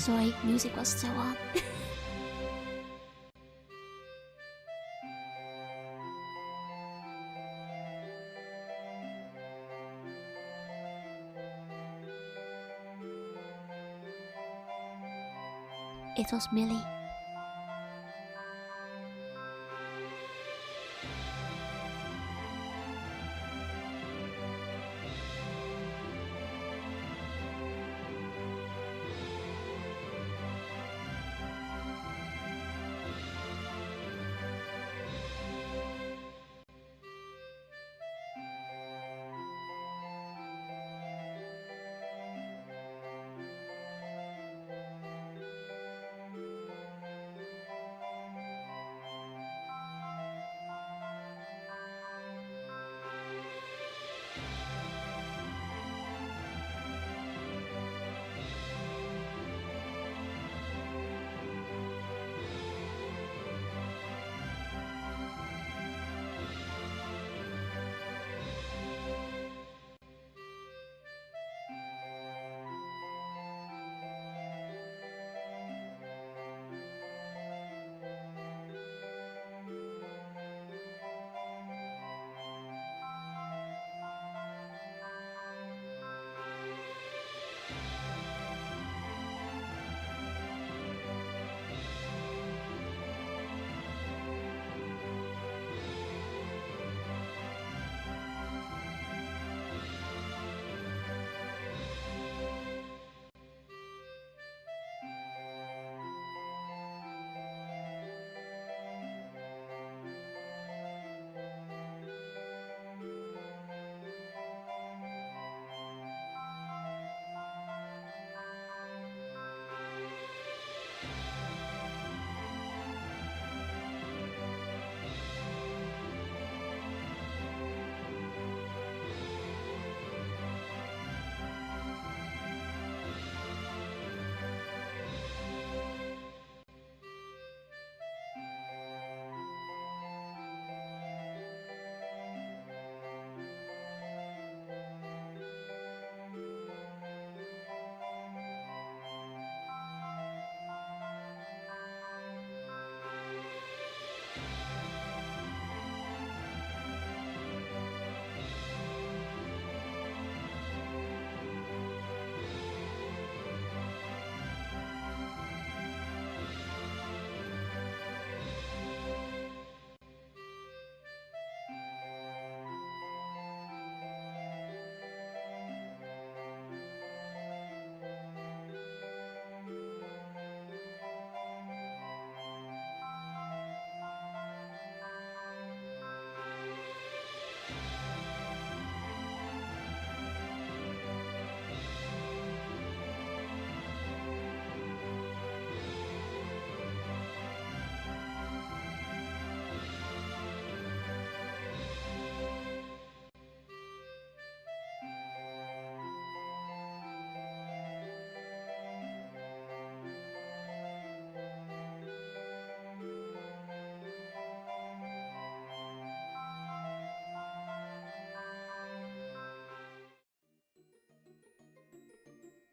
Sorry, music was still on. It was Millie.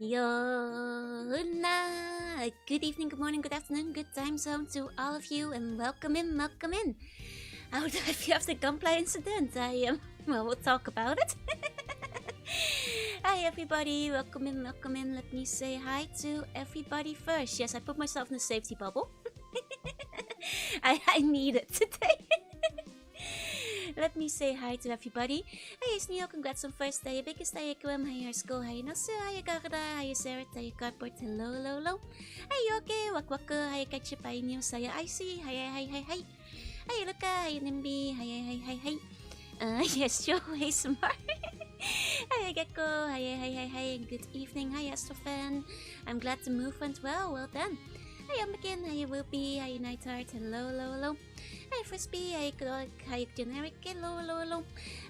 Jorunna! Good evening, good morning, good afternoon, good time zone to all of you, and welcome in, welcome in. How do I feel after the gunpla incident? Well, we'll talk about it. Hi everybody, welcome in, welcome in. Let me say hi to everybody first. Yes, I put myself in a safety bubble. I need it today. Let me say hi to everybody. Hey, Neil, congrats on first day. Biggest day, Kwem. Hey, your school. Hey, Nasu. Hey, Garda. Hey, Sarah. Hey, Cardboard. Hello, hello, hello. Hey, okay. Wak Wak. Hey, Ketchup. Hey, Neil. Saya Icy. Hey, hey, hey, hey. Hey, Luca. Hey, Nimby. Hey, hey, hey, hey. Yes, Joe. Hey, Smart. Hey, Gecko. Hey, hey, hey, hey. Good evening. Hi, Astrofan. I'm glad the move went well. Well done. Hey, I'm again. Hey, Whoopi. Hey, Nightheart. Hello, hello, hello. Hey, Frisbee. Hey, Generic. Hello, hello, hello.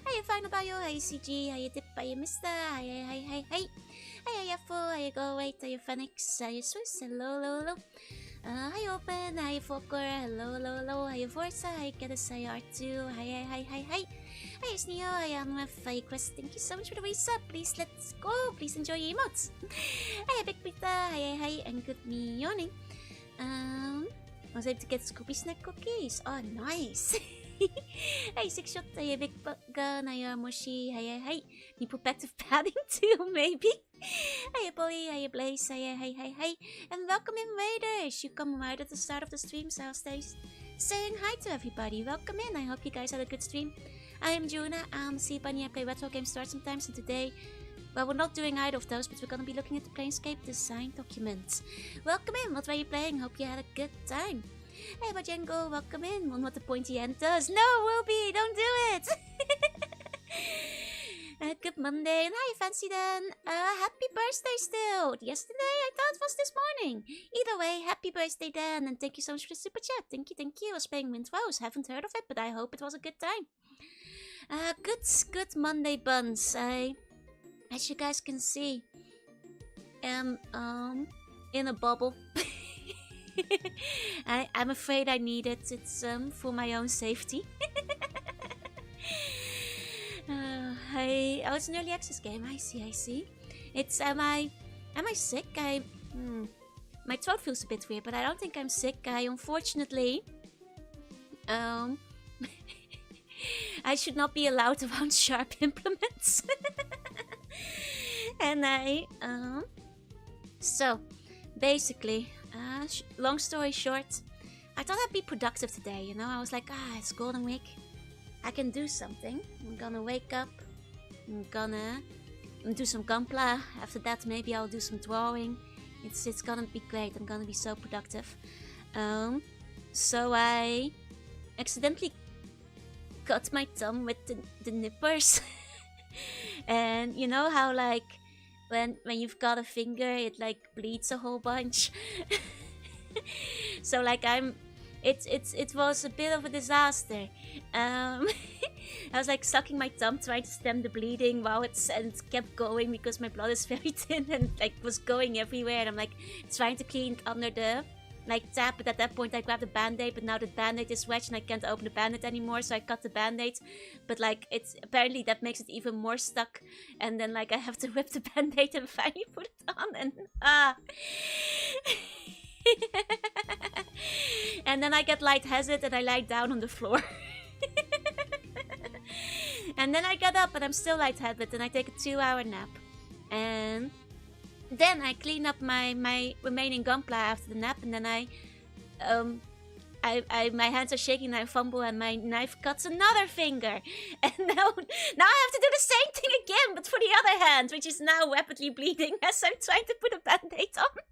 Hey, Final Bio. Hey, CG. Hey, Dip. Hey, Mister. Hey, hey, hey, hey. Hey, Yafo. Hey, Go Wait. Hey, Phoenix. Hey, Swiss. Hello, hello, hello. Hi Open, hi Fokker, hello, hello, hello, hi Forza, hi Geddes, hi R2, hi. Hi, it's Neo, I am with Quest. Thank you so much for the resub. Please, let's go. Please enjoy your emotes. Hi, Big Pita, hi, and good morning. I was able to get Scoopy Snack cookies. Oh, nice. Hi, Six Shot, hi, Big Gun, hi, Moshi, hi. Need protective padding too, maybe. Hi, Polly, hi, Blaze, hi. And welcome in, Raiders. You come right at the start of the stream, so I'll stay saying hi to everybody. Welcome in. I hope you guys had a good stream. I am Jorunna. See Bunny. I play retro games start sometimes, and today, well, we're not doing either of those, but we're gonna be looking at the Planescape design documents. Welcome in. What were you playing? Hope you had a good time. Hey, Bajengo, welcome in. On what the pointy end does. No, Wilby, don't do it. Good Monday, and hi, Fancy Dan. Happy birthday still. Yesterday, I thought it was this morning. Either way, happy birthday, Dan, and thank you so much for the super chat. Thank you. I was playing Wind Rose. Haven't heard of it, but I hope it was a good time. Good Monday buns. As you guys can see, am in a bubble. I'm afraid I need it. It's for my own safety. Oh, it's an early access game. I see. It's am I sick? My throat feels a bit weird, but I don't think I'm sick. Unfortunately, I should not be allowed around sharp implements. And so basically, long story short, I thought I'd be productive today, you know? I was like, it's Golden Week. I can do something. I'm gonna wake up. I'm gonna do some gunpla. After that, maybe I'll do some drawing. It's gonna be great. I'm gonna be so productive. So I accidentally cut my thumb with the nippers. And you know how like when you've got a finger, it like bleeds a whole bunch. So like it was a bit of a disaster. I was like sucking my thumb trying to stem the bleeding while it kept going because my blood is very thin and like was going everywhere. And I'm like trying to clean under the like tap, but at that point I grabbed a band-aid, but now the band-aid is wedged and I can't open the band-aid anymore, so I cut the band-aid. But like it's apparently that makes it even more stuck, and then like I have to rip the band-aid and finally put it on, and and then I get lightheaded and I lie down on the floor. And then I get up and I'm still lightheaded and I take a 2-hour nap. And then I clean up my remaining gunpla after the nap, and then my hands are shaking and I fumble and my knife cuts another finger. And now I have to do the same thing again, but for the other hand, which is now rapidly bleeding as I'm trying to put a band-aid on.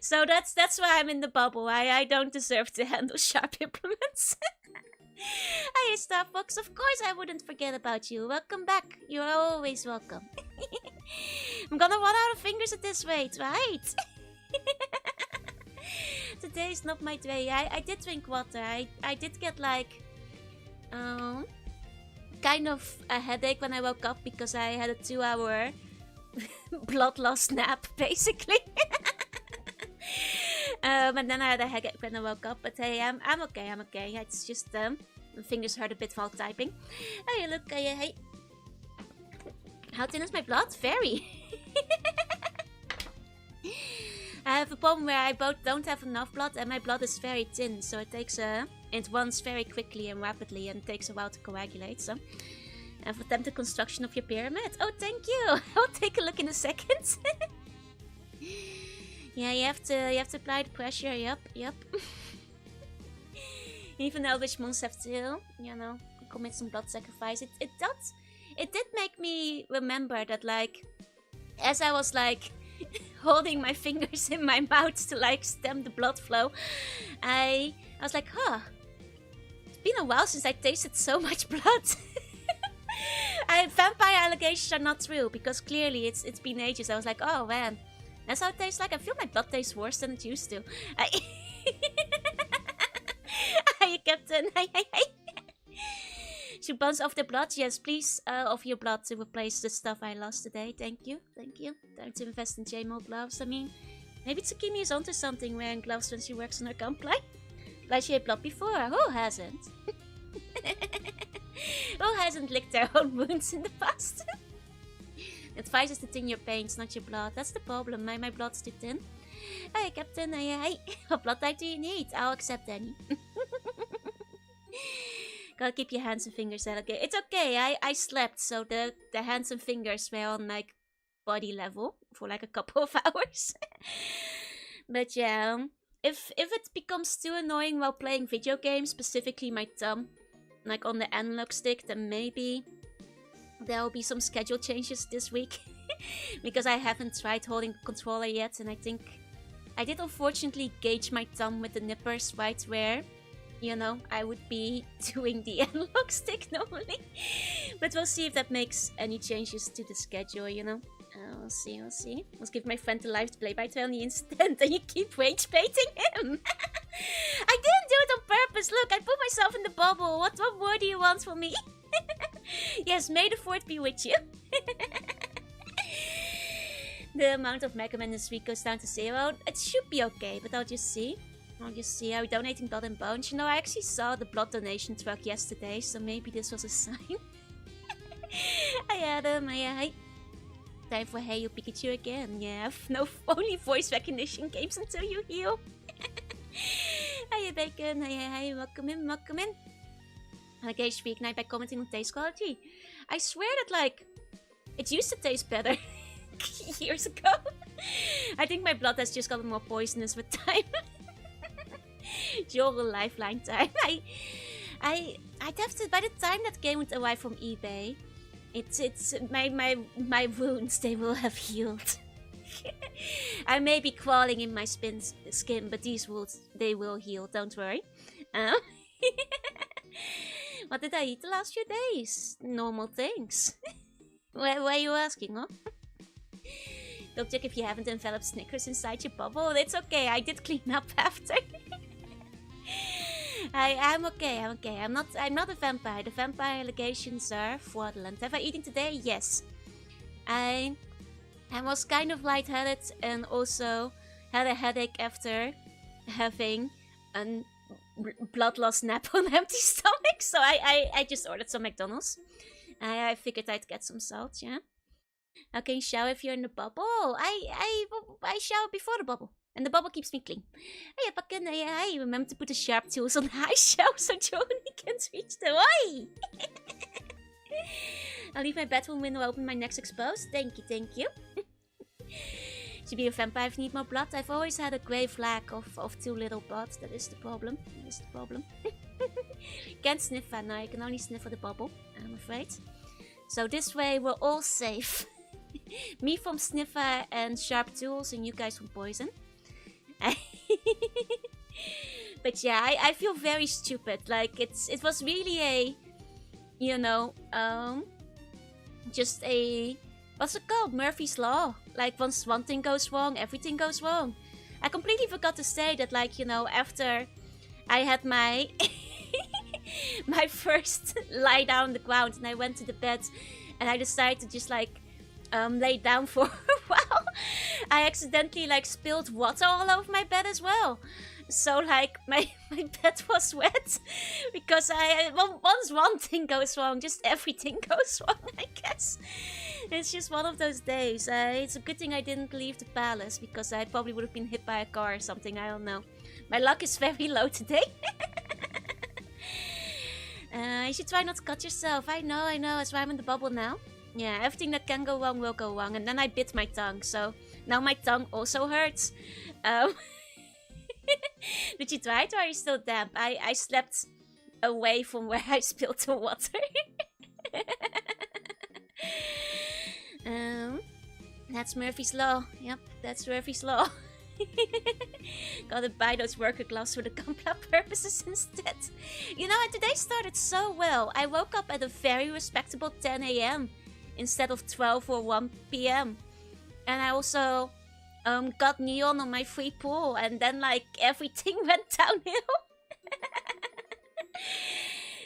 So that's why I'm in the bubble. I don't deserve to handle sharp implements. Hi, Starfox. Of course I wouldn't forget about you. Welcome back. You're always welcome. I'm gonna run out of fingers at this rate, right? Today's not my day. I did drink water. I did get like kind of a headache when I woke up because I had a 2-hour blood loss nap, basically. And then I had a headache when I woke up, but hey, I'm okay. It's just my fingers hurt a bit while typing. Hey, look, hey. How thin is my blood? Very. I have a problem where I both don't have enough blood and my blood is very thin, so it runs very quickly and rapidly and takes a while to coagulate. So I've attempted construction of your pyramid. Oh, thank you. I'll take a look in a second. Yeah, you have to apply the pressure. Yep. Even Eldritch monsters have to, you know, commit some blood sacrifice. It did make me remember that, like, as I was like holding my fingers in my mouth to like stem the blood flow, I was like, it's been a while since I tasted so much blood. Vampire allegations are not true because clearly it's been ages. I was like, oh man. That's how it tastes like. I feel my blood tastes worse than it used to. Hi, Captain. Hi. Should bounce off the blood? Yes, please. Of your blood to replace the stuff I lost today. Thank you. Time to invest in JMO gloves. I mean, Maybe Tsukimi is onto something wearing gloves when she works on her gunpla. Like she had blood before. Who hasn't? Who hasn't licked their own wounds in the past? Advice is to thin your paints, not your blood. That's the problem. My blood's too thin. Hey, Captain. Hey. What blood type do you need? I'll accept any. Gotta keep your hands and fingers delicate. It's okay. I slept, so the hands and fingers were on like body level for like a couple of hours. But yeah, if it becomes too annoying while playing video games, specifically my thumb, like on the analog stick, then maybe there will be some schedule changes this week. Because I haven't tried holding the controller yet, and I think I did unfortunately gauge my thumb with the nippers right where, you know, I would be doing the analog stick normally. But we'll see if that makes any changes to the schedule, you know. We'll see. Let's give my friend a live play-by-play on the instant, and you keep rage baiting him. I didn't do it on purpose. Look, I put myself in the bubble. What more do you want from me? Yes, may the fourth be with you. The amount of Mega Man this week goes down to 0. It should be okay, but I'll just see. Are we donating blood and bones? You know, I actually saw the blood donation truck yesterday, so maybe this was a sign. Hi Adam, hi. Time for Hey You Pikachu again. Yeah, no, only voice recognition games until you heal. Hiya Bacon, hi, welcome in. I gauge weeknight by commenting on taste quality. I swear that, like, it used to taste better years ago. I think my blood has just gotten more poisonous with time. Your lifeline time. I'd have to, by the time that game would arrive from eBay, it's my wounds, they will have healed. I may be crawling in my skin, but these wounds, they will heal, don't worry. What did I eat the last few days? Normal things. Why are you asking, huh? Don't check if you haven't enveloped Snickers inside your bubble. It's okay, I did clean up after. I'm okay. I'm not a vampire. The vampire allegations are fraudulent. Have I eaten today? Yes. I was kind of lightheaded and also had a headache after having a blood loss nap on an empty stomach. So I just ordered some McDonald's. I figured I'd get some salt, yeah. How can you shower if you're in the bubble? I shower before the bubble. And the bubble keeps me clean. Hey, Pakken, hey, remember to put the sharp tools on high shelf so Jorunna can't reach the way. I'll leave my bedroom window open, my neck's exposed. Thank you. To be a vampire, if you need more blood. I've always had a grave lack of too little blood. That is the problem. Can't sniff that now. I can only sniff for the bubble, I'm afraid. So this way we're all safe. Me from sniffer and sharp tools, and you guys from poison. But yeah, I feel very stupid. Like it was really a, you know, just a, what's it called? Murphy's Law. Like once one thing goes wrong, everything goes wrong. I completely forgot to say that, like, you know, after I had my my first lie down on the ground and I went to the bed and I decided to just like lay down for a while, I accidentally like spilled water all over my bed as well. So like my bed was wet because once one thing goes wrong, just everything goes wrong, I guess. It's just one of those days. It's a good thing I didn't leave the palace because I probably would have been hit by a car or something, I don't know. My luck is very low today. You should try not to cut yourself. I know, that's why I'm in the bubble now. Yeah, everything that can go wrong will go wrong. And then I bit my tongue, so now my tongue also hurts. Did you try it or are you still damp? I slept away from where I spilled the water. That's Murphy's Law. Yep, that's Murphy's Law. Gotta buy those worker gloves for the gunpla purposes instead. You know, today started so well. I woke up at a very respectable 10 AM instead of 12 or 1 PM. And I also got neon on my free pool, and then like everything went downhill.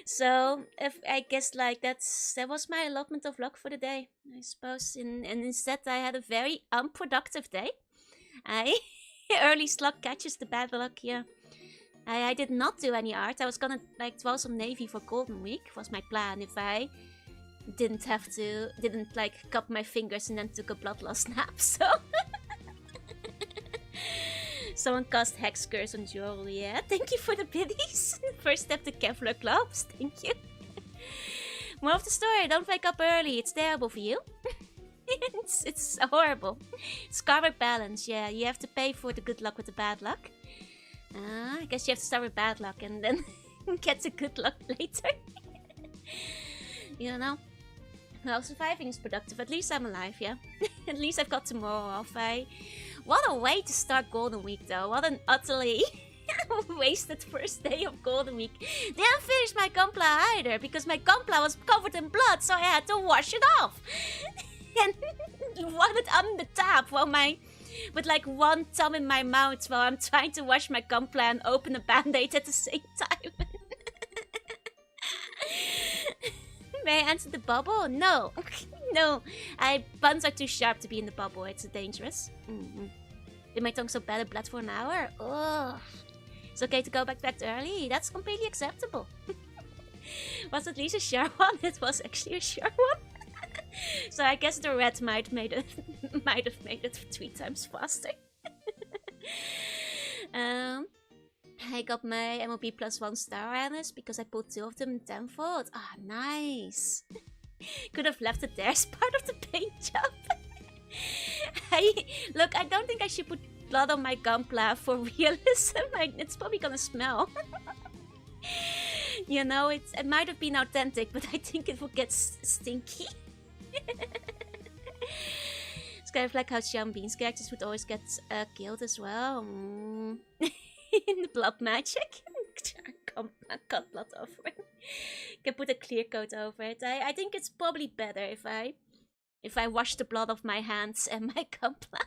So I guess like that was my allotment of luck for the day, I suppose. And instead I had a very unproductive day. Early slug catches the bad luck, yeah. I did not do any art. I was gonna like draw some navy for Golden Week, was my plan, if I didn't like cut my fingers and then took a bloodloss nap, so... Someone cast Hex Curse on Joel, yeah. Thank you for the biddies. First step to Kevlar gloves, thank you. More of the story, don't wake up early, it's terrible for you. it's horrible. It's karma balance, yeah. You have to pay for the good luck with the bad luck. I guess you have to start with bad luck and then get the good luck later. You know? Well, surviving is productive. At least I'm alive, yeah. At least I've got tomorrow off, eh? What a way to start Golden Week, though. What an utterly wasted first day of Golden Week. Didn't finish my gunpla either, because my gunpla was covered in blood, so I had to wash it off. And run it on the tap while with like one thumb in my mouth while I'm trying to wash my gunpla and open a band-aid at the same time. May I enter the bubble? No. No. Buns are too sharp to be in the bubble. It's dangerous. Did my tongue so bad it bled for an hour? Ugh. It's okay to go back early. That's completely acceptable. Was at least a sure one? It was actually a sure one. So I guess the red might have made it 3 times faster. I got my MLB +1 star Annis because I pulled 2 of them in 10-fold. Ah, nice. Could have left it there as part of the paint job. Look, I don't think I should put blood on my gunpla for realism. It's probably gonna smell. You know, it might have been authentic, but I think it will get stinky. It's kind of like how Sean Bean's characters would always get killed as well. In the blood magic. I cut blood over it. Can put a clear coat over it. I think it's probably better if I wash the blood off my hands and my gunpla.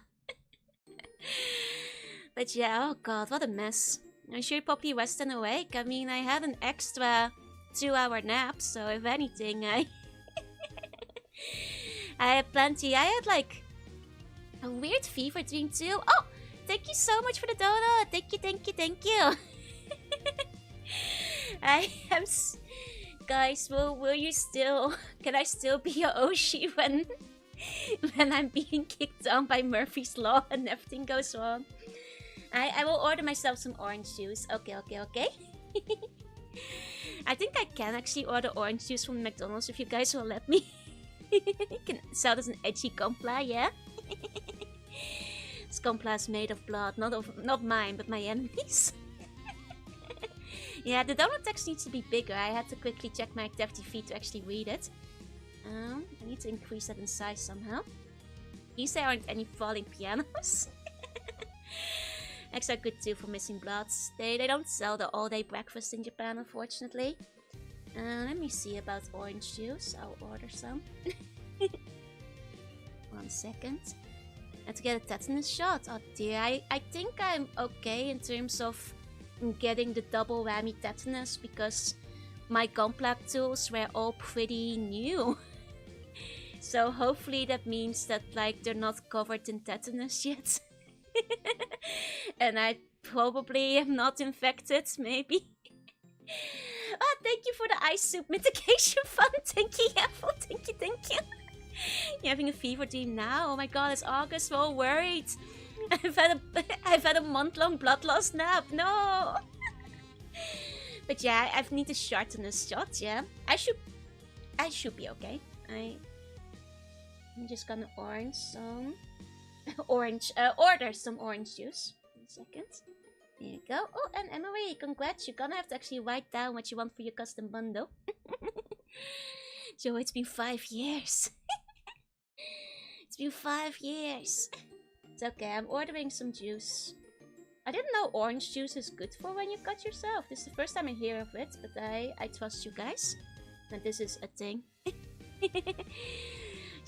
But yeah, oh god, what a mess. I should probably rest and awake. I mean, I had an extra 2-hour nap, so if anything, I had plenty. I had like a weird fever dream too. Oh, thank you so much for the donut. Thank you. I am... Guys, will you still... Can I still be a Oshi when I'm being kicked down by Murphy's Law and everything goes wrong? I will order myself some orange juice. Okay. I think I can actually order orange juice from McDonald's if you guys will let me. Can sell it as an edgy gunpla, yeah? This gunpla is made of blood, not mine, but my enemies. Yeah, the donut text needs to be bigger. I had to quickly check my activity feed to actually read it. I need to increase that in size somehow. At least there aren't any falling pianos. Extra good too for missing bloods. They don't sell the all-day breakfast in Japan, unfortunately. Let me see about orange juice. I'll order some. 1 second. I have to get a tetanus shot. Oh dear, I think I'm okay in terms of getting the double whammy tetanus because my gunpla tools were all pretty new. So hopefully that means that like they're not covered in tetanus yet. And I probably am not infected, maybe. Oh, thank you for the ice soup mitigation fund. Thank you, Apple. Thank you. You're having a fever dream now? Oh my god, it's August. We're all worried. I've had a month-long blood loss nap. No. But yeah, I need to shorten this shot. Yeah, I should be okay. I'm just gonna order some orange juice. 1 second. There you go. Oh, and Emery, congrats. You're gonna have to actually write down what you want for your custom bundle. Joe, it's been 5 years. It's been 5 years. It's okay, I'm ordering some juice. I didn't know orange juice is good for when you cut yourself. This is the first time I hear of it, but I trust you guys. And this is a thing.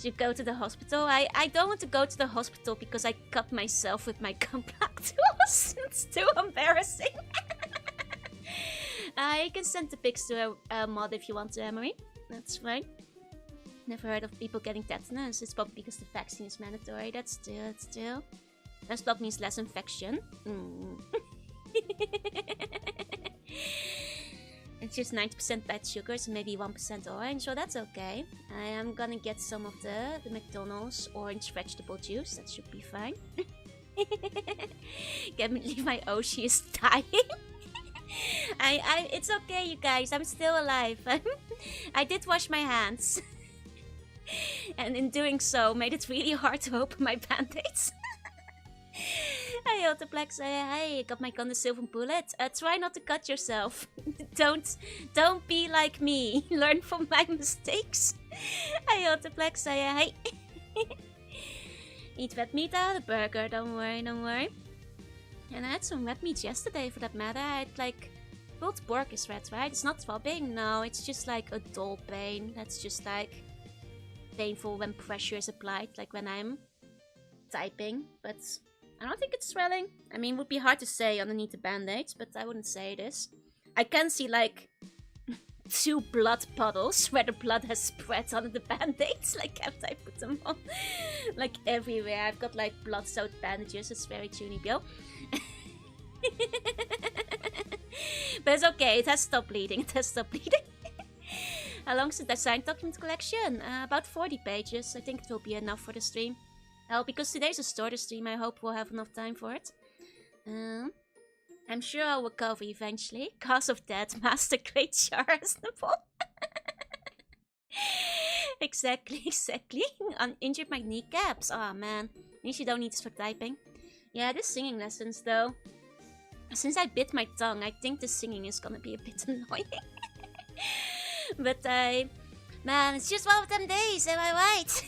You go to the hospital. I don't want to go to the hospital because I cut myself with my compact tools. It's too embarrassing. You can send the pics to a mod if you want to, Emery. That's fine. Never heard of people getting tetanus. It's probably because the vaccine is mandatory. That's still. Less blood means less infection. It's just 90% bad sugars, maybe 1% orange, so that's okay. I am gonna get some of the McDonald's orange vegetable juice, that should be fine. Can't believe my Oshi is dying. It's okay, you guys, I'm still alive. I did wash my hands. And in doing so, made it really hard to open my band-aids. Hey, Autoplex, hey, got my gun, the silver bullet. Try not to cut yourself. Don't be like me. Learn from my mistakes. Hey, Autoplex, hey. Eat red meat out of the burger, don't worry. And I had some red meat yesterday, for that matter. I had, like, pulled pork is red, right? It's not throbbing, no, it's just like a dull pain. That's just like painful when pressure is applied, like when I'm typing, but I don't think it's swelling. I mean, it would be hard to say underneath the band-aids, but I wouldn't say it is. I can see, like, 2 blood puddles where the blood has spread under the band-aids, like, after I put them on. Like, everywhere. I've got, like, blood-soaked bandages. It's very tunibio. But it's okay. It has stopped bleeding. How long is the design document collection? About 40 pages. I think it will be enough for the stream. Well, because today's a starter stream, I hope we'll have enough time for it. I'm sure I'll recover eventually. Cause of death, Master Great Charasnable. Exactly. Injured my kneecaps. Oh man, at least you don't need this for typing. Yeah, this singing lessons though. Since I bit my tongue, I think the singing is gonna be a bit annoying. But man, it's just one of them days, am I right?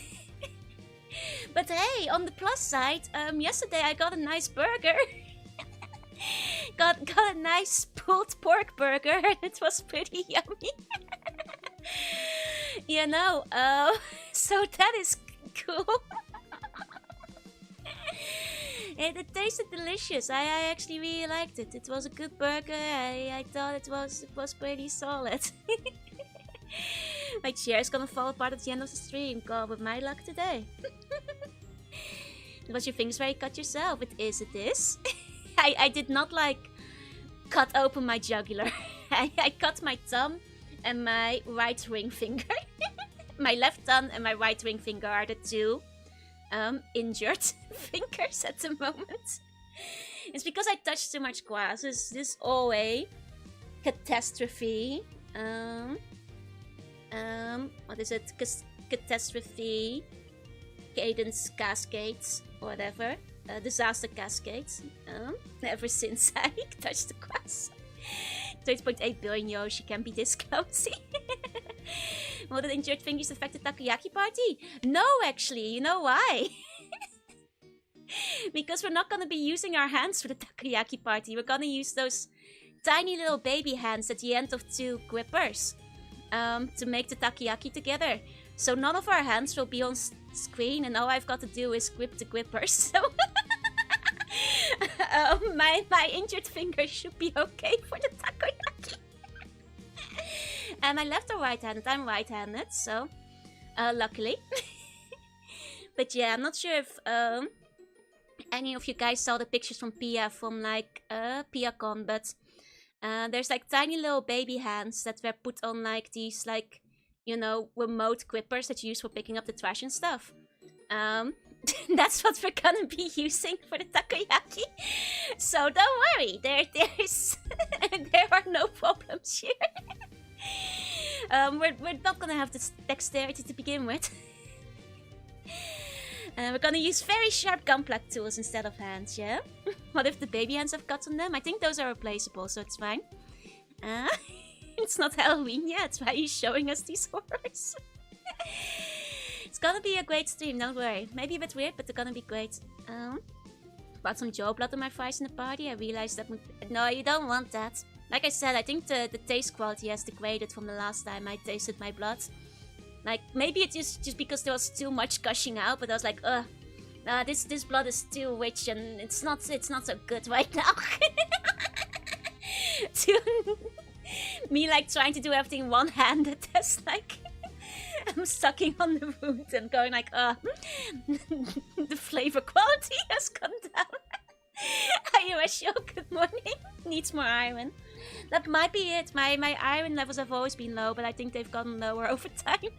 But hey, on the plus side, yesterday I got a nice burger. got a nice pulled pork burger, and it was pretty yummy. You know, so that is cool. It tasted delicious. I actually really liked it. It was a good burger. I thought it was pretty solid. My chair is gonna fall apart at the end of the stream. God, with my luck today. Was your fingers where you cut yourself? It is. I did not, like, cut open my jugular. I cut my thumb and my right ring finger. My left thumb and my right ring finger are the 2 injured fingers at the moment. It's because I touched too much grass. This all a catastrophe. What is it? Catastrophe, cadence cascades, whatever. Disaster cascades. Ever since I touched the grass. 30.8 billion Yoshi can be this clumsy. Will the injured fingers affect the Takoyaki party? No, actually. You know why? Because we're not gonna be using our hands for the Takoyaki party. We're gonna use those tiny little baby hands at the end of 2 grippers. To make the takoyaki together. So none of our hands will be on screen, and all I've got to do is grip the grippers. So my injured fingers should be okay for the takoyaki. Am I left or right-handed? I'm right-handed, so luckily. But yeah, I'm not sure if any of you guys saw the pictures from Pia from like PiaCon, but there's like tiny little baby hands that were put on like these, like, you know, remote grippers that you use for picking up the trash and stuff. That's what we're gonna be using for the takoyaki. So don't worry, there are no problems here. We're not gonna have this dexterity to begin with. We're gonna use very sharp gunpla tools instead of hands, yeah? What if the baby hands have cuts on them? I think those are replaceable, so it's fine. It's not Halloween yet, that's why he's showing us these horrors. It's gonna be a great stream, don't worry. Maybe a bit weird, but they're gonna be great. Bought some Joe blood on my fries in the party. I realized that... No, you don't want that. Like I said, I think the taste quality has degraded from the last time I tasted my blood. Like, maybe it's just because there was too much gushing out, but I was like, this blood is too rich and it's not so good right now. Me like trying to do everything one-handed, that's like I'm sucking on the wound and going like, the flavor quality has gone down. Ayuesho, good morning. Needs more iron. That might be it. My iron levels have always been low, but I think they've gotten lower over time.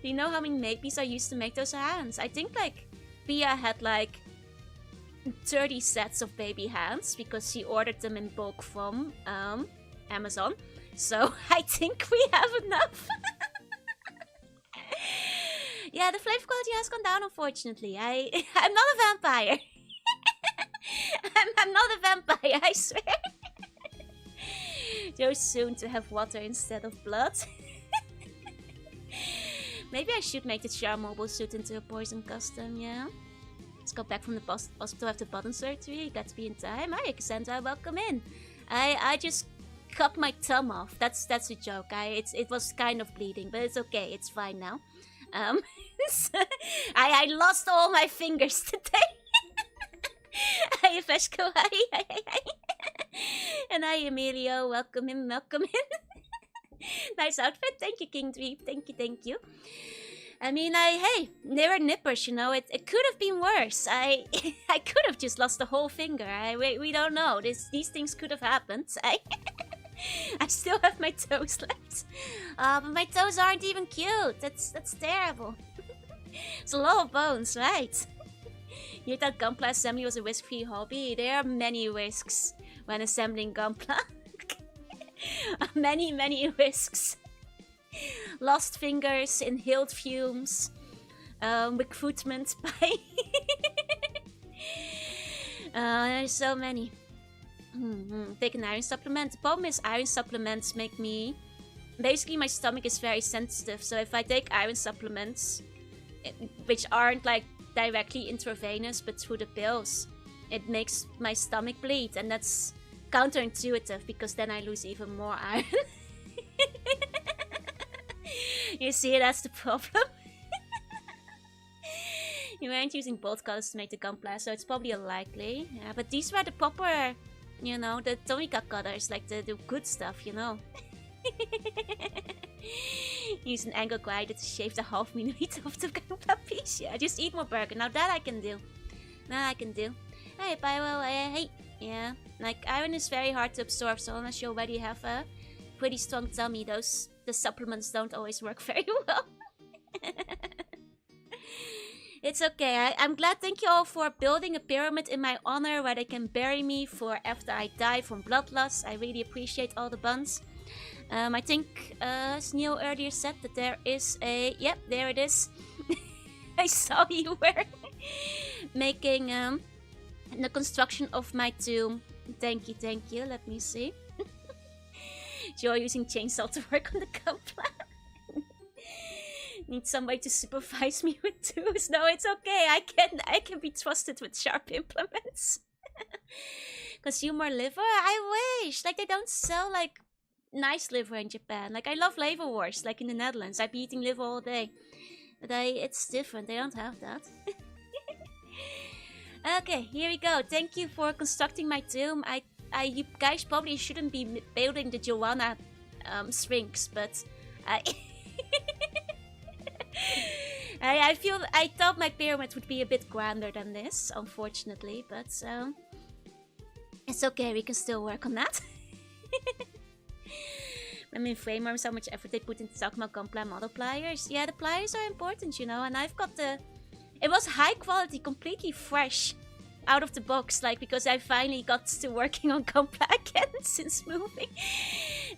Do you know how many maybes I used to make those hands? I think like Pia had like 30 sets of baby hands because she ordered them in bulk from Amazon. So I think we have enough. Yeah, the flavor quality has gone down, unfortunately. I'm not a vampire. I'm not a vampire, I swear. Too soon to have water instead of blood. Maybe I should make the Char mobile suit into a poison custom, yeah? Let's go back from the hospital after button surgery. Got to be in time. Hi, Cassandra, welcome in. I just cut my thumb off. That's a joke. It was kind of bleeding, but it's okay. It's fine now. I lost all my fingers today. Hi, Veshko. Hi. And hi, Emilio. Welcome in. Nice outfit. Thank you, King Dweeb. Thank you. I mean, hey, they were nippers, you know. It could have been worse. I could have just lost the whole finger. We don't know. These things could have happened. I still have my toes left. But my toes aren't even cute. That's terrible. It's a lot of bones, right? You thought gunpla assembly was a risk-free hobby? There are many risks when assembling gunpla. many risks. Lost fingers, inhaled fumes, recruitment by... there's so many. Take an iron supplement. The problem is iron supplements make me... Basically, my stomach is very sensitive, so if I take iron supplements, which aren't like directly intravenous, but through the pills, it makes my stomach bleed, and that's counterintuitive, because then I lose even more iron. You see, that's the problem. You weren't using both colors to make the gunpla, so it's probably unlikely. Yeah, but these were the proper, you know, the Tomika colors, like the good stuff, you know. Use an angle glider to shave the half milliliter of the gunpla piece. Yeah, just eat more burger. Now that I can do. Hey, Pyro, hey. Yeah, like iron is very hard to absorb, so unless you already have a pretty strong tummy, the supplements don't always work very well. It's okay. I'm glad. Thank you all for building a pyramid in my honor where they can bury me for after I die from blood loss. I really appreciate all the buns. I think Sneal earlier said that there is a... Yep, there it is. I saw you were making the construction of my tomb. Thank you. Let me see. You're using chainsaw to work on the gunpla. Need somebody to supervise me with tools. No, it's okay. I can be trusted with sharp implements. Consume more liver? I wish. Like, they don't sell like nice liver in Japan. Like, I love liver wars, like in the Netherlands. I'd be eating liver all day. But it's different. They don't have that. Okay, here we go. Thank you for constructing my tomb. You guys probably shouldn't be building the Jorunna sphinx, but I thought my pyramid would be a bit grander than this, unfortunately, but it's okay, we can still work on that. I mean, frame arms, how much effort they put into Sakuma gunpla model pliers. Yeah, the pliers are important, you know, and I've got the... It was high quality, completely fresh, out of the box, like, because I finally got to working on gunpla again since moving.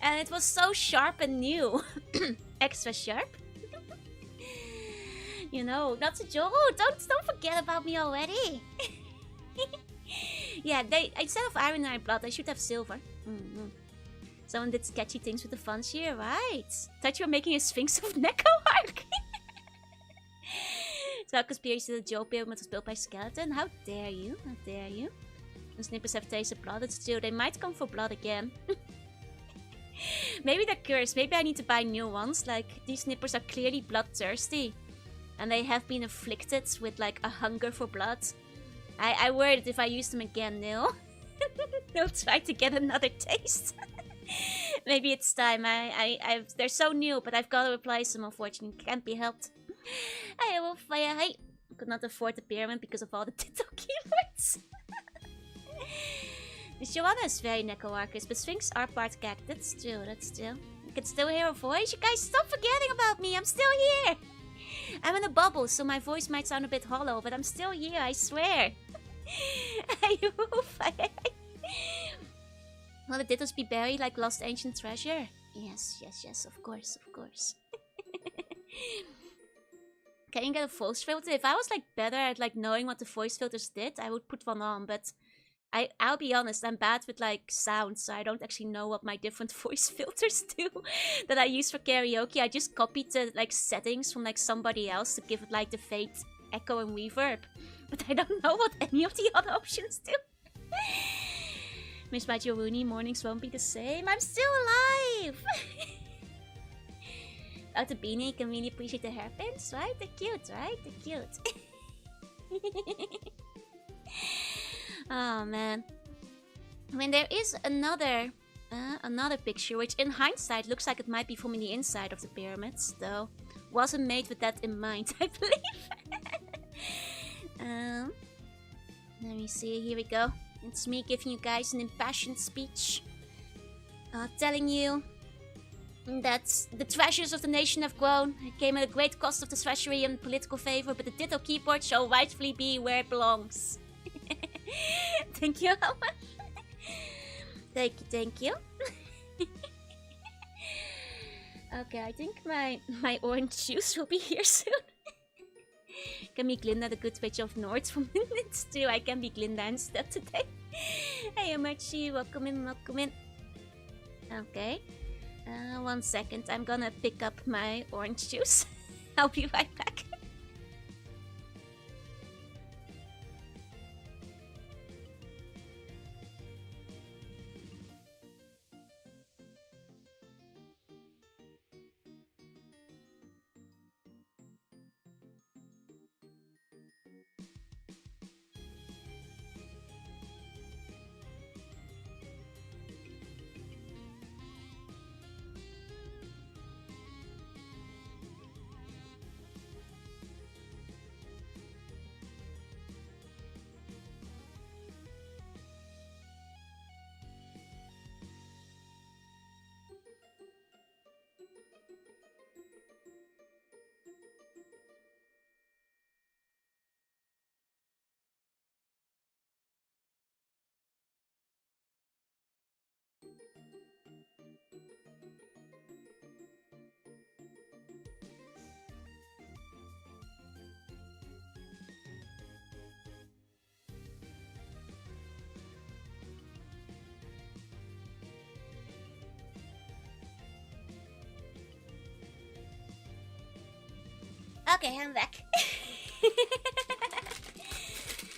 And it was so sharp and new. Extra sharp. You know, not to joke. Oh, don't forget about me already. Yeah, instead of iron and blood, I should have silver. Someone did sketchy things with the funds here, right? Thought you were making a Sphinx of Neko arc. So conspiracy that the Joe pyramid was built by skeleton? How dare you? How dare you? The snippers have tasted blood, it's true. They might come for blood again. Maybe they're cursed. Maybe I need to buy new ones. Like, these snippers are clearly bloodthirsty. And they have been afflicted with, like, a hunger for blood. I worry that if I use them again, they'll try to get another taste. Maybe it's time. They're so new, but I've got to replace them, unfortunately. Can't be helped. Hey, Wolf, hey. Could not afford the pyramid because of all the Tito keywords. Jorunna is very Nekoarchist, but Sphinx are part Gag. That's true, that's true. You can still hear her voice. You guys, stop forgetting about me. I'm still here. I'm in a bubble, so my voice might sound a bit hollow, but I'm still here, I swear. Hey, Wolf, hey. Will the Dittos be buried like lost ancient treasure? Yes, yes, yes, of course, of course. Can you get a voice filter? If I was like better at like knowing what the voice filters did, I would put one on, but I'll be honest, I'm bad with like sound, so I don't actually know what my different voice filters do that I use for karaoke. I just copied the like settings from like somebody else to give it like the fade echo and reverb. But I don't know what any of the other options do. Miss my Jorunna, mornings won't be the same. I'm still alive! Without the beanie, you can really appreciate the hairpins, right? They're cute, right? They're cute. Oh man. I mean, there is another picture, which in hindsight looks like it might be from the inside of the pyramids, though wasn't made with that in mind, I believe. Let me see, here we go. It's me giving you guys an impassioned speech. Telling you that the treasures of the nation have grown. It came at a great cost of the treasury and political favor, but the Ditto keyboard shall rightfully be where it belongs. Thank you, Alma. Thank you. Okay, I think my orange juice will be here soon. Can be Glinda the good witch of North for minutes too. I can be Glinda instead today. Hey, Amarchi, welcome in, welcome in. Okay. 1 second, I'm gonna pick up my orange juice. I'll be right back. Okay, I'm back.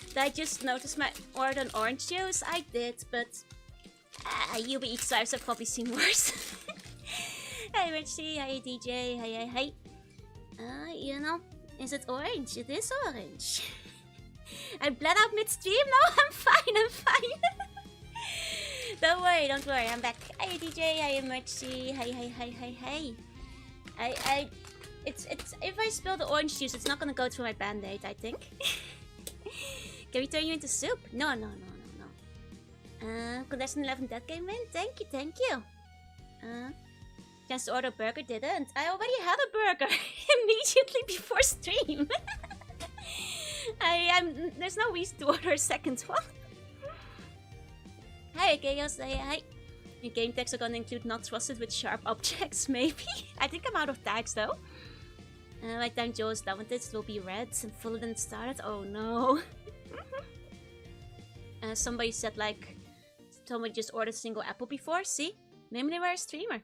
Did I just notice my ordered an orange juice? I did, but Uber Eats drives have probably seen worse. Hey Richie, hi DJ, hi. You know, is it orange? It is orange. I bled out mid-stream? No, I'm fine. Don't worry, I'm back. Hi DJ, hi Richie, hi. It's if I spill the orange juice, it's not gonna go through my band-aid, I think. Can we turn you into soup? No. Congrats on 11 death game win. Thank you. Chance to order a burger, didn't. I already had a burger immediately before stream. There's no reason to order a second one. Hi, Chaos. Hi. Your game tags are gonna include not trusted with sharp objects, maybe? I think I'm out of tags though. Right down Joe's Laventis will be red and fuller than it started. Oh no. Somebody said like, somebody just ordered a single apple before. See? Maybe they were a streamer.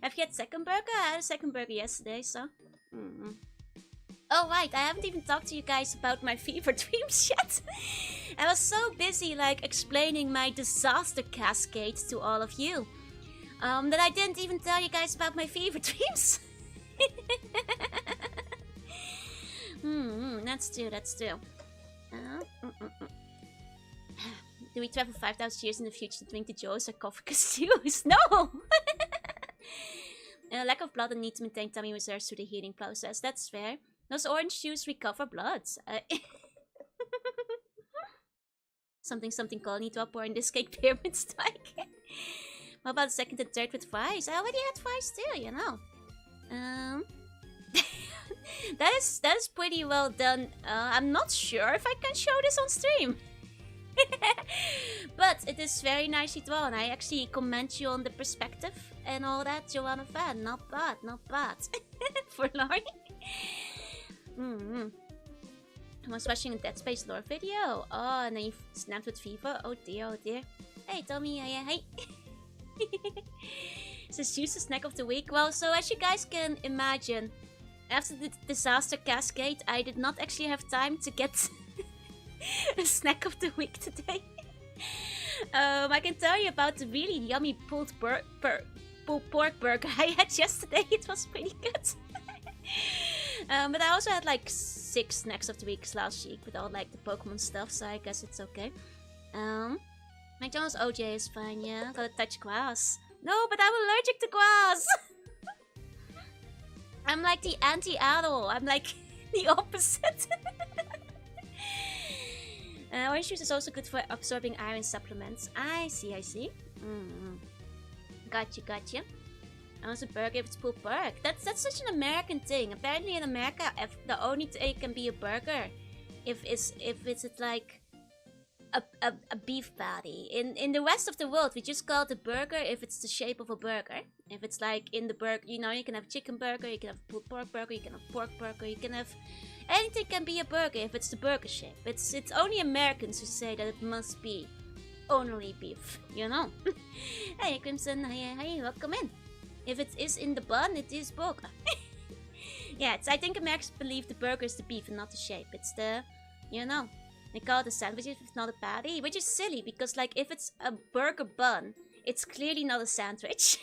Have you had second burger? I had a second burger yesterday, so. Oh right, I haven't even talked to you guys about my fever dreams yet. I was so busy like explaining my disaster cascade to all of you. That I didn't even tell you guys about my fever dreams. That's true. Do we travel 5,000 years in the future to drink the Joe sarcophagus juice? No! Lack of blood and need to maintain tummy reserves through the healing process. That's fair. Does orange juice recover blood? Something colony to pour in this cake pyramid strike. What about the second and third with fries? I already had fries too, you know. that is pretty well done. I'm not sure if I can show this on stream. But it is very nicely drawn. I actually commend you on the perspective and all that, Jorunna fan. Not bad, not bad. For Laurie. I was watching a Dead Space lore video. Oh, and then you snapped with fever. Oh dear, oh dear. Hey, Tommy, hey. Says juice the snack of the week. Well, so as you guys can imagine, after the disaster cascade, I did not actually have time to get a snack of the week today. I can tell you about the really yummy pulled pork burger I had yesterday. It was pretty good. But I also had like 6 snacks of the week last week with all like the Pokemon stuff, so I guess it's okay. McDonald's OJ is fine, yeah. Gotta touch grass. No, but I'm allergic to grass! I'm like the anti-adult. I'm like the opposite. Orange juice is also good for absorbing iron supplements. I see. Gotcha. I was a burger if it's pulled pork. That's such an American thing. Apparently in America, the only thing it can be a burger if it's like a beef patty. In the rest of the world, we just call it a burger if it's the shape of a burger. If it's like in the burger, you know, you can have chicken burger, you can have pulled pork burger, you can have pork burger, you can have anything can be a burger if it's the burger shape. It's only Americans who say that it must be only beef, you know. Hey Crimson, hey, welcome in. If it is in the bun, it is burger. Yeah, I think Americans believe the burger is the beef and not the shape. It's the, you know, they call it a sandwich if it's not a patty, which is silly because like if it's a burger bun, it's clearly not a sandwich.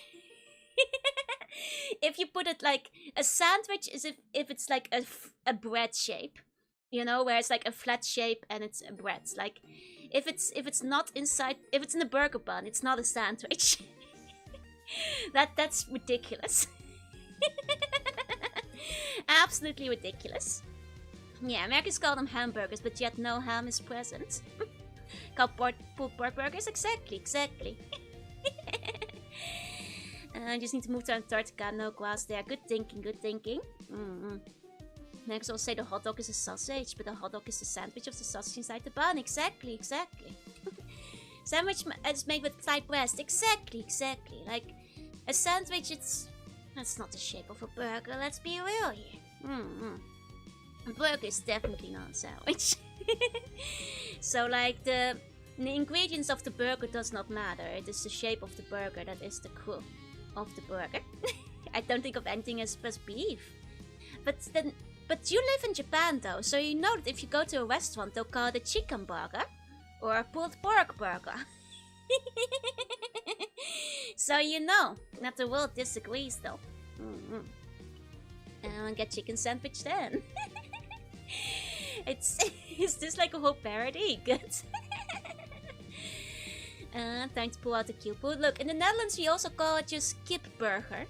If you put it like a sandwich is if it's like a bread shape, you know, where it's like a flat shape and it's a bread. Like if it's not inside, if it's in a burger bun, it's not a sandwich. That's ridiculous. Absolutely ridiculous. Yeah, Americans call them hamburgers, but yet no ham is present. Called pulled pork burgers? Exactly. I just need to move to Antarctica, no grass there. Good thinking. Next, I'll say the hot dog is a sausage, but the hot dog is the sandwich of the sausage inside the bun. Exactly. Sandwich is made with thigh breast. Exactly. Like, a sandwich, that's not the shape of a burger, let's be real here. A burger is definitely not a sandwich. So, like, the ingredients of the burger does not matter. It is the shape of the burger that is the core of the burger. I don't think of anything as beef. But you live in Japan though, so you know that if you go to a restaurant, they'll call it a chicken burger or a pulled pork burger. So you know that the world disagrees though. And I'll get chicken sandwich then. Is this like a whole parody? Good. Time to pull out the coupon. Look, in the Netherlands we also call it just kip burger.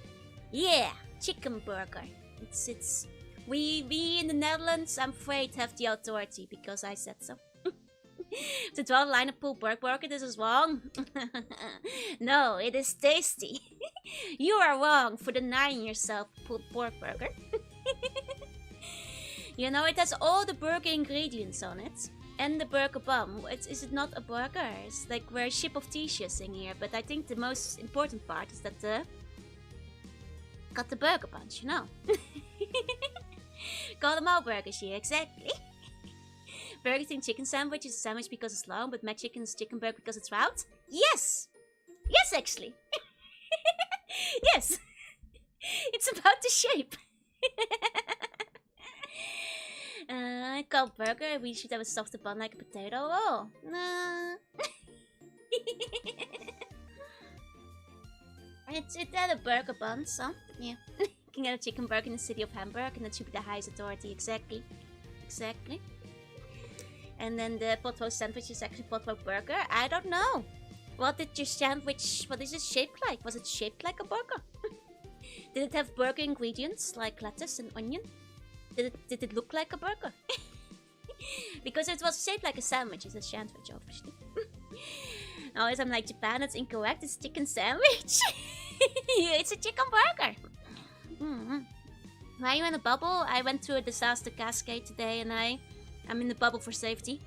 Yeah, chicken burger. It's we in the Netherlands, I'm afraid, have the authority because I said so. To draw the line of pulled pork burger, this is wrong. No, it is tasty. You are wrong for denying yourself pulled pork burger. You know, it has all the burger ingredients on it. And the burger bun. Is it not a burger? It's like we're a ship of t-shirts in here. But I think the most important part is that got the burger bunch, you know. Call them all burgers here, exactly. Burger King chicken sandwich is a sandwich because it's long, but McChicken is chicken burger because it's round? Yes! Yes, actually. Yes. It's about the shape. Called burger, we should have a softer bun like a potato. Oh, nah. It's a burger bun, so yeah. You can get a chicken burger in the city of Hamburg, and that should be the highest authority. Exactly. And then the pot roast sandwich is actually pot roast burger. I don't know. What did your sandwich, what is it shaped like? Was it shaped like a burger? Did it have burger ingredients like lettuce and onion? Did it look like a burger? Because it was shaped like a sandwich. It's a sandwich, obviously. Always I'm like, Japan, it's incorrect. It's chicken sandwich. It's a chicken burger. Why are you in a bubble? I went through a disaster cascade today and I'm in the bubble for safety.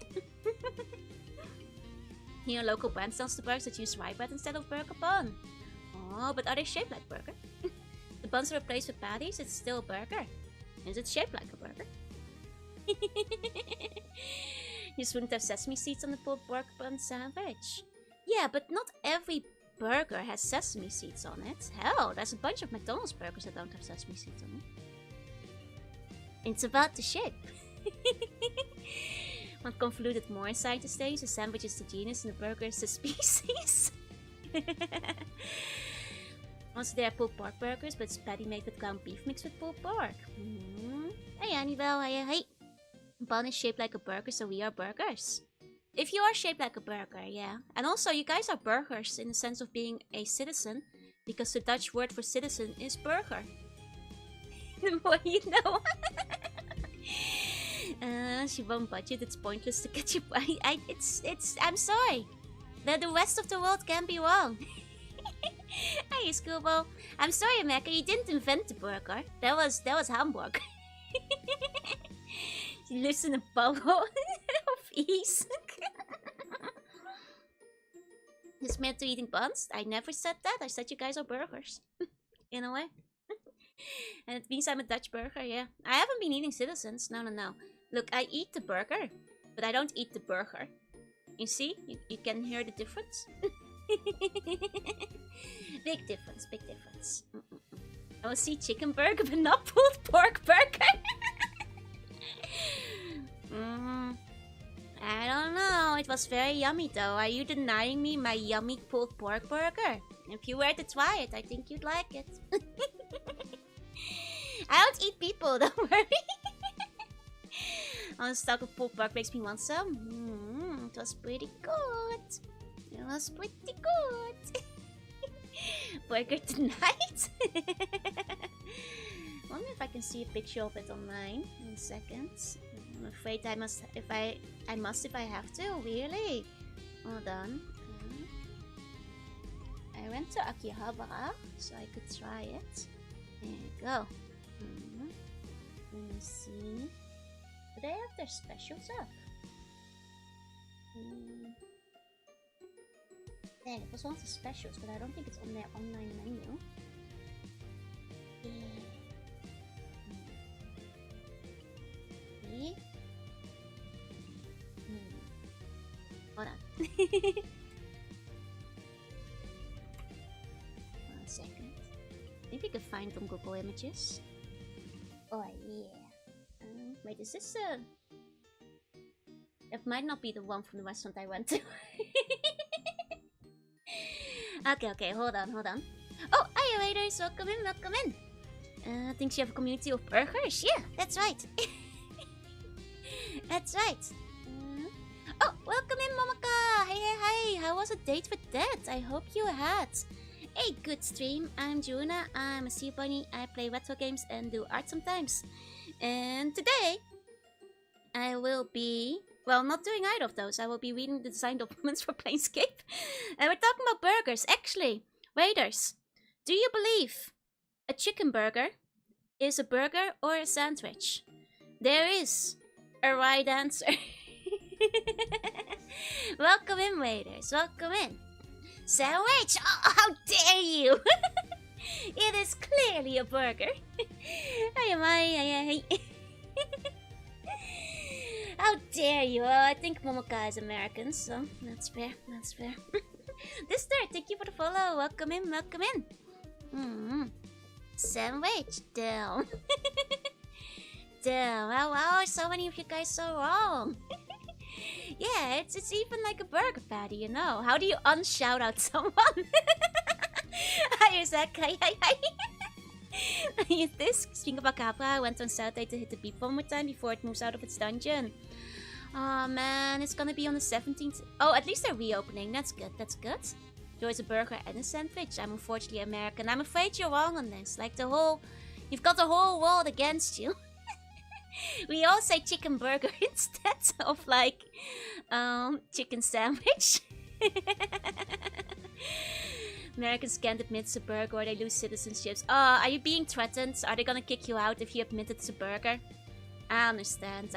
Here, local brand sells the burgers that use rye bread instead of burger bun. Oh, but are they shaped like burger? The buns are replaced with patties. It's still a burger. Is it shaped like a burger? You just wouldn't have sesame seeds on the pulled pork bun sandwich. Yeah, but not every burger has sesame seeds on it. Hell, there's a bunch of McDonald's burgers that don't have sesame seeds on it. It's about the shape. What convoluted more scientists say? The sandwich is the genus and the burger is the species. Also, there are pulled pork burgers, but it's patty made with ground beef mixed with pulled pork. Hey, Annabelle, hey. Bun is shaped like a burger, so we are burgers. If you are shaped like a burger, yeah. And also, you guys are burgers in the sense of being a citizen, because the Dutch word for citizen is burger. The more you know. She won't budget. It's pointless to get you. I'm sorry. The rest of the world can be wrong. Hey, Scoobo. I'm sorry, America. You didn't invent the burger. That was Hamburg. She lives in a bubble of ease. Just meant to eating buns. I never said that. I said you guys are burgers. In a way. And it means I'm a Dutch burger, yeah. I haven't been eating citizens. No. Look, I eat the burger, but I don't eat the burger. You see? You can hear the difference? Big difference. I will see chicken burger, but not pulled pork burger. I don't know. It was very yummy, though. Are you denying me my yummy pulled pork burger? If you were to try it, I think you'd like it. I don't eat people, don't worry. On the stock of pulled pork makes me want some. It was pretty good. Burger tonight. Wonder if I can see a picture of it online in a second. I'm afraid I must if I have to. Really? Hold on. I went to Akihabara so I could try it. There you go. Let me see. Do they have their specials up? Dang, it was one of the specials, but I don't think it's on their online menu. Hold on. 1 second. I think we could find from Google Images. Oh yeah. Wait, is this it might not be the one from the restaurant I went to. Okay, hold on. Oh, hi raiders, welcome in. Thinks you have a community of burgers? Yeah, that's right. That's right. Oh, welcome in, Momaka! Hey, how was a date with Dad? I hope you had a good stream. I'm Jorunna, I'm a sea bunny, I play retro games and do art sometimes. And today, I will be, well, not doing either of those. I will be reading the design documents for Planescape. And we're talking about burgers. Actually, raiders, do you believe a chicken burger is a burger or a sandwich? There is a right answer. Welcome in, raiders. Welcome in. Sandwich? Oh, how dare you! It is clearly a burger. Hi. How dare you? Well, I think Momoka is American, so that's fair. This third, thank you for the follow. Welcome in. Sandwich? Damn. Damn, how are so many of you guys so wrong? Yeah, it's even like a burger patty, you know. How do you unshout out someone? Hi, Zach. Hi. This, speaking about Capra, I went on Saturday to hit the beep one more time before it moves out of its dungeon. Oh man, it's gonna be on the 17th. Oh, at least they're reopening. That's good. That's good. There's a burger and a sandwich. I'm unfortunately American. I'm afraid you're wrong on this. Like you've got the whole world against you. We all say chicken burger instead of like, chicken sandwich. Americans can't admit it's a burger or they lose citizenships. Oh, are you being threatened? Are they gonna kick you out if you admit it's a burger? I understand.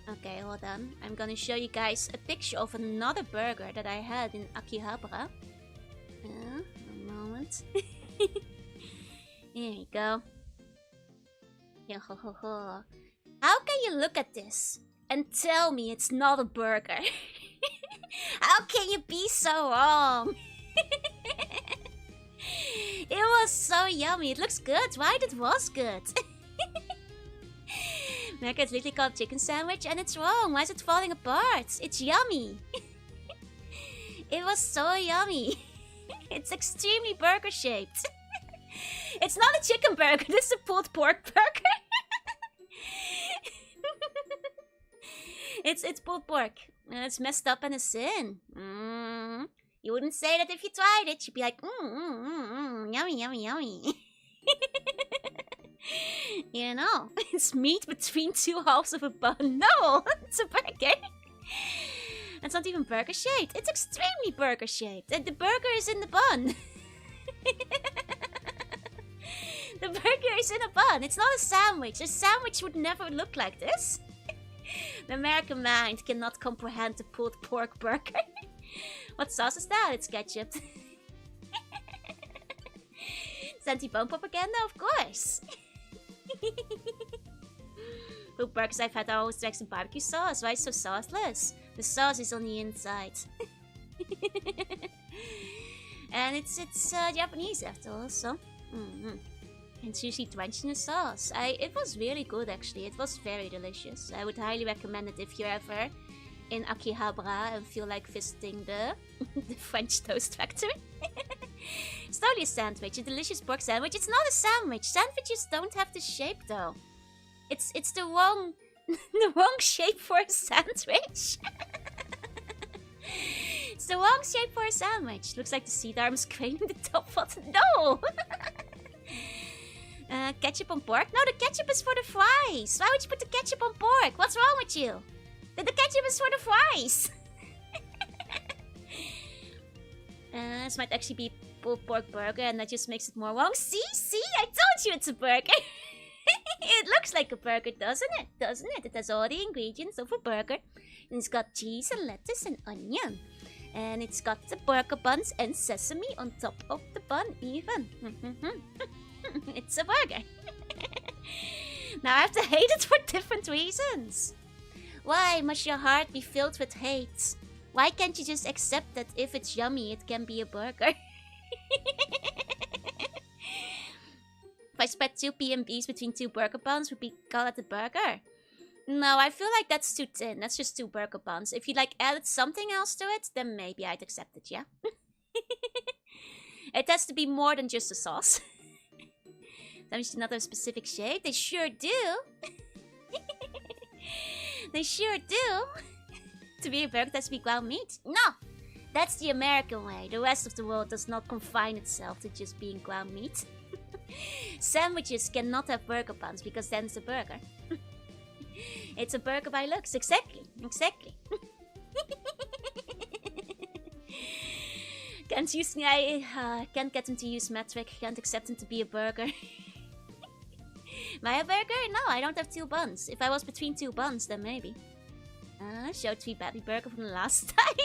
Okay, hold on. I'm gonna show you guys a picture of another burger that I had in Akihabara. A moment. Here you go. How can you look at this and tell me it's not a burger? How can you be so wrong? It was so yummy. It looks good, right? It was good. America, it's literally called chicken sandwich and it's wrong. Why is it falling apart? It's yummy. It was so yummy. It's extremely burger shaped. It's not a chicken burger. This is a pulled pork burger. It's pulled pork. It's messed up and a sin. You wouldn't say that if you tried it. You'd be like, yummy, yummy, yummy. You know, it's meat between two halves of a bun. No, it's a burger. It's not even burger shaped. It's extremely burger shaped. And the burger is in the bun. The burger is in a bun. It's not a sandwich. A sandwich would never look like this. The American mind cannot comprehend the pulled pork burger. What sauce is that? It's ketchup. It's anti-bone propaganda, of course. Pulled burgers I've had are always like some barbecue sauce. Why so sauceless? The sauce is on the inside. And it's Japanese after all, so. It's usually drenched in the sauce. It was really good actually. It was very delicious. I would highly recommend it if you're ever in Akihabara and feel like visiting the French toast factory. It's totally a sandwich, a delicious pork sandwich. It's not a sandwich. Sandwiches don't have this shape though. It's the wrong the wrong shape for a sandwich. It's the wrong shape for a sandwich. Looks like the seed arm is craning the top of it. No! Ketchup on pork? No, the ketchup is for the fries. Why would you put the ketchup on pork? What's wrong with you? The ketchup is for the fries. This might actually be pulled pork burger and that just makes it more wrong. See? I told you it's a burger. It looks like a burger, doesn't it? It has all the ingredients of a burger. And it's got cheese and lettuce and onion. And it's got the burger buns and sesame on top of the bun even. It's a burger. Now I have to hate it for different reasons. Why must your heart be filled with hate? Why can't you just accept that if it's yummy, it can be a burger? If I spread 2 PMBs between 2 burger buns, would we call it a burger? No, I feel like that's too thin. That's just 2 burger buns. If you like added something else to it, then maybe I'd accept it, yeah? It has to be more than just a sauce. Sometimes do not have a specific shape. They sure do. They sure do. To be a burger, it has to be ground meat. No! That's the American way. The rest of the world does not confine itself to just being ground meat. Sandwiches cannot have burger buns because then it's a burger. It's a burger by looks. Exactly. Can't get him to use metric. Can't accept him to be a burger. Am I a burger? No, I don't have 2 buns. If I was between 2 buns, then maybe. Show 3 Badly Burger from the last time.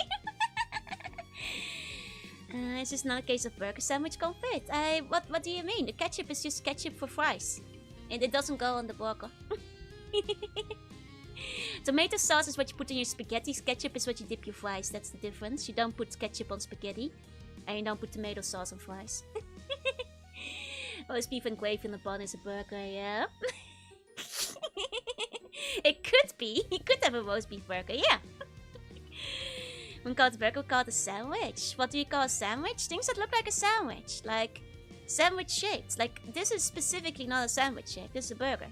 It's just not a case of burger sandwich confit. What do you mean? The ketchup is just ketchup for fries. And it doesn't go on the burger. Tomato sauce is what you put on your spaghetti. Ketchup is what you dip your fries. That's the difference. You don't put ketchup on spaghetti. And you don't put tomato sauce on fries. Roast beef and gravy in the bun is a burger, yeah? It could be. You could have a roast beef burger, yeah. When called a burger, we call it a sandwich. What do you call a sandwich? Things that look like a sandwich. Like sandwich shaped. Like, this is specifically not a sandwich shape. This is a burger.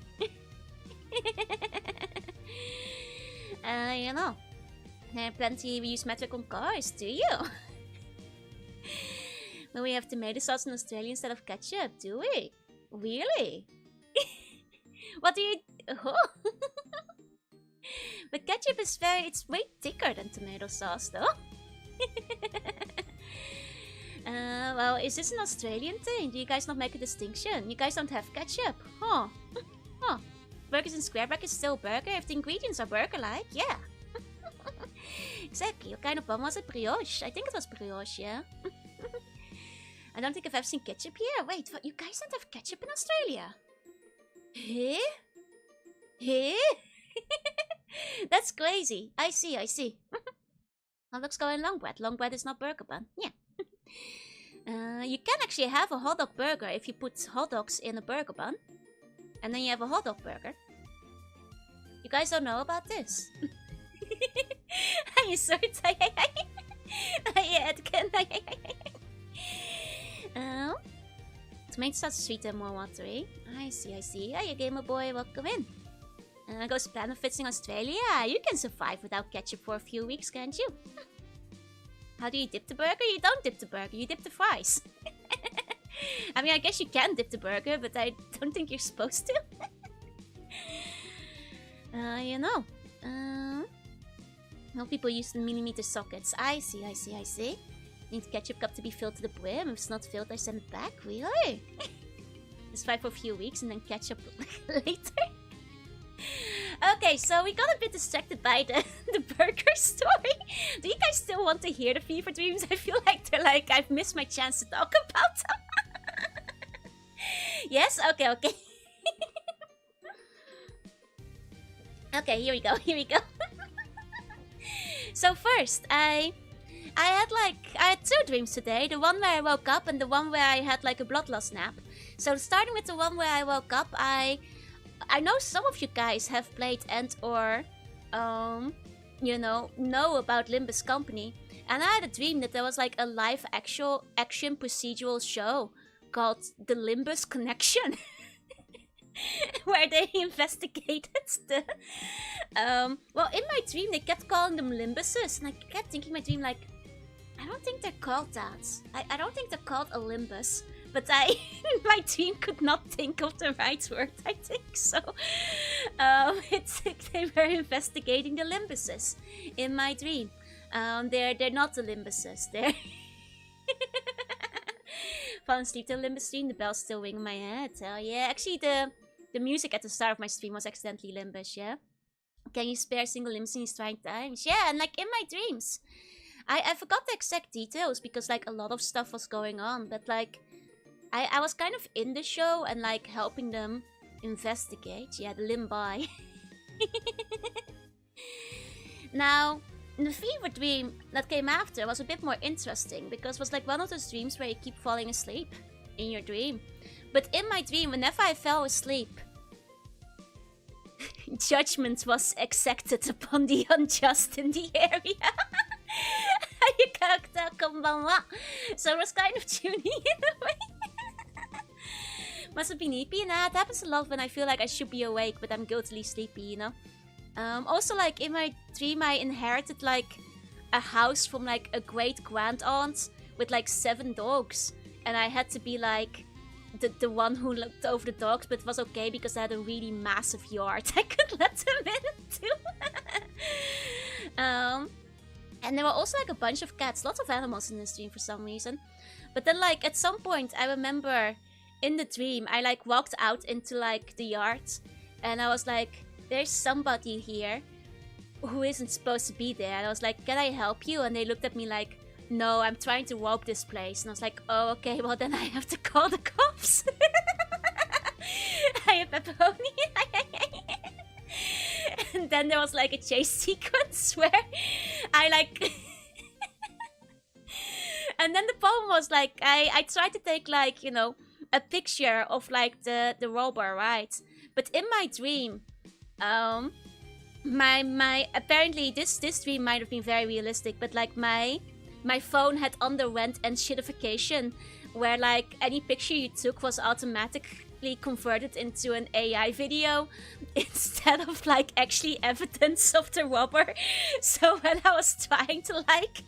You know, plenty we use metric on cars, do you? But we have tomato sauce in Australia instead of ketchup, do we? Really? What do you... Oh. But ketchup is it's way thicker than tomato sauce, though. Well, is this an Australian thing? Do you guys not make a distinction? You guys don't have ketchup? Huh. Huh. Burgers and square brackets still burger if the ingredients are burger-like? Yeah. Exactly. What kind of bun was it? Brioche? I think it was brioche, yeah? I don't think I've ever seen ketchup here. Wait, what? You guys don't have ketchup in Australia? Huh? Huh? That's crazy. I see. Hot dogs go in long bread. Long bread is not burger bun. Yeah. You can actually have a hot dog burger if you put hot dogs in a burger bun. And then you have a hot dog burger. You guys don't know about this? Are you so tired? Tomato sauce is sweeter and more watery. I see. Hey, gamer boy, welcome in. Goes plan of fits in Australia. You can survive without ketchup for a few weeks, can't you? How do you dip the burger? You don't dip the burger, you dip the fries. I mean, I guess you can dip the burger, but I don't think you're supposed to. You know. Well, people use the millimeter sockets. I see. Need ketchup cup to be filled to the brim. If it's not filled, I send it back. Really? Just fry for a few weeks and then ketchup later. Okay, so we got a bit distracted by the burger story. Do you guys still want to hear the fever dreams? I feel like they're like, I've missed my chance to talk about them. Yes? Okay. Okay, here we go. So first, I had two dreams today. The one where I woke up and the one where I had like a blood loss nap. So starting with the one where I woke up, I know some of you guys have played and or you know about Limbus Company. And I had a dream that there was like a live action procedural show called The Limbus Connection. Where they investigated the... well, in my dream, they kept calling them Limbuses. And I kept thinking in my dream, like, I don't think they're called that. I don't think they're called a Limbus. But my dream could not think of the right word, I think. So, they were investigating the Limbuses in my dream. They're not the Limbuses. They're... Falling asleep to Limbus stream, the bell's still ringing in my head. Oh yeah, actually the music at the start of my stream was accidentally Limbus, yeah? Can you spare single limbs in these trying times? Yeah, and like in my dreams. I forgot the exact details because like a lot of stuff was going on, but like I was kind of in the show and like helping them investigate. Yeah, the limbi. Now, the fever dream that came after was a bit more interesting because it was like one of those dreams where you keep falling asleep in your dream. But in my dream, whenever I fell asleep, judgment was exacted upon the unjust in the area. So I was kind of tuning in a way. Must have been sleepy. Nah, it happens a lot when I feel like I should be awake, but I'm guiltily sleepy, you know? Also, like, in my dream, I inherited, like, a house from, like, a great-grand-aunt with, like, 7 dogs. And I had to be, like, the one who looked over the dogs, but it was okay because I had a really massive yard. I could let them in, too. And there were also, like, a bunch of cats. Lots of animals in this dream for some reason. But then, like, at some point, I remember in the dream, I, like, walked out into, like, the yard. And I was like, there's somebody here who isn't supposed to be there. And I was like, can I help you? And they looked at me like, no, I'm trying to rob this place. And I was like, oh, okay, well, then I have to call the cops. Hi, pepperoni. And then there was, like, a chase sequence where I, like... And then the problem was, like, I tried to take, like, you know, a picture of, like, the robber, right? But in my dream... apparently this dream might have been very realistic, but like my phone had underwent enshittification, where like any picture you took was basically converted into an AI video instead of like actually evidence of the robber. So when I was trying to like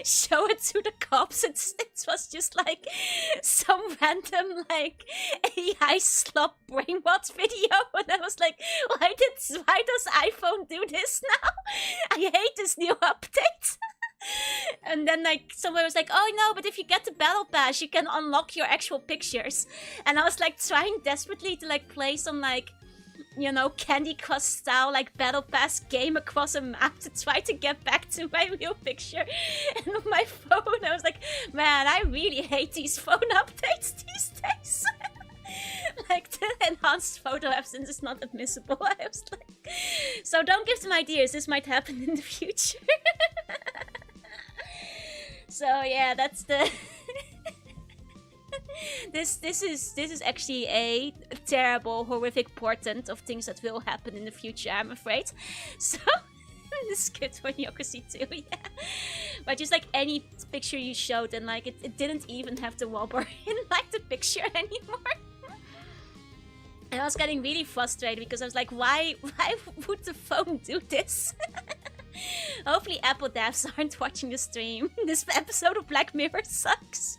show it to the cops, it was just like some random like AI slop brainwash video, and I was like, why does iPhone do this now? I hate this new update. And then like someone was like, oh no, but if you get the battle pass you can unlock your actual pictures. And I was like trying desperately to like play some like, you know, Candy Crush style like battle pass game across a map to try to get back to my real picture. And on my phone I was like, man, I really hate these phone updates these days. Like the enhanced photo absence is not admissible. I was like, so don't give them ideas, this might happen in the future. So yeah, that's the this is actually a terrible, horrific portent of things that will happen in the future, I'm afraid. So this is good for Yokosi too, yeah. But just like any picture you showed, and like it didn't even have the wobber in like the picture anymore. And I was getting really frustrated because I was like, why would the phone do this? Hopefully Apple devs aren't watching the stream. This episode of Black Mirror sucks.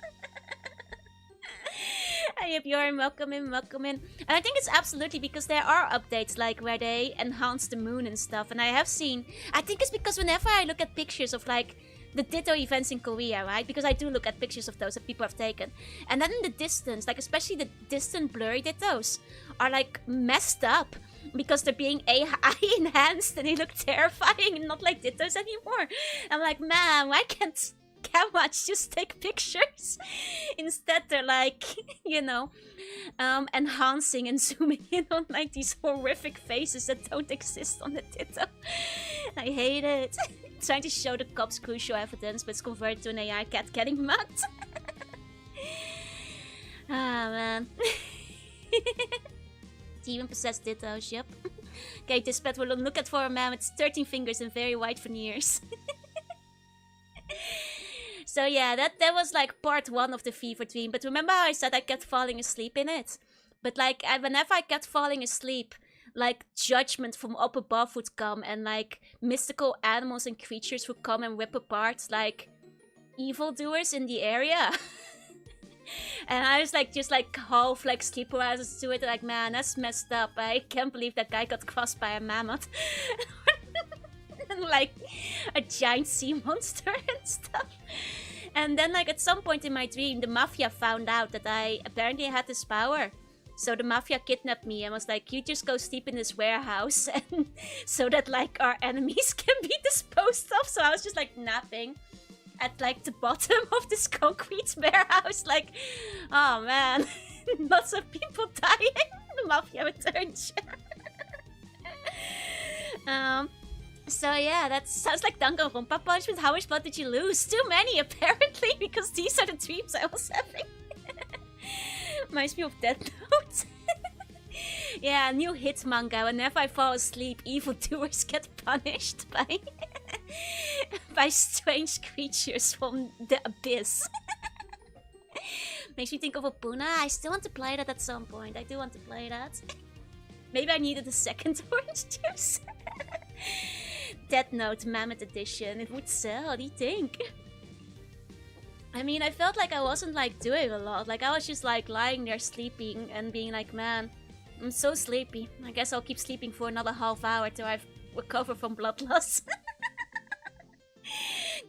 Hey Bjorn, welcome in, welcome in. And I think it's absolutely because there are updates like where they enhance the moon and stuff. And I have seen, I think it's because whenever I look at pictures of like the Ditto events in Korea, right? Because I do look at pictures of those that people have taken. And then in the distance, like especially the distant blurry Dittos are like messed up because they're being AI enhanced and they look terrifying and not like Dittos anymore. I'm like, man, why can't cameras just take pictures? Instead they're like, you know, enhancing and zooming in on like these horrific faces that don't exist on the Ditto. I hate it. Trying to show the cops crucial evidence, but it's converted to an AI cat getting mugged. Ah, man. Demon possessed Dittos, yep. Okay, this pet will look at for a man with 13 fingers and very white veneers. So yeah, that was like part 1 of the fever dream. But remember how I said I kept falling asleep in it? But like, whenever I kept falling asleep, like judgment from up above would come, and like mystical animals and creatures would come and rip apart like evildoers in the area. And I was like, just like half like sleep paralysis to it, like, man, that's messed up. I can't believe that guy got crossed by a mammoth. And like a giant sea monster and stuff. And then like at some point in my dream, the mafia found out that I apparently had this power. So the mafia kidnapped me and was like, you just go sleep in this warehouse and so that like our enemies can be disposed of. So I was just like napping at like the bottom of this concrete warehouse, like, oh man, lots of people dying. The mafia returned. So yeah, that sounds like Danganronpa punishment. How much blood did you lose? Too many apparently, because these are the dreams I was having. Reminds me of Death Note. Yeah, new hit manga. Whenever I fall asleep, evildoers get punished by by strange creatures from the abyss. Makes me think of Opuna. I still want to play that at some point. I do want to play that. Maybe I needed a second orange juice. Death Note Mammoth Edition. It would sell, do you think? I mean, I felt like I wasn't like doing a lot. Like I was just like lying there sleeping and being like, man, I'm so sleepy. I guess I'll keep sleeping for another half hour till I recover from blood loss.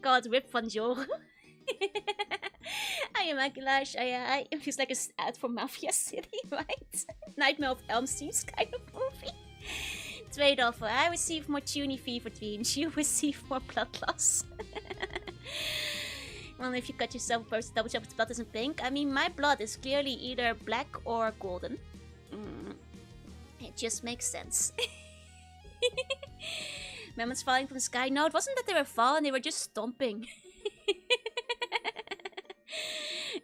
God, rip Van Joren. I am Agulash. It feels like an ad for Mafia City, right? Nightmare of Elm Street kind of movie. Trade offer. I receive more tuny fever dreams. You receive more blood loss. Well, if you cut yourself first, double check if the blood isn't pink. I mean, my blood is clearly either black or golden. It just makes sense. Mammoths falling from the sky. No, it wasn't that they were falling, they were just stomping.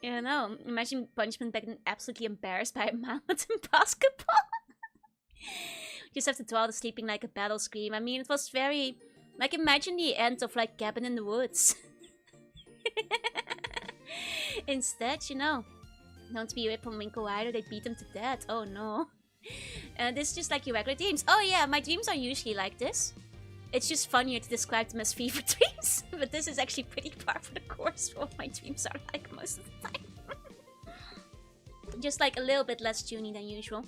You know, imagine punishment back then absolutely embarrassed by a mammoth in basketball. You just have to draw the sleeping like a battle scream. I mean, it was very... Like, imagine the end of, like, Cabin in the Woods. Instead, you know, Don't be Rip from Winkle either, they beat him to death. Oh no. This is just like your regular dreams. Oh yeah, my dreams are usually like this. It's just funnier to describe them as fever dreams. But this is actually pretty par for the course for what my dreams are like most of the time. Just like a little bit less tuney than usual.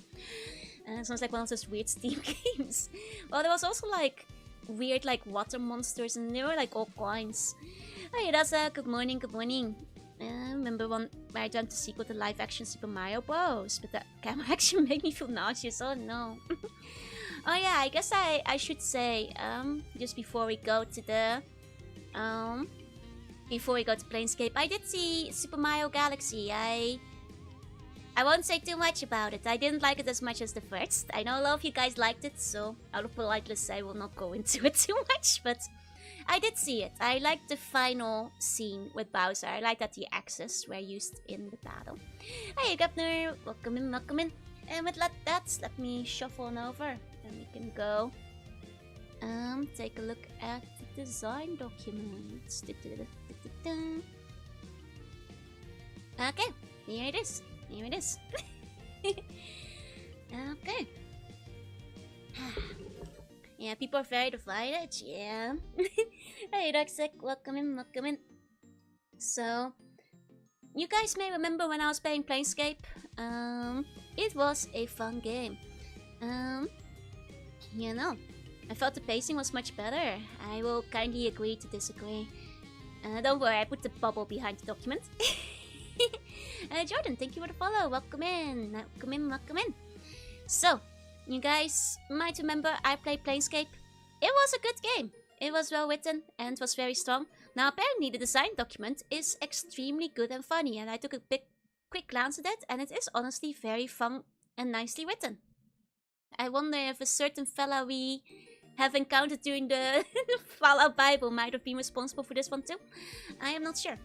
Sounds like one of those weird Steam games. Well, there was also like weird like water monsters and they were like all kinds. Hey Raza, good morning, good morning. Remember one where I dreamt the sequel to live action Super Mario Bros. But that camera action made me feel nauseous, oh no. Oh yeah, I guess I should say, just before we go to the, Planescape, I did see Super Mario Galaxy. I won't say too much about it. I didn't like it as much as the first. I know a lot of you guys liked it, so out of politeness I will not go into it too much, but I did see it. I liked the final scene with Bowser. I like that the axes were used in the battle. Hey Governor, welcome in, welcome in. And with that, let me shuffle on over. And we can go take a look at the design documents. Okay, here it is. Here it is. Okay. Yeah, people are very divided. Yeah. Hey, Rucksack, welcome in, welcome in. So, you guys may remember when I was playing Planescape. It was a fun game. You know, I felt the pacing was much better. I will kindly agree to disagree. Don't worry, I put the bubble behind the document. Jordan, thank you for the follow. Welcome in, welcome in, welcome in. So, you guys might remember I played Planescape. It was a good game. It was well written and was very strong. Now apparently the design document is extremely good and funny, and I took a quick glance at it and it is honestly very fun and nicely written. I wonder if a certain fella we have encountered during the Fallout Bible might have been responsible for this one too. I am not sure.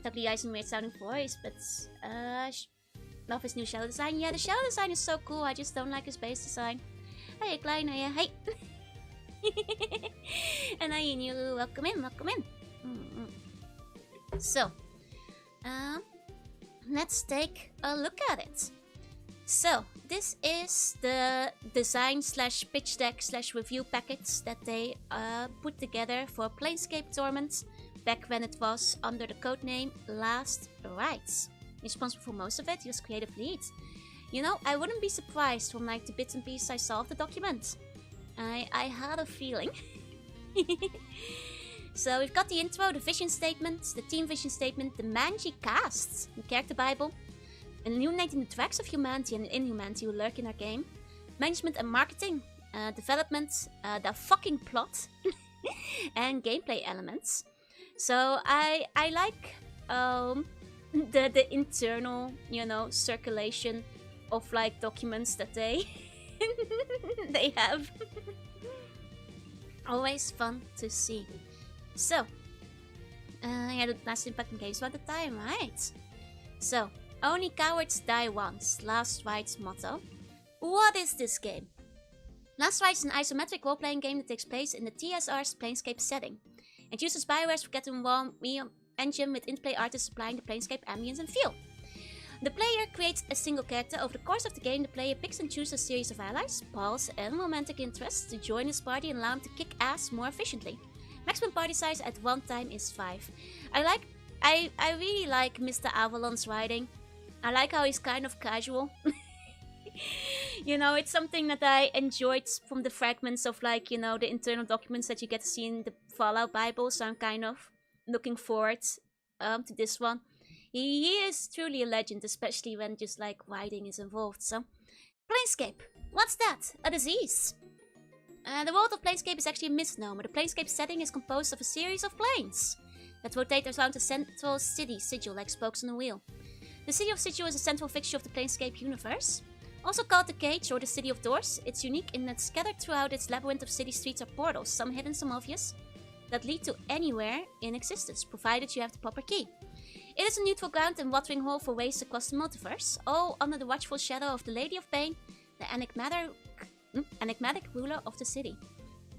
Totally guys in weird sounding voice, but love his new shadow design. Yeah, the shadow design is so cool. I just don't like his base design. Hey, Klein, hey. And I knew, welcome in, welcome in. So, let's take a look at it. So, this is the design slash pitch deck slash review packets that they put together for Planescape Torment back when it was under the codename Last Rites. Responsible for most of it, he was creative lead. You know, I wouldn't be surprised from like the bits and pieces I saw of the document. I had a feeling. So we've got the intro, the vision statement, the team vision statement, the Manji cast, the character bible, illuminating the tracks of humanity and inhumanity who lurk in our game, management and marketing, development, the fucking plot, and gameplay elements. So I like the internal, you know, circulation of like documents that they they have. Always fun to see. So, yeah, the last impact games about the time, right? So, only cowards die once. Last Rites motto. What is this game? Last Rites is an isometric role-playing game that takes place in the TSR's Planescape setting. It uses Bioware's Forgotten Realm engine with in-play artists supplying the Planescape ambience and feel. The player creates a single character. Over the course of the game, the player picks and chooses a series of allies, pals, and romantic interests to join his party and allow him to kick ass more efficiently. Maximum party size at one time is 5. I really like Mr. Avalon's writing. I like how he's kind of casual. You know, it's something that I enjoyed from the fragments of like, you know, the internal documents that you get to see in the Fallout Bible, so I'm kind of looking forward to this one. He is truly a legend, especially when just like writing is involved. So, Planescape. What's that? A disease. The world of Planescape is actually a misnomer. The Planescape setting is composed of a series of planes that rotate around a central city sigil like spokes on a wheel. The City of Sigil is a central fixture of the Planescape universe. Also called the Cage or the City of Doors, it's unique in that scattered throughout its labyrinth of city streets are portals, some hidden, some obvious, that lead to anywhere in existence, provided you have the proper key. It is a neutral ground and watering hole for ways across the multiverse, all under the watchful shadow of the Lady of Pain, the enigmatic ruler of the city.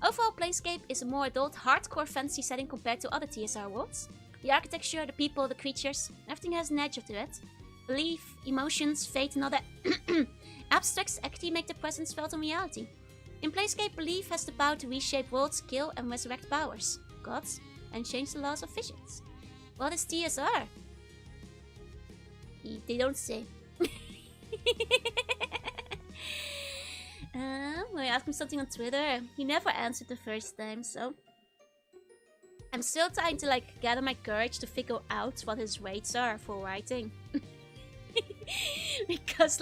Overall, Planescape is a more adult, hardcore fantasy setting compared to other TSR worlds. The architecture, the people, the creatures, everything has an edge to it. Belief, emotions, fate, and all that abstracts actually make their presence felt in reality. In Planescape, belief has the power to reshape worlds, kill and resurrect powers, gods, and change the laws of physics. What is TSR? They don't say. I asked him something on Twitter. He never answered the first time, so I'm still trying to gather my courage to figure out what his rates are for writing. Because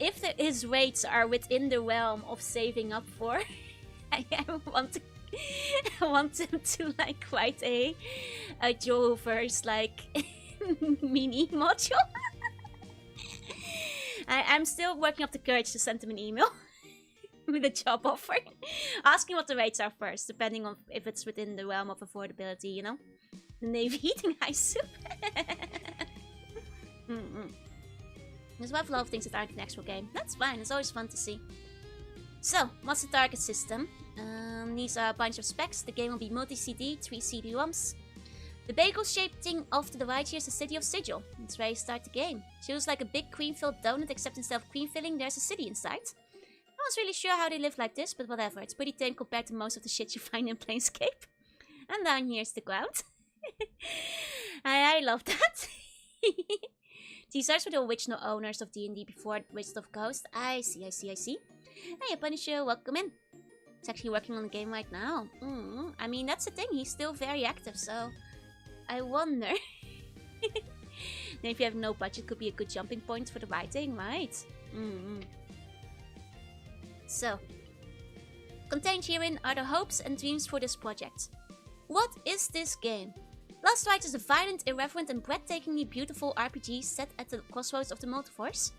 if his rates are within the realm of saving up for, I want him to write a Joverse mini module. I'm still working up the courage to send him an email with a job offer, asking what the rates are first, depending on if it's within the realm of affordability, you know? The Navy eating ice soup. There's a lot of things that aren't in the actual game. That's fine, it's always fun to see. So, what's the target system? These are a bunch of specs. The game will be multi-CD, 3 CD-ROMs. The bagel-shaped thing off to the right here is the city of Sigil. That's where you start the game. Feels like a big cream-filled donut, except instead of cream filling, there's a city inside. I was really sure how they live like this, but whatever. It's pretty tame compared to most of the shit you find in Planescape. And down here's the ground. I love that. These are for the original owners of D&D before Wizard of Coast. I see. Hey, Punisher, welcome in. He's actually working on the game right now. I mean, that's the thing. He's still very active, so I wonder. Now, if you have no budget, could be a good jumping point for the writing, right? So, contained herein are the hopes and dreams for this project. What is this game? Lost Rites is a violent, irreverent, and breathtakingly beautiful RPG set at the crossroads of the multiverse.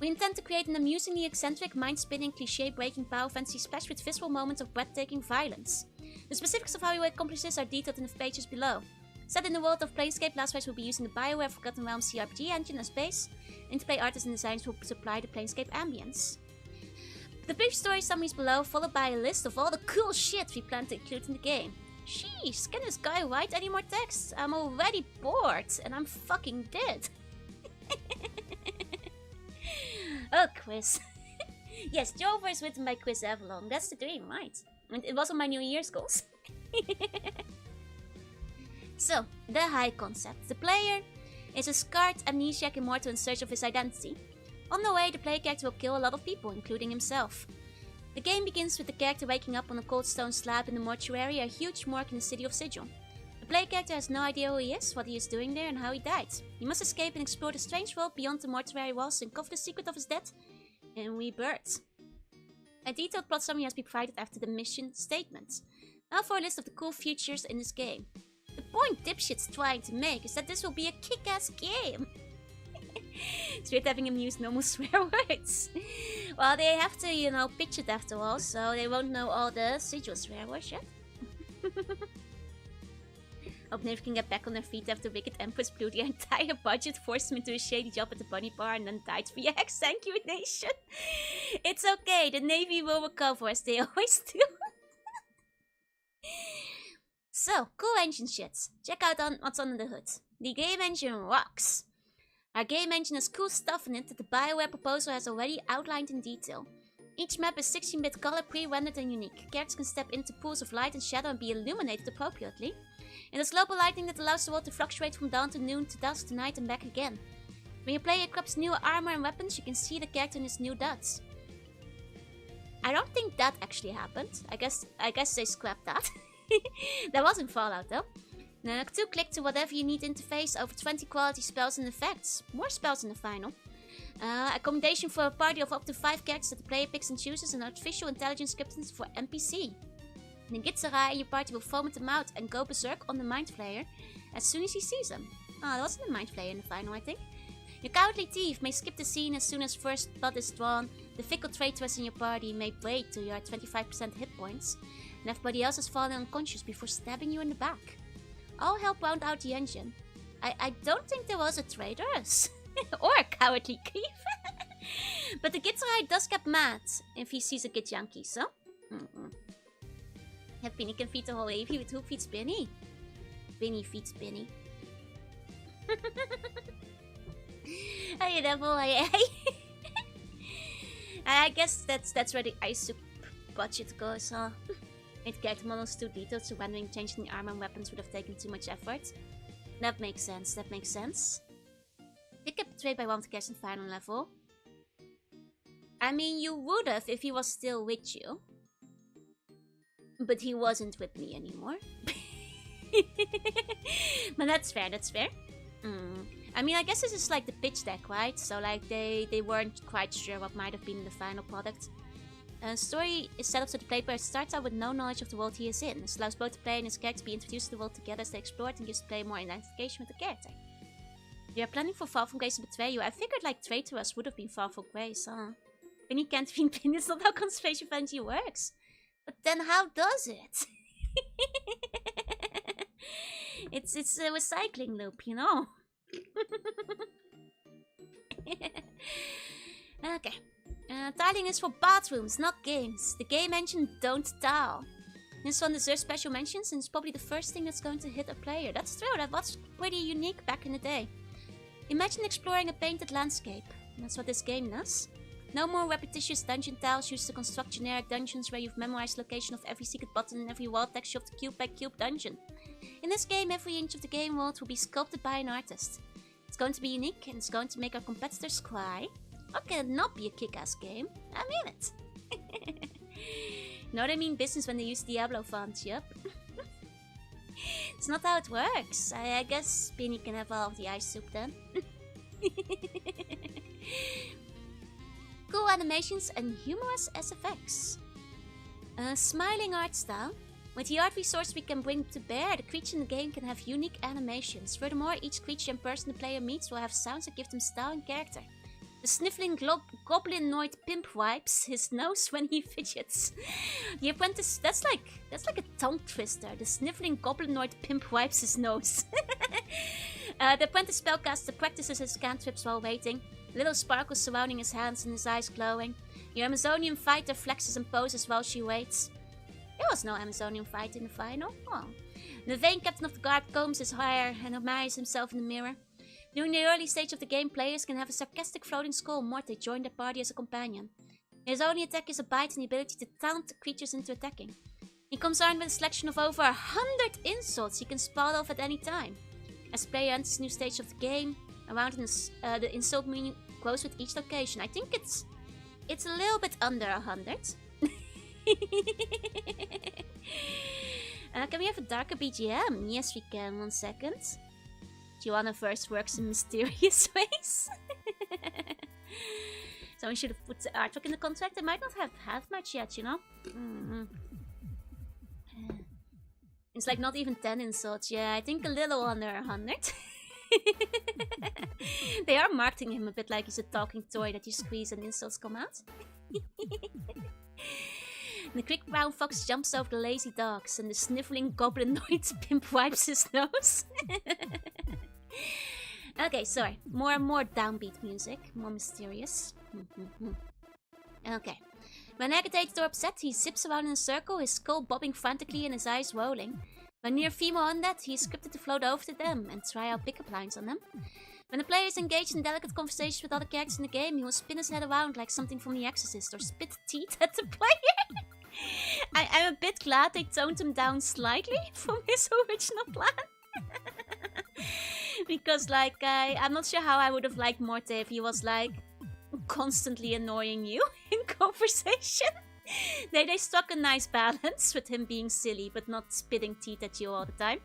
We intend to create an amusingly eccentric, mind-spinning, cliché-breaking power fantasy splash with visceral moments of breathtaking violence. The specifics of how we will accomplish this are detailed in the pages below. Set in the world of Planescape, Lost Rites will be using the BioWare Forgotten Realms CRPG engine as base. Interplay artists and designers will supply the Planescape ambience. The brief story summary is below, followed by a list of all the cool shit we plan to include in the game. Sheesh, can this guy write any more text? I'm already bored, and I'm fucking dead. Oh, quiz. Yes, Jover is written by Chris Avalon. That's the dream, right? And it was on my New Year's goals. So, the high concept. The player is a scarred, amnesiac immortal in search of his identity. On the way, the player character will kill a lot of people, including himself. The game begins with the character waking up on a cold stone slab in the mortuary, a huge morgue in the city of Sigil. The player character has no idea who he is, what he is doing there, and how he died. He must escape and explore the strange world beyond the mortuary walls and uncover the secret of his death and rebirth. A detailed plot summary has been provided after the mission statement. Now for a list of the cool features in this game. The point Dipshit's trying to make is that this will be a kick-ass game. It's weird having him use normal swear words. Well, they have to, pitch it after all, so they won't know all the Sigil swear words yet. Hope Navy can get back on their feet after Wicked Empress blew their entire budget, forced him into a shady job at the bunny bar, and then died via X. Thank you, Nation. It's okay, the Navy will recover as they always do. So, cool engine shit. Check out what's under the hood. The game engine rocks. Our game engine has cool stuff in it that the BioWare proposal has already outlined in detail. Each map is 16-bit color, pre-rendered and unique. Characters can step into pools of light and shadow and be illuminated appropriately. It has global lighting that allows the world to fluctuate from dawn to noon to dusk to night and back again. When your player equips new armor and weapons, you can see the character in his new dots. I don't think that actually happened. I guess they scrapped that. That was in Fallout though. Now, 2-click to whatever you need interface, over 20 quality spells and effects. More spells in the final. Accommodation for a party of up to 5 characters that the player picks and chooses, and artificial intelligence scripting for NPC. The Gitsarai in your party will foam them out and go berserk on the Mind Flayer as soon as he sees them. There wasn't a Mind Flayer in the final, I think. Your cowardly thief may skip the scene as soon as first blood is drawn. The fickle traitoress in your party may break to your 25% hit points, and everybody else has fallen unconscious before stabbing you in the back. All help round out the engine. I don't think there was a traitoress. Or a cowardly thief. But the Gitsarai does get mad if he sees a Git Yankee, so... Yeah, Penny can feed the whole AV with who feeds Penny. Spinny feet spinny. Hey, devil, I guess that's where the ice soup budget goes, huh? Made character models too detailed, so rendering changing the armor and weapons would have taken too much effort. That makes sense, that makes sense. Did get betrayed by one of the characters in final level. I mean, you would have if he was still with you. But he wasn't with me anymore. But that's fair, that's fair. I mean, I guess this is like the pitch deck, right? So like they weren't quite sure what might have been the final product. Story is set up so the player starts out with no knowledge of the world he is in. This allows both the player and his character to be introduced to the world together as they explore it and gives the player more identification with the character. We are planning for Fall from Grace to betray you. I figured like Traitorous would have been Fall from Grace, huh? When you can't be pinned, it's not how conservation fantasy works. But then how does it? It's a recycling loop, you know? Okay. Tiling is for bathrooms, not games. The game engine don't tile. This one deserves special mentions and it's probably the first thing that's going to hit a player. That's true, that was pretty unique back in the day. Imagine exploring a painted landscape. That's what this game does. No more repetitious dungeon tiles used to construct generic dungeons where you've memorized the location of every secret button and every wall text of the cube by cube dungeon. In this game, every inch of the game world will be sculpted by an artist. It's going to be unique and it's going to make our competitors cry. How can it not be a kick-ass game? I mean it. You know what I mean business when they use Diablo font, yep. It's not how it works. I guess Spinny can have all of the ice soup then. Cool animations and humorous SFX. Smiling art style. With the art resource we can bring to bear, the creature in the game can have unique animations. Furthermore, each creature and person the player meets will have sounds that give them style and character. The sniffling goblinoid pimp wipes his nose when he fidgets. The apprentice, that's like a tongue twister. The sniffling goblinoid pimp wipes his nose. The apprentice spellcaster practices his cantrips while waiting. Little sparkles surrounding his hands and his eyes glowing. Your Amazonian fighter flexes and poses while she waits. There was no Amazonian fight in the final. Oh. The vain captain of the guard combs his hair and admires himself in the mirror. During the early stage of the game, players can have a sarcastic floating skull Morte join their party as a companion. His only attack is a bite and the ability to taunt creatures into attacking. He comes armed with a selection of over 100 insults he can spout off at any time. As the player enters a new stage of the game, around the insult meaning grows with each location. I think it's a little bit under 100. Can we have a darker BGM? Yes, we can. 1 second. Jorunna first works in mysterious ways. Someone should have put the artwork in the contract. They might not have had much yet, you know? It's like not even 10 insults. Yeah, I think a little under 100. They are marketing him a bit like he's a talking toy that you squeeze and insults come out. The quick brown fox jumps over the lazy dogs and the sniffling goblinoid pimp wipes his nose. Okay, sorry. More and more downbeat music. More mysterious. Okay. When agitated or upset, he zips around in a circle, his skull bobbing frantically and his eyes rolling. When near female undead, he is scripted to float over to them and try out pickup lines on them. When the player is engaged in delicate conversations with other characters in the game, he will spin his head around like something from The Exorcist or spit teeth at the player. I'm a bit glad they toned him down slightly from his original plan. Because, like, I'm not sure how I would have liked Morte if he was, like, constantly annoying you in conversation. They struck a nice balance with him being silly but not spitting teeth at you all the time.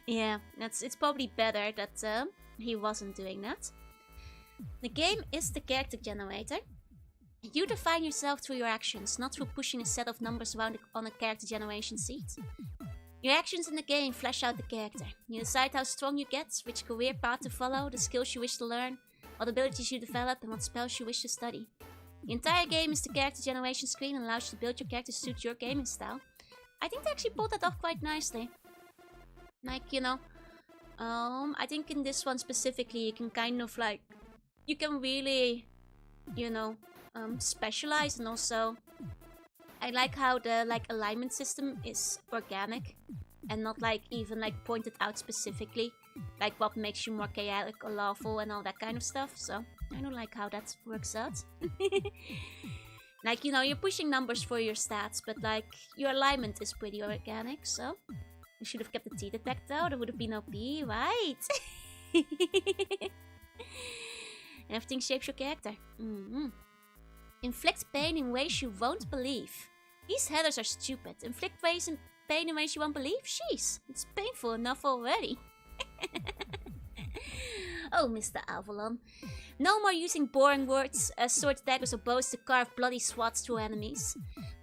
Yeah, it's probably better that he wasn't doing that. The game is the character generator. You define yourself through your actions, not through pushing a set of numbers around on a character generation seat. Your actions in the game flesh out the character. You decide how strong you get, which career path to follow, the skills you wish to learn, what abilities you develop, and what spells you wish to study. The entire game is the character generation screen and allows you to build your character to suit your gaming style. I think they actually pulled that off quite nicely. Like, you know, I think in this one specifically, you can kind of like, you can really, you know, specialize and also I like how the like alignment system is organic and not like even like pointed out specifically, like what makes you more chaotic or lawful and all that kind of stuff. So I don't like how that works out. Like, you know, you're pushing numbers for your stats, but like your alignment is pretty organic. So you should have kept the T detect though. That would have been OP, right? Everything shapes your character. Inflict pain in ways you won't believe. These headers are stupid. Inflict pain in ways you won't believe? Jeez, it's painful enough already. Oh, Mr. Avalon. No more using boring words as sword daggers or bows to carve bloody swaths through enemies.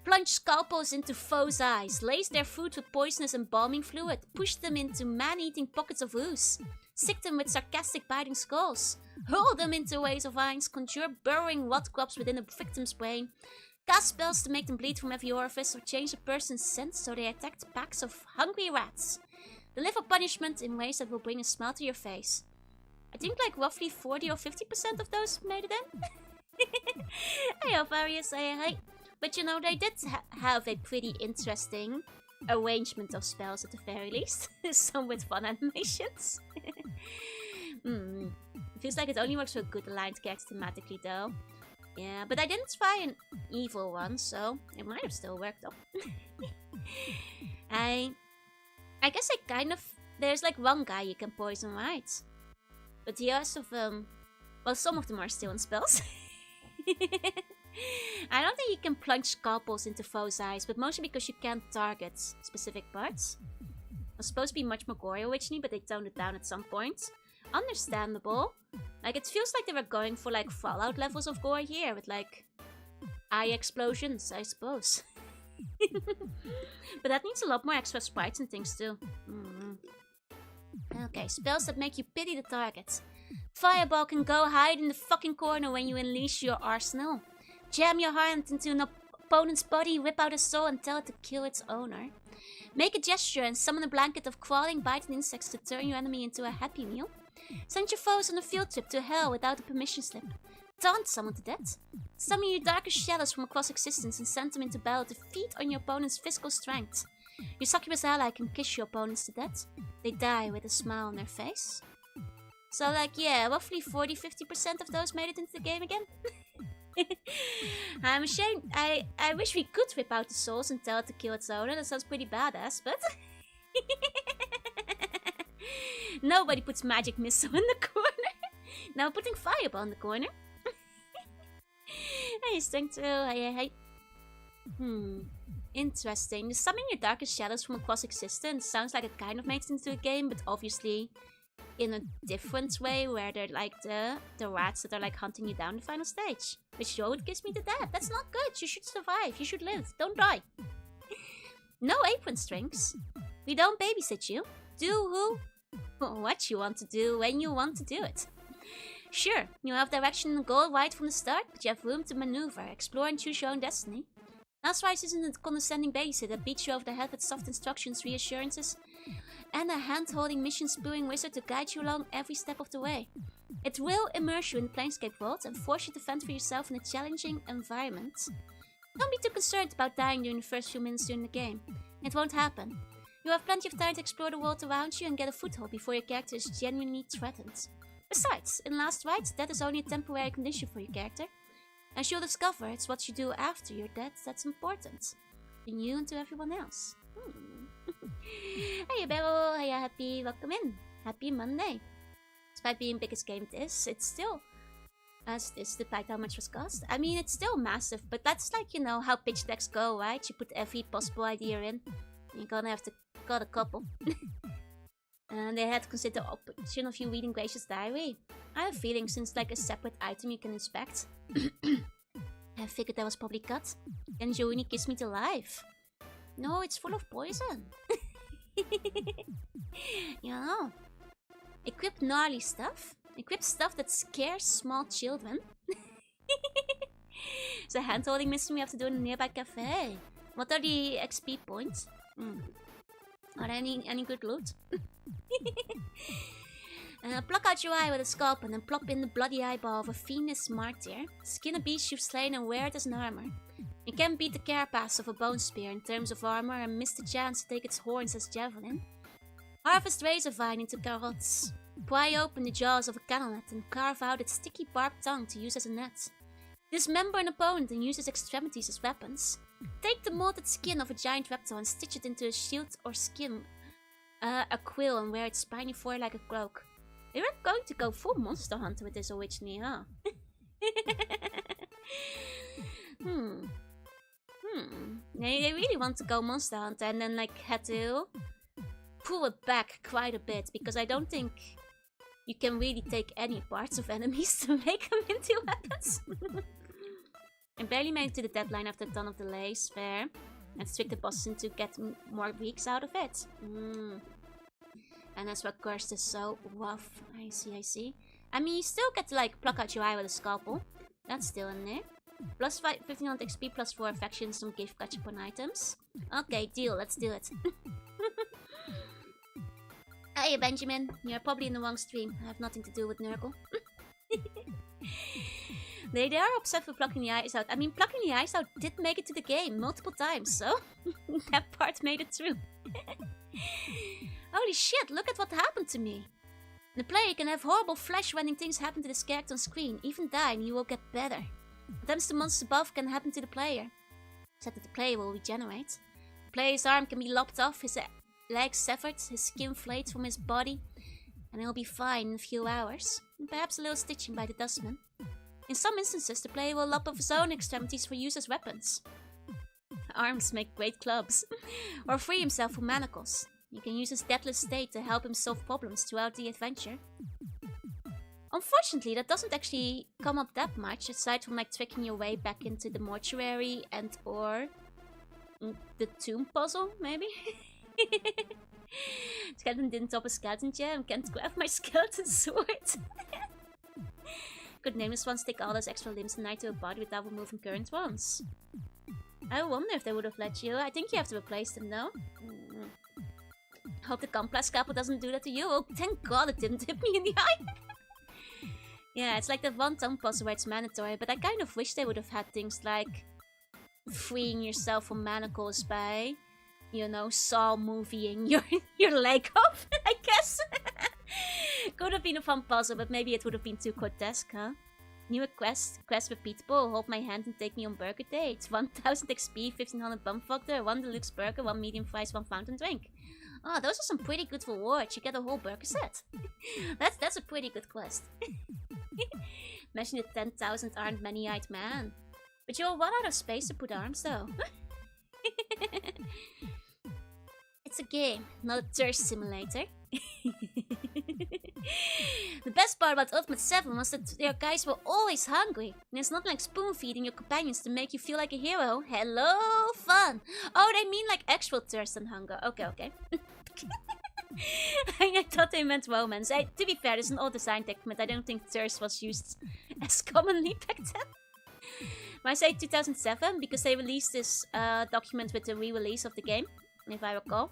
Plunge scalpels into foes' eyes, lace their food with poisonous embalming fluid, push them into man-eating pockets of ooze, sick them with sarcastic biting skulls, hurl them into waves of vines, conjure burrowing rot grubs within a victim's brain, cast spells to make them bleed from every orifice, or change a person's scent so they attack packs of hungry rats. Deliver punishment in ways that will bring a smile to your face. I think like roughly 40 or 50% of those made it in. Hey, Alvarius, hey. But you know, they did have a pretty interesting arrangement of spells at the very least. Some with fun animations. It feels like it only works for good aligned characters thematically though. Yeah, but I didn't try an evil one, so it might have still worked though. I guess I kind of... There's like one guy you can poison, right? But the rest of them... Well, some of them are still in spells. I don't think you can plunge scalpels into foes' eyes, but mostly because you can't target specific parts. It was supposed to be much more gory originally, but they toned it down at some point. Understandable. Like, it feels like they were going for like Fallout levels of gore here, with like eye explosions, I suppose. But that needs a lot more extra sprites and things too. Okay, spells that make you pity the target. Fireball can go hide in the fucking corner when you unleash your arsenal. Jam your hand into an opponent's body, whip out a soul and tell it to kill its owner. Make a gesture and summon a blanket of crawling, biting insects to turn your enemy into a happy meal. Send your foes on a field trip to hell without a permission slip. Taunt someone to death. Summon your darkest shadows from across existence and send them into battle to feed on your opponent's physical strength. Your succubus ally can kiss your opponents to death. They die with a smile on their face. So like, yeah, roughly 40-50% of those made it into the game again. I'm ashamed. I wish we could whip out the souls and tell it to kill its owner. That sounds pretty badass, but... Nobody puts magic missile in the corner. Now putting fireball in the corner. Hey, strength 2. Hey. Interesting. Summon your darkest shadows from across existence sounds like it kind of makes it into a game, but obviously in a different way, where they're like the rats that are like hunting you down the final stage. Which road gives me to that? That's not good. You should survive. You should live. Don't die. No apron strings. We don't babysit you. Do what you want to do when you want to do it. Sure, you have direction and goal right from the start, but you have room to maneuver, explore and choose your own destiny. Naswise isn't a condescending babysitter that beats you over the head with soft instructions, reassurances, and a hand-holding, mission-spewing wizard to guide you along every step of the way. It will immerse you in the Planescape world and force you to fend for yourself in a challenging environment. Don't be too concerned about dying during the first few minutes during the game. It won't happen. You have plenty of time to explore the world around you and get a foothold before your character is genuinely threatened. Besides, in Last Rite, death is only a temporary condition for your character. As you'll discover, it's what you do after you're dead that's important. To you and to everyone else. Hey Beryl, hey Happy, welcome in. Happy Monday. Despite being biggest game it is, it's still... As this, despite how much was cost. I mean, it's still massive, but that's like, you know, how pitch decks go, right? You put every possible idea in. You're gonna have to cut a couple. And they had to consider the option of you reading Gracious Diary. I have a feeling since like a separate item you can inspect. I figured that was probably cut. Can Jorunna kiss me to life? No, it's full of poison. You know. Equip gnarly stuff. Equip stuff that scares small children. It's a hand-holding mission we have to do in a nearby cafe. What are the XP points? Are there any good loot? Pluck out your eye with a scalpel and then plop in the bloody eyeball of a fiendish martyr. Skin a beast you've slain and wear it as an armor. It can beat the carapace of a bone spear in terms of armor and miss the chance to take its horns as javelin. Harvest razor vine into carrots. Pry open the jaws of a canalet and carve out its sticky barbed tongue to use as a net. Dismember an opponent and use its extremities as weapons. Take the molded skin of a giant reptile and stitch it into a shield or skin, a quill, and wear its spiny fur like a cloak. They were going to go full Monster Hunter with this originally, huh? They really want to go Monster Hunter and then like had to pull it back quite a bit, because I don't think you can really take any parts of enemies to make them into weapons. I barely made it to the deadline after a ton of delays. Fair. Let's trick the bosses into get more weeks out of it. And that's what cursed is so rough. I see. I mean, you still get to like pluck out your eye with a scalpel. That's still in there. Plus 1500 XP, plus 4 affections, some gift gotcha upon items. Okay, deal. Let's do it. Hey, Benjamin. You're probably in the wrong stream. I have nothing to do with Nurgle. They are upset with plucking the eyes out. I mean, plucking the eyes out did make it to the game multiple times, so that part made it through. Holy shit, look at what happened to me. The player can have horrible flesh-rending things happen to this character on screen. Even die and you will get better. Attempts to monsters above can happen to the player, except that the player will regenerate. The player's arm can be lopped off, his legs severed, his skin flayed from his body, and he'll be fine in a few hours. And perhaps a little stitching by the dustman. In some instances, the player will lop off his own extremities for use as weapons. Arms make great clubs. Or free himself from manacles. He can use his deathless state to help him solve problems throughout the adventure. Unfortunately, that doesn't actually come up that much, aside from like tricking your way back into the mortuary and or the tomb puzzle, maybe? Skeleton didn't top a skeleton gem and can't grab my skeleton sword. Could name this one, stick all those extra limbs and knife to a body without removing current ones. I wonder if they would have let you. I think you have to replace them, though. Hope the gunpla scalpel doesn't do that to you. Oh, thank God it didn't hit me in the eye. Yeah, it's like the one tongue puzzle where it's mandatory, but I kind of wish they would have had things like freeing yourself from manacles by, you know, Saw movieing your leg off, I guess. Could have been a fun puzzle, but maybe it would have been too grotesque, huh? New quest repeatable. Hold my hand and take me on burger dates. 1000 XP, 1500 bum factor, 1 deluxe burger, 1 medium fries, 1 fountain drink. Oh, those are some pretty good rewards. You get a whole burger set. That's a pretty good quest. Imagine the 10,000 armed many-eyed man. But you'll run out of space to put arms, though. It's a game, not a thirst simulator. The best part about Ultimate 7 was that your guys were always hungry. And it's not like spoon-feeding your companions to make you feel like a hero. Hello, fun! Oh, they mean like actual thirst and hunger. Okay. I thought they meant romance. To be fair, this is an old design document. I don't think thirst was used as commonly back then. But I say 2007 because they released this document with the re-release of the game, if I recall.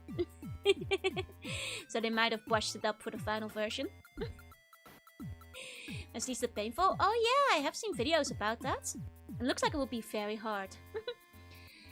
So they might have brushed it up for the final version. At least the painful. Oh yeah, I have seen videos about that. It looks like it will be very hard.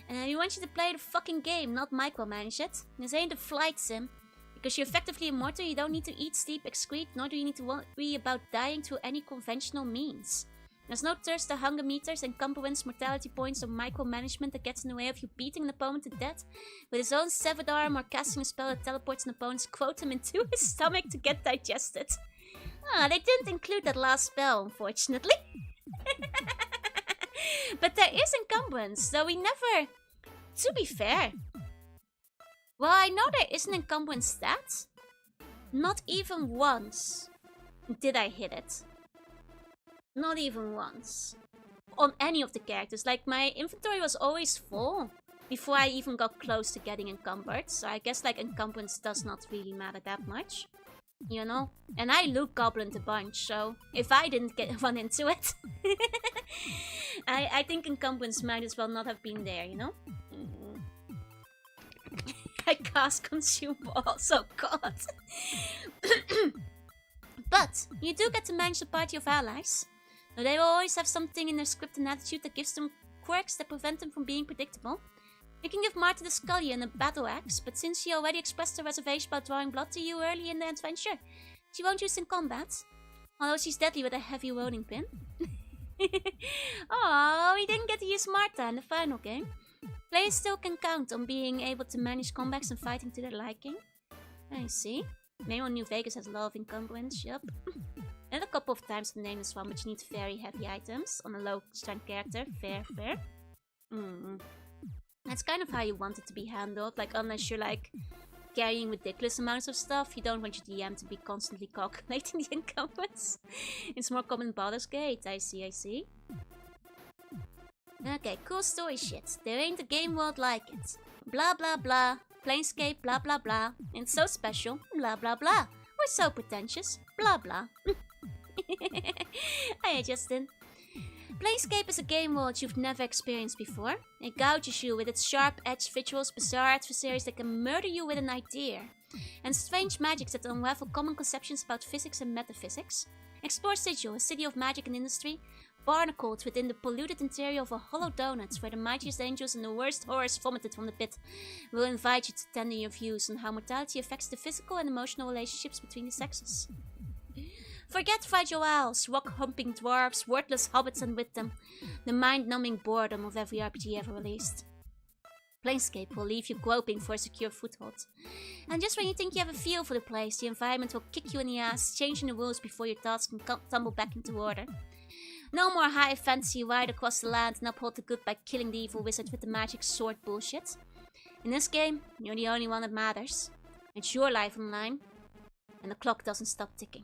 And we want you to play the fucking game, not micromanage it. This ain't a flight sim. Because you're effectively immortal, you don't need to eat, sleep, excrete, nor do you need to worry about dying through any conventional means. There's no thirst or hunger meters, encumbrance, mortality points, or micromanagement that gets in the way of you beating an opponent to death with his own severed arm or casting a spell that teleports an opponent's scrotum into his stomach to get digested. Ah, they didn't include that last spell, unfortunately. But there is encumbrance, so we never... To be fair... Well, I know there is an encumbrance stat. Not even once did I hit it. Not even once. On any of the characters. Like, my inventory was always full before I even got close to getting encumbered. So I guess, like, encumbrance does not really matter that much. You know? And I loot Goblin a bunch, so if I didn't run into it... I think encumbrance might as well not have been there, you know? I cast Consume also, God. But you do get to manage a party of allies. Though they will always have something in their script and attitude that gives them quirks that prevent them from being predictable. You can give Marta the Scullion a battle axe, but since she already expressed a reservation about drawing blood to you early in the adventure, she won't use it in combat. Although she's deadly with a heavy rolling pin. Oh, we didn't get to use Marta in the final game. Players still can count on being able to manage combats and fighting to their liking. I see. Maybe on New Vegas has a lot of encumbrance, yup. And a couple of times in the nameless one, which needs very heavy items on a low strength character. Fair. That's kind of how you want it to be handled. Like, unless you're like carrying ridiculous amounts of stuff, you don't want your DM to be constantly calculating the encumbrance. It's more common in Baldur's Gate. I see. Okay, cool story shit. There ain't a game world like it. Blah blah blah. Planescape, blah blah blah. It's so special, blah blah blah. We're so pretentious, blah blah. Hiya, Justin. Planescape is a game world you've never experienced before. It gouges you with its sharp-edged visuals, bizarre adversaries that can murder you with an idea, and strange magics that unravel common conceptions about physics and metaphysics. Explore Sigil, a city of magic and industry, barnacled within the polluted interior of a hollow donut where the mightiest angels and the worst horrors vomited from the pit will invite you to tender your views on how mortality affects the physical and emotional relationships between the sexes. Forget fragile owls, rock-humping dwarves, worthless hobbits and with them the mind-numbing boredom of every RPG ever released. Planescape will leave you groping for a secure foothold. And just when you think you have a feel for the place, the environment will kick you in the ass, changing the rules before your thoughts can tumble back into order. No more high fantasy ride across the land and uphold the good by killing the evil wizard with the magic sword bullshit. In this game, you're the only one that matters. It's your life online, and the clock doesn't stop ticking.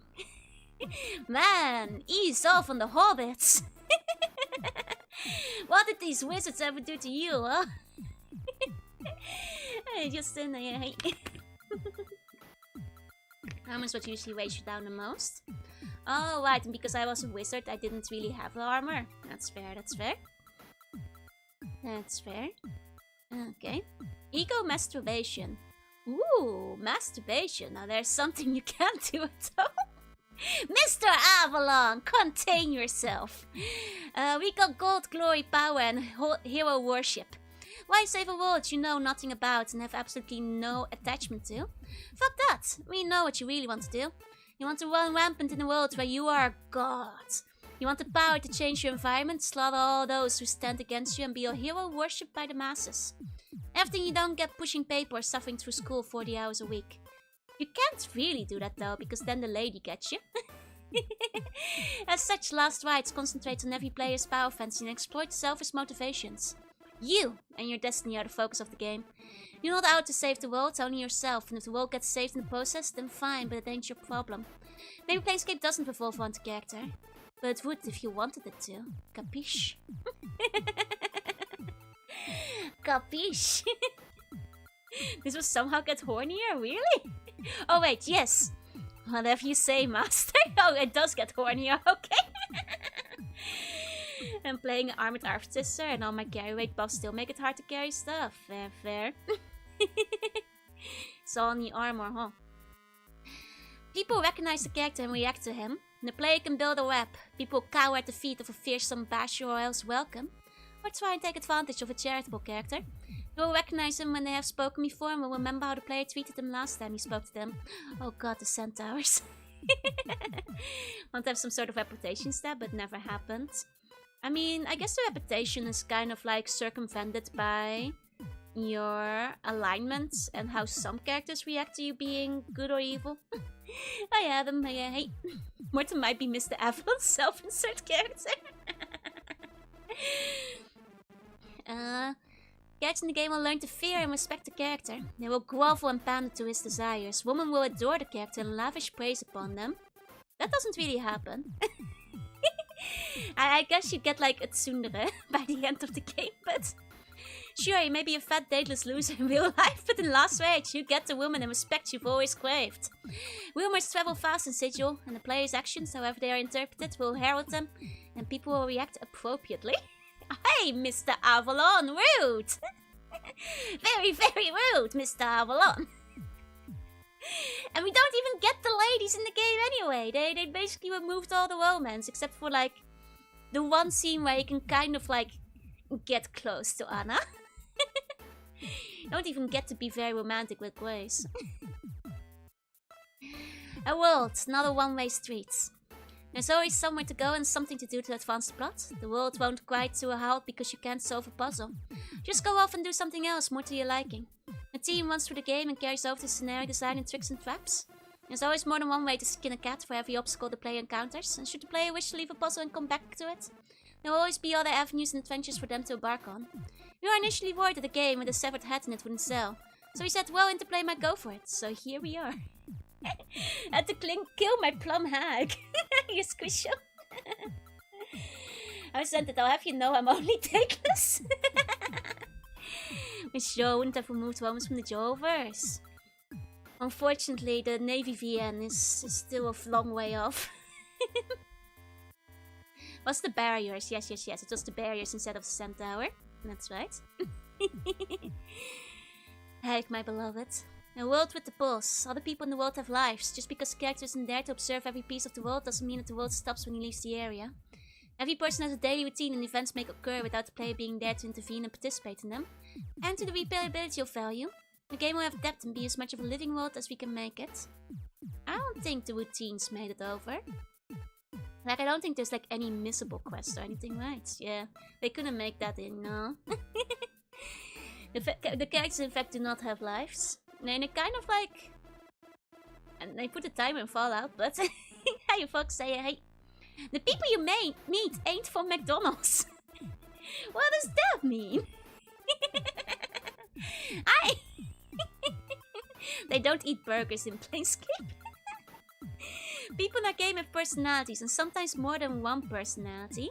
Man, ease off on the hobbits! What did these wizards ever do to you, huh? Just in there, hey. Armor is what usually weighs you down the most. Oh, right, and because I was a wizard, I didn't really have armor. That's fair. Okay. Ego masturbation. Ooh, masturbation. Now there's something you can't do at all. Mr. Avalon, contain yourself. We got gold, glory, power, and hero worship. Why save a world you know nothing about and have absolutely no attachment to? Fuck that. We know what you really want to do. You want to run rampant in a world where you are God. You want the power to change your environment, slaughter all those who stand against you, and be a hero worshipped by the masses. Everything you don't get pushing paper or suffering through school 40 hours a week. You can't really do that though, because then the lady gets you. As such, Last Rites concentrates on every player's power fantasy and exploits selfish motivations. You and your destiny are the focus of the game. You're not out to save the world, only yourself, and if the world gets saved in the process, then fine, but it ain't your problem. Maybe Planescape doesn't revolve around the character, but it would if you wanted it to. Capiche? Capiche? This will somehow get hornier? Really? Oh wait, yes. Whatever you say, master. Oh, it does get hornier, okay. I'm playing an armored artificer and all my carry weight buffs still make it hard to carry stuff. Fair. It's all in the armor, huh? People recognize the character and react to him. The player can build a web. People cower at the feet of a fearsome basher or else welcome. Or try and take advantage of a charitable character. They will recognize him when they have spoken before and will remember how the player treated them last time he spoke to them. Oh god, the centaurs. Want to have some sort of reputation stab, but never happened. I mean, I guess the reputation is kind of like circumvented by your alignment and how some characters react to you being good or evil. I have them. Hey, Morton might be Mr. Avalon's self-insert character. Cats in the game will learn to fear and respect the character. They will grovel and pander to his desires. Women will adore the character and lavish praise upon them. That doesn't really happen. I guess you get like a tsundere by the end of the game, but... Sure, you may be a fat, dateless loser in real life, but in Last Rage, you get the woman and respect you've always craved. Rumors travel fast in Sigil, and the player's actions, however they are interpreted, will herald them, and people will react appropriately. Hey, Mr. Avalon, rude! Very, very rude, Mr. Avalon. And we don't even get the ladies in the game anyway. They basically removed all the romance, except for like the one scene where you can kind of like get close to Anna. Don't even get to be very romantic with Grace. A world, not a one-way street. There's always somewhere to go and something to do to advance the plot. The world won't grind to a halt because you can't solve a puzzle. Just go off and do something else more to your liking. A team runs through the game and carries over the scenario design and tricks and traps. There's always more than one way to skin a cat for every obstacle the player encounters, and should the player wish to leave a puzzle and come back to it, there will always be other avenues and adventures for them to embark on. We were initially worried that a game with a severed head in it wouldn't sell, so we said, well, Interplay might go for it, so here we are. Had to kill my plum hag. You squisho. I sent it, I'll have you know I'm only takeless. We sure wouldn't have removed Romans from the Jovers. Unfortunately, the Navy VN is still a long way off. What's the barriers? Yes. It was the barriers instead of the Centaur. That's right. Hey, my beloved. A world with the pulse. Other people in the world have lives. Just because the character isn't there to observe every piece of the world doesn't mean that the world stops when he leaves the area. Every person has a daily routine and events may occur without the player being there to intervene and participate in them. And to the replayability of value, the game will have depth and be as much of a living world as we can make it. I don't think the routines made it over. Like, I don't think there's like any missable quests or anything, right? Yeah, they couldn't make that in, no. The characters in fact do not have lives. And it kind of like... And they put a timer in Fallout, but... How you folks say, hey... The people you meet ain't from McDonald's. What does that mean? They don't eat burgers in Planescape. People in our game have personalities, and sometimes more than one personality.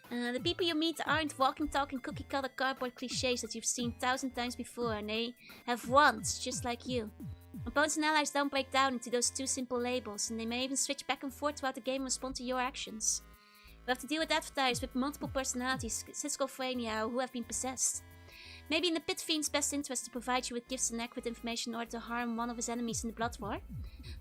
The people you meet aren't walking, talking, cookie-cutter cardboard cliches that you've seen 1,000 times before, and they have wants, just like you. Opponents and allies don't break down into those two simple labels, and they may even switch back and forth throughout the game and respond to your actions. You have to deal with adversaries with multiple personalities, schizophrenia, or who have been possessed. Maybe in the Pit Fiend's best interest to provide you with gifts and accurate information in order to harm one of his enemies in the Blood War.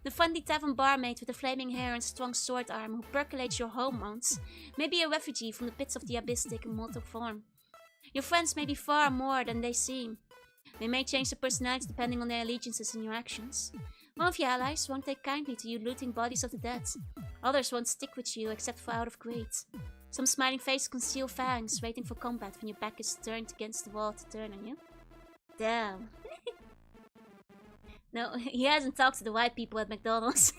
The friendly tavern barmaid with the flaming hair and strong sword arm who percolates your hormones may be a refugee from the pits of the abyss taking mortal form. Your friends may be far more than they seem. They may change their personalities depending on their allegiances and your actions. One of your allies won't take kindly to you looting bodies of the dead. Others won't stick with you except for out of greed. Some smiling faces conceal fangs, waiting for combat when your back is turned against the wall to turn on you. Damn. No, he hasn't talked to the white people at McDonald's.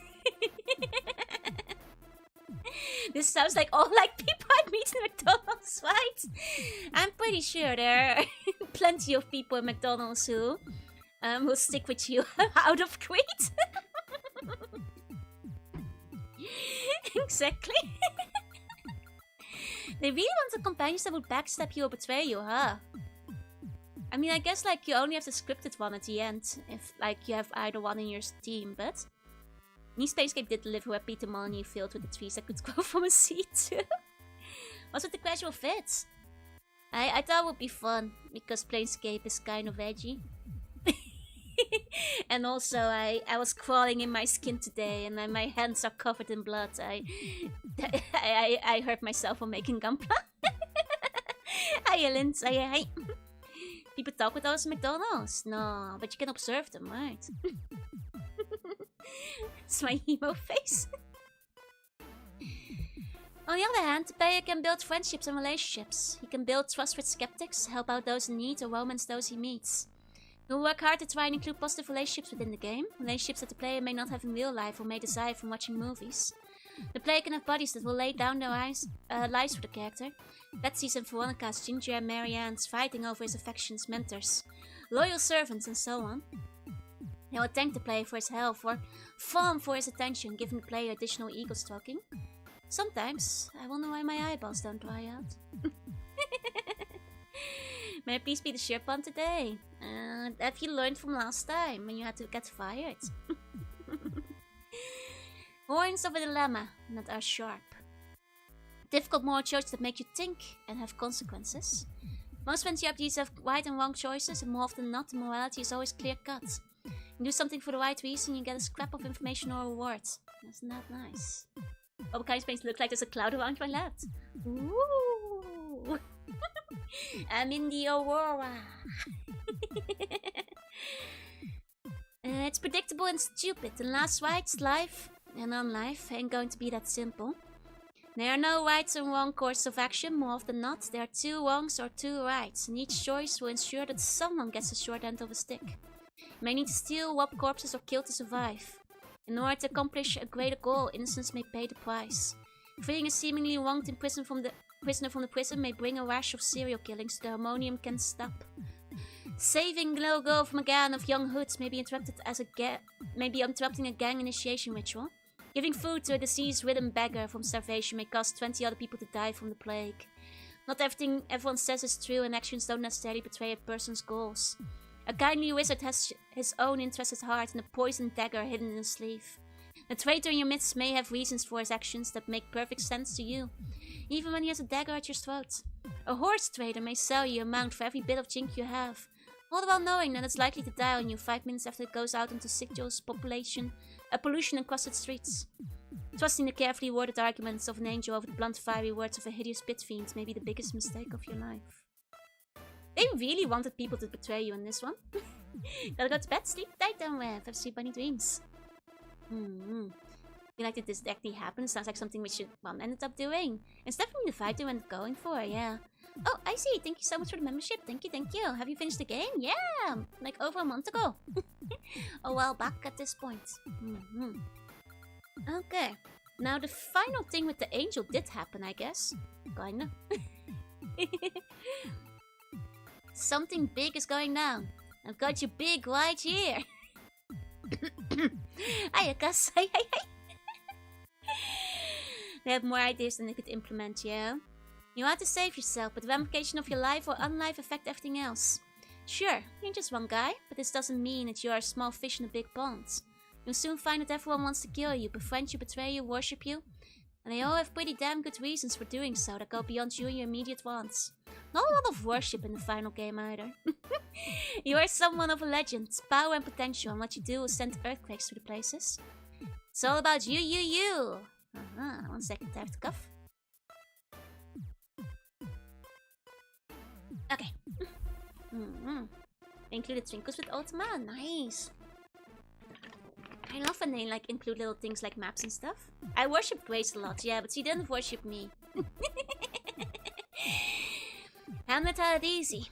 This sounds like all like people I meet in McDonald's, right? I'm pretty sure there are plenty of people in McDonald's who will stick with you out of greed. Exactly. They really want the companions that would backstab you or betray you, huh? I mean, I guess like you only have the scripted one at the end, if like you have either one in your team, but... Planescape did deliver where Peter Molyneux filled with the trees that could grow from a seed too. Was it the casual fit? I thought it would be fun, because Planescape is kind of edgy. And also, I was crawling in my skin today, and my hands are covered in blood. I hurt myself while making gunpla. Hi, Linz. Hi. People talk with us at McDonald's. No, but you can observe them, right? It's my emo face. On the other hand, the player can build friendships and relationships. He can build trust with skeptics, help out those in need, or romance those he meets. He will work hard to try and include positive relationships within the game, relationships that the player may not have in real life or may desire from watching movies. The player can have buddies that will lay down their lives for the character. Betsy's and Veronica's, Ginger and Marianne's, fighting over his affections, mentors, loyal servants, and so on. He will thank the player for his help, or fawn for his attention, giving the player additional ego stroking. Sometimes, I wonder why my eyeballs don't dry out. May I please be the Sherpan today? Have you learned from last time when you had to get fired? Horns of a dilemma that are sharp. Difficult moral choices that make you think and have consequences. Most fantasy RPGs have right and wrong choices, and more often than not, the morality is always clear-cut. You do something for the right reason, you get a scrap of information or reward. Isn't that nice? What kind of space look like there's a cloud around my left? Ooh! Whoa! I'm in the Aurora. It's predictable and stupid. The last rights, life and non-life, ain't going to be that simple. There are no right and wrong courses of action. More often than not, there are 2 wrongs or 2 rights, and each choice will ensure that someone gets the short end of a stick. You may need to steal, rob corpses, or kill to survive. In order to accomplish a greater goal, innocence may pay the price. Freeing a seemingly wronged prisoner from the prison may bring a rash of serial killings so the harmonium can stop. Saving the little girl from a gang of young hoods may be interrupting a gang initiation ritual. Giving food to a disease-ridden beggar from starvation may cause 20 other people to die from the plague. Not everything everyone says is true, and actions don't necessarily betray a person's goals. A kindly wizard has his own interest at heart and a poisoned dagger hidden in his sleeve. The traitor in your midst may have reasons for his actions that make perfect sense to you, even when he has a dagger at your throat. A horse trader may sell you a mount for every bit of jink you have, all the while knowing that it's likely to die on you 5 minutes after it goes out into sinuous pollution-encrusted streets. Trusting the carefully worded arguments of an angel over the blunt, fiery words of a hideous pit fiend may be the biggest mistake of your life. They really wanted people to betray you in this one. Gotta go to bed, sleep tight, and have sleep bunny dreams. You like that this actually happened? Sounds like something which one ended up doing. It's definitely the vibe they went going for, yeah. Oh, I see. Thank you so much for the membership. Thank you, thank you. Have you finished the game? Yeah, like over a month ago. A while back at this point. Okay. Now the final thing with the angel did happen, I guess. Kinda. Something big is going down. I've got you big right here. Hiya, Gus. Hi. They have more ideas than they could implement, yeah? You want to save yourself, but the ramification of your life or unlife affect everything else. Sure, you're just one guy, but this doesn't mean that you are a small fish in a big pond. You'll soon find that everyone wants to kill you, befriend you, betray you, worship you. And they all have pretty damn good reasons for doing so that go beyond you and your immediate wants. Not a lot of worship in the final game either. You are somewhat of a legend, power and potential, and what you do will send earthquakes through the places. It's all about you. 1 second, I have to cough. Okay. Included twinkles with Ultima, nice. I love when they include little things like maps and stuff. I worshipped Grace a lot, yeah, but she didn't worship me. Hamlet had it easy.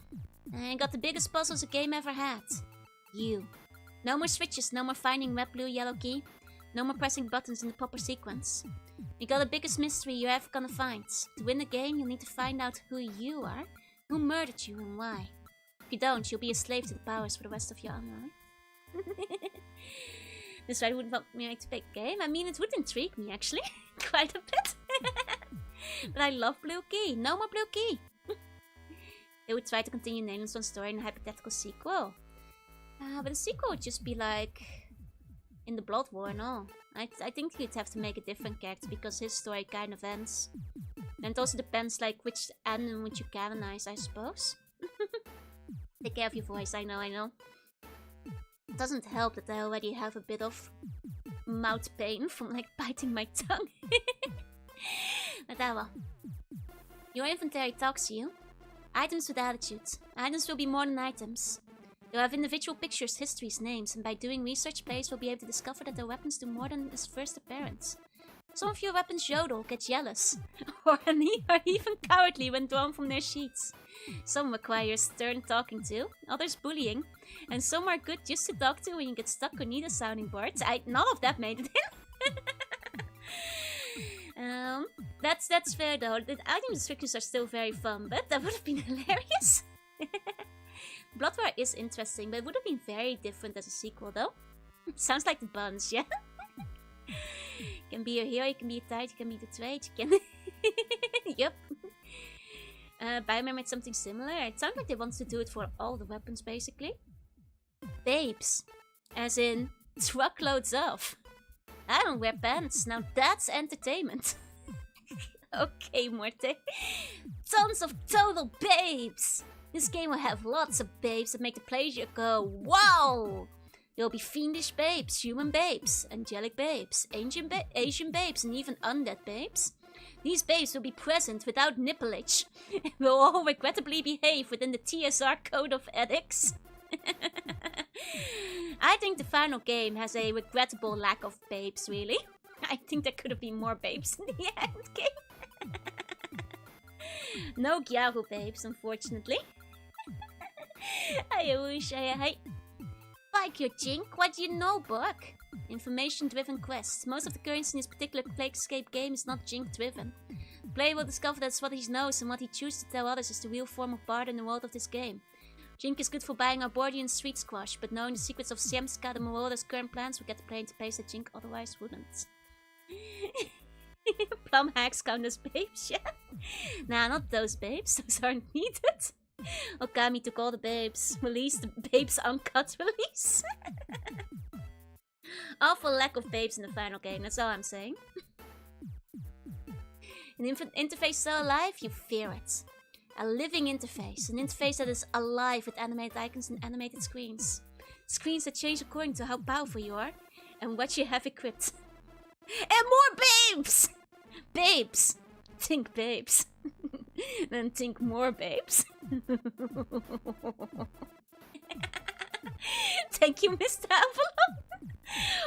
I got the biggest puzzles a game ever had. You. No more switches, no more finding red, blue, yellow key. No more pressing buttons in the proper sequence. You got the biggest mystery you're ever gonna find. To win the game, you'll need to find out who you are, who murdered you, and why. If you don't, you'll be a slave to the powers for the rest of your life. This why wouldn't want me to pick a game. I mean, it would intrigue me, actually. Quite a bit. But I love Blue Key. No more Blue Key. They would try to continue Nayland's one story in a hypothetical sequel. But the sequel would just be like... in the Blood War and all. I think you'd have to make a different character because his story kind of ends. And it also depends like which ending would you canonize, I suppose. Take care of your voice, I know. It doesn't help that I already have a bit of mouth pain from like biting my tongue. But well. Your inventory talks to you. Items with attitude. Items will be more than items. They'll have individual pictures, histories, names, and by doing research, players will be able to discover that their weapons do more than is first apparent. Some of your weapons yodel, get jealous, or are even cowardly when drawn from their sheets. Some require stern talking to, others bullying, and some are good just to talk to when you get stuck or need a sounding board. None of that made it in. That's fair though. The item descriptions are still very fun, but that would have been hilarious. Blood War is interesting, but it would have been very different as a sequel though. Sounds like the buns, yeah? You can be a hero, you can be a tide, you can be the trade, you can... Yep. Bioman made something similar. It sounds like they want to do it for all the weapons, basically. Babes. As in, truckloads of. I don't wear pants. Now that's entertainment. Okay, Morte. Tons of total babes. This game will have lots of babes that make the player go, wow! There'll be fiendish babes, human babes, angelic babes, Asian babes, and even undead babes. These babes will be present without nippleage. Will all regrettably behave within the TSR code of ethics. I think the final game has a regrettable lack of babes, really. I think there could have been more babes in the end game. No Gyaru babes, unfortunately. I wish I... Like your Jink, what do you know, Buck? Information-driven quests. Most of the currency in this particular Planescape game is not Jink-driven. The player will discover that what he knows and what he chooses to tell others is the real form of bard in the world of this game. Jink is good for buying Arborian and Street Squash, but knowing the secrets of Siemska, the Marauder's current plans will get the player into place that Jink otherwise wouldn't. Plum hacks count as babes, yeah? Nah, not those babes. Those aren't needed. Okami took all the babes. Release the babes uncut release. Awful lack of babes in the final game, that's all I'm saying. An interface so alive, you fear it. A living interface. An interface that is alive with animated icons and animated screens. Screens that change according to how powerful you are and what you have equipped. And more babes! Babes! Think babes. Then think more babes. Thank you, Mr. Avalon.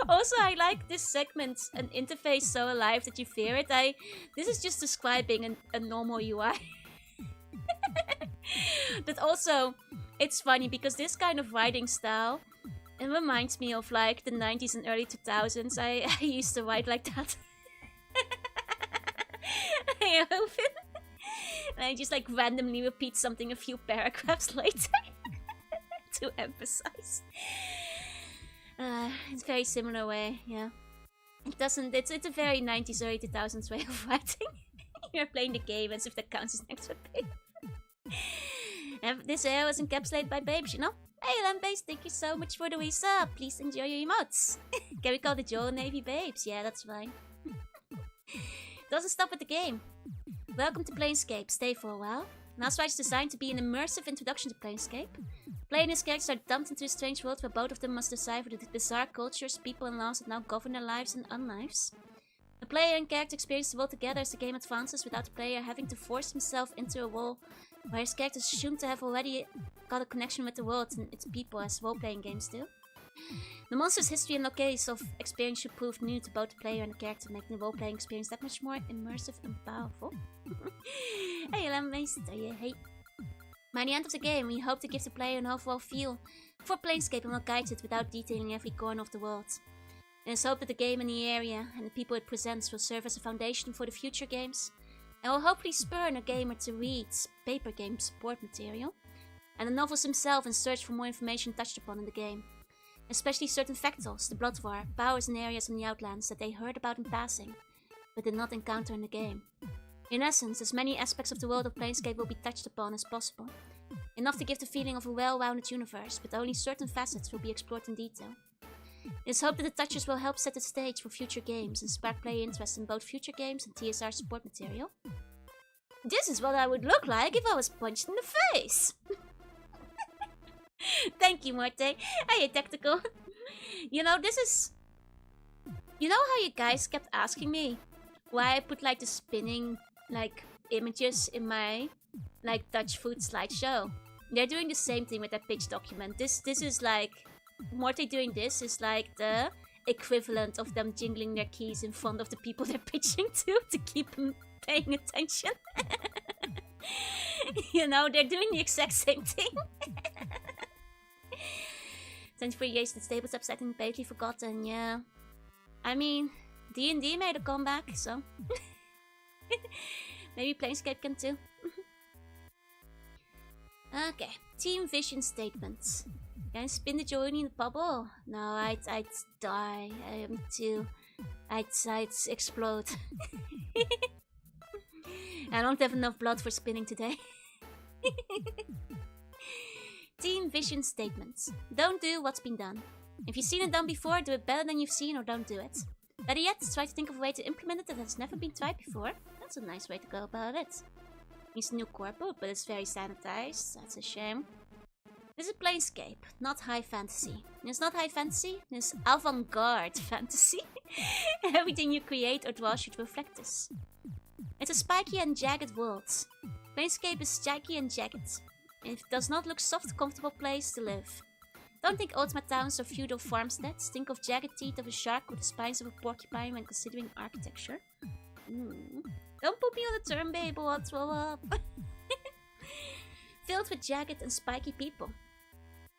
Also, I like this segment, an interface so alive that you fear it. This is just describing a normal UI. But also, it's funny because this kind of writing style, it reminds me of like the 90s and early 2000s. I used to write like that. I open and I just like randomly repeat something a few paragraphs later to emphasize. It's a very similar way, yeah. It's a very 90s, early 2000s way of writing. You're playing the game as if that counts as an extra page. And this era was encapsulated by babes, you know? Hey, Lambase, thank you so much for the resub. Please enjoy your emotes. Can we call the Joe Navy babes? Yeah, that's fine. Doesn't stop with the game. Welcome to Planescape. Stay for a while. Nashwa is designed to be an immersive introduction to Planescape. Player and his characters are dumped into a strange world where both of them must decipher the bizarre cultures, people and laws that now govern their lives and unlives. The player and character experience the world together as the game advances without the player having to force himself into a world where his character is assumed to have already got a connection with the world and its people as role-playing games do. The monster's history and locales of experience should prove new to both the player and the character, making the role-playing experience that much more immersive and powerful. Hey, Lammeester, yeah, hey. By the end of the game, we hope to give the player an overall feel for Planescape and will guide it without detailing every corner of the world. It is hoped that the game and the area and the people it presents will serve as a foundation for the future games, and will hopefully spur a gamer to read paper game support material, and the novels themselves and search for more information touched upon in the game. Especially certain factals, the Blood War, powers and areas on the Outlands that they heard about in passing, but did not encounter in the game. In essence, as many aspects of the world of Planescape will be touched upon as possible. Enough to give the feeling of a well-rounded universe, but only certain facets will be explored in detail. It is hoped that the touches will help set the stage for future games and spark player interest in both future games and TSR support material. This is what I would look like if I was punched in the face! Thank you, Marte. Hey, Tactical. You know, this is... You know how you guys kept asking me why I put like the spinning like images in my like Dutch food slideshow? They're doing the same thing with that pitch document. This is like... Morte doing this is like the equivalent of them jingling their keys in front of the people they're pitching to keep them paying attention. You know, they're doing the exact same thing. 24 years that Staples upsetting badly forgotten, yeah. I mean, D&D made a comeback, so... Maybe Planescape can too. Okay, team vision statements. Can I spin the Jorunna in the bubble? No, I'd die. I am too... I'd explode. I don't have enough blood for spinning today. Team vision statements. Don't do what's been done. If you've seen it done before, do it better than you've seen or don't do it. Better yet, try to think of a way to implement it that has never been tried before. That's a nice way to go about it. Needs a new core book, but it's very sanitized. That's a shame. This is Planescape, not high fantasy. It's not high fantasy, it's avant-garde fantasy. Everything you create or draw should reflect this. It's a spiky and jagged world. Planescape is spiky and jagged. It does not look soft, comfortable place to live. Don't think ultimate towns or feudal farmsteads. Think of jagged teeth of a shark with the spines of a porcupine when considering architecture. Don't put me on the turn, babe, or I'll throw up. Filled with jagged and spiky people.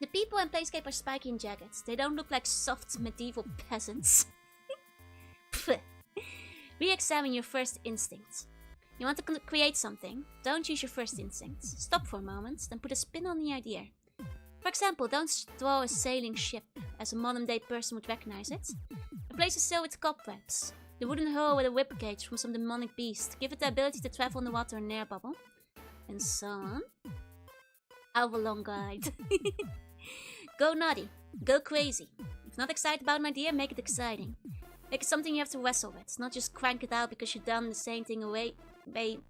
The people in Planescape are spiky and jagged. They don't look like soft medieval peasants. Re-examine your first instinct. You want to create something, don't use your first instinct. Stop for a moment, then put a spin on the idea. For example, don't draw a sailing ship, as a modern day person would recognize it. Replace a sail with cobwebs. The wooden hull with a whip cage from some demonic beast. Give it the ability to travel on the water in an air bubble. And so on. Hour-long guide. Go naughty. Go crazy. If not excited about an idea, make it exciting. Make it something you have to wrestle with, not just crank it out because you've done the same thing a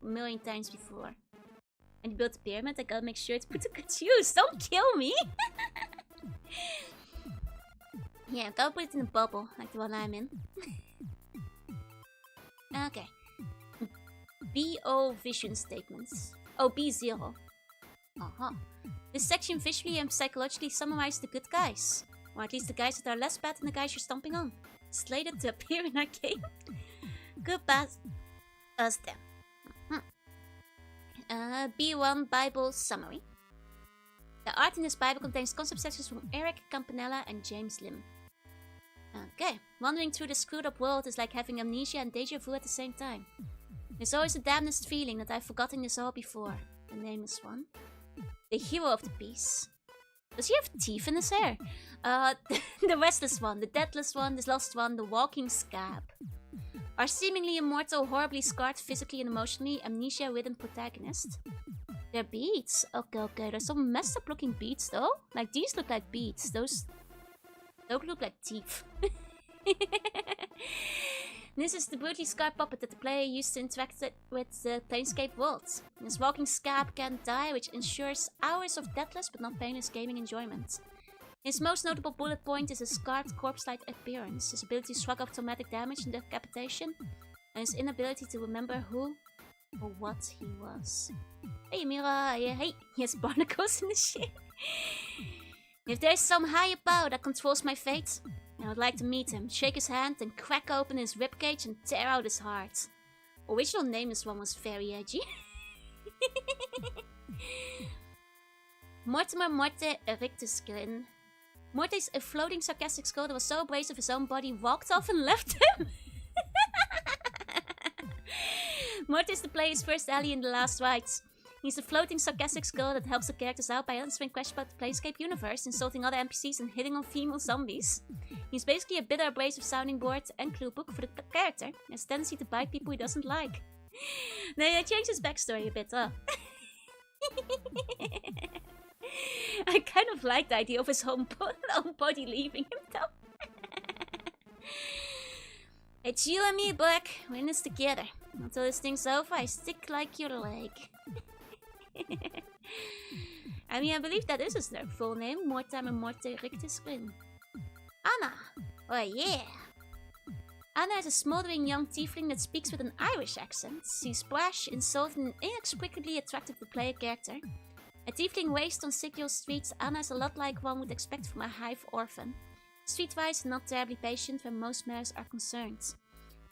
million times before. And you built a pyramid, I gotta make sure to put to good use. Don't kill me! Yeah, gotta put it in a bubble, like the one I'm in. Okay. BO vision statements. Oh, B0. This section visually and psychologically summarizes the good guys. Or at least the guys that are less bad than the guys you're stomping on. Slated to appear in our game. Good bad. Us them. B1 Bible Summary. The art in this Bible contains concept sections from Eric Campanella and James Lim. Okay, wandering through the screwed up world is like having amnesia and deja vu at the same time. There's always a damnedest feeling that I've forgotten this all before. The nameless one. The hero of the piece. Does he have teeth in his hair? The restless one, the deathless one, the lost one, the walking scab. Our seemingly immortal, horribly scarred physically and emotionally, amnesia-ridden protagonist. They're beads. Okay, there's some messed up looking beads though. Like these look like beads. Those don't look like teeth. This is the brutally scarred puppet that the player used to interact with the Planescape world. This walking scab can't die, which ensures hours of deathless but not painless gaming enjoyment. His most notable bullet point is his scarred corpse-like appearance, his ability to shrug off traumatic damage and decapitation, and his inability to remember who or what he was. Hey Mira, hey, yes, barnacles in the shit. If there's some higher power that controls my fate, I would like to meet him, shake his hand, and crack open his ribcage and tear out his heart. Original name this one was very edgy. Mortimer Morte Erictus Grin. Morte's a floating sarcastic skull that was so abrasive his own body walked off and left him. Morte is the player's first ally in the last rites. He's a floating sarcastic skull that helps the characters out by answering questions about the Planescape universe, insulting other NPCs and hitting on female zombies. He's basically a bitter abrasive sounding board and clue book for the character. He has a tendency to bite people he doesn't like. They changed his backstory a bit, huh? I kind of like the idea of his own body leaving him though. It's you and me, Buck. We're in this together. Until this thing's over, I stick like your leg. I mean, I believe that is their full name. Mortimer Morte Rictus Grin. Anna! Oh yeah! Anna is a smoldering young tiefling that speaks with an Irish accent. She's brash, insulting, and inexplicably attractive to play a character. A tiefling raised on Sigil streets, Anna is a lot like one would expect from a hive orphan. Streetwise, not terribly patient when most matters are concerned.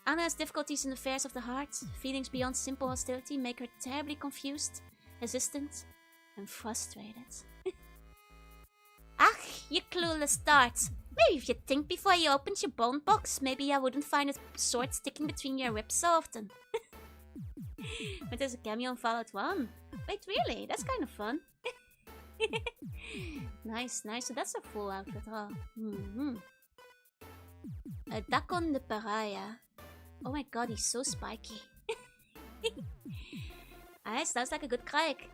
Anna has difficulties in affairs of the heart. Feelings beyond simple hostility make her terribly confused, hesitant, and frustrated. Ach, you clueless tart. Maybe if you think before you opened your bone box, maybe I wouldn't find a sword sticking between your ribs so often. But there's a cameo in Fallout 1. Wait, really? That's kind of fun. Nice. So that's a full outfit, huh? A Dakon the Pariah. Oh my god, he's so spiky. Sounds like a good crack.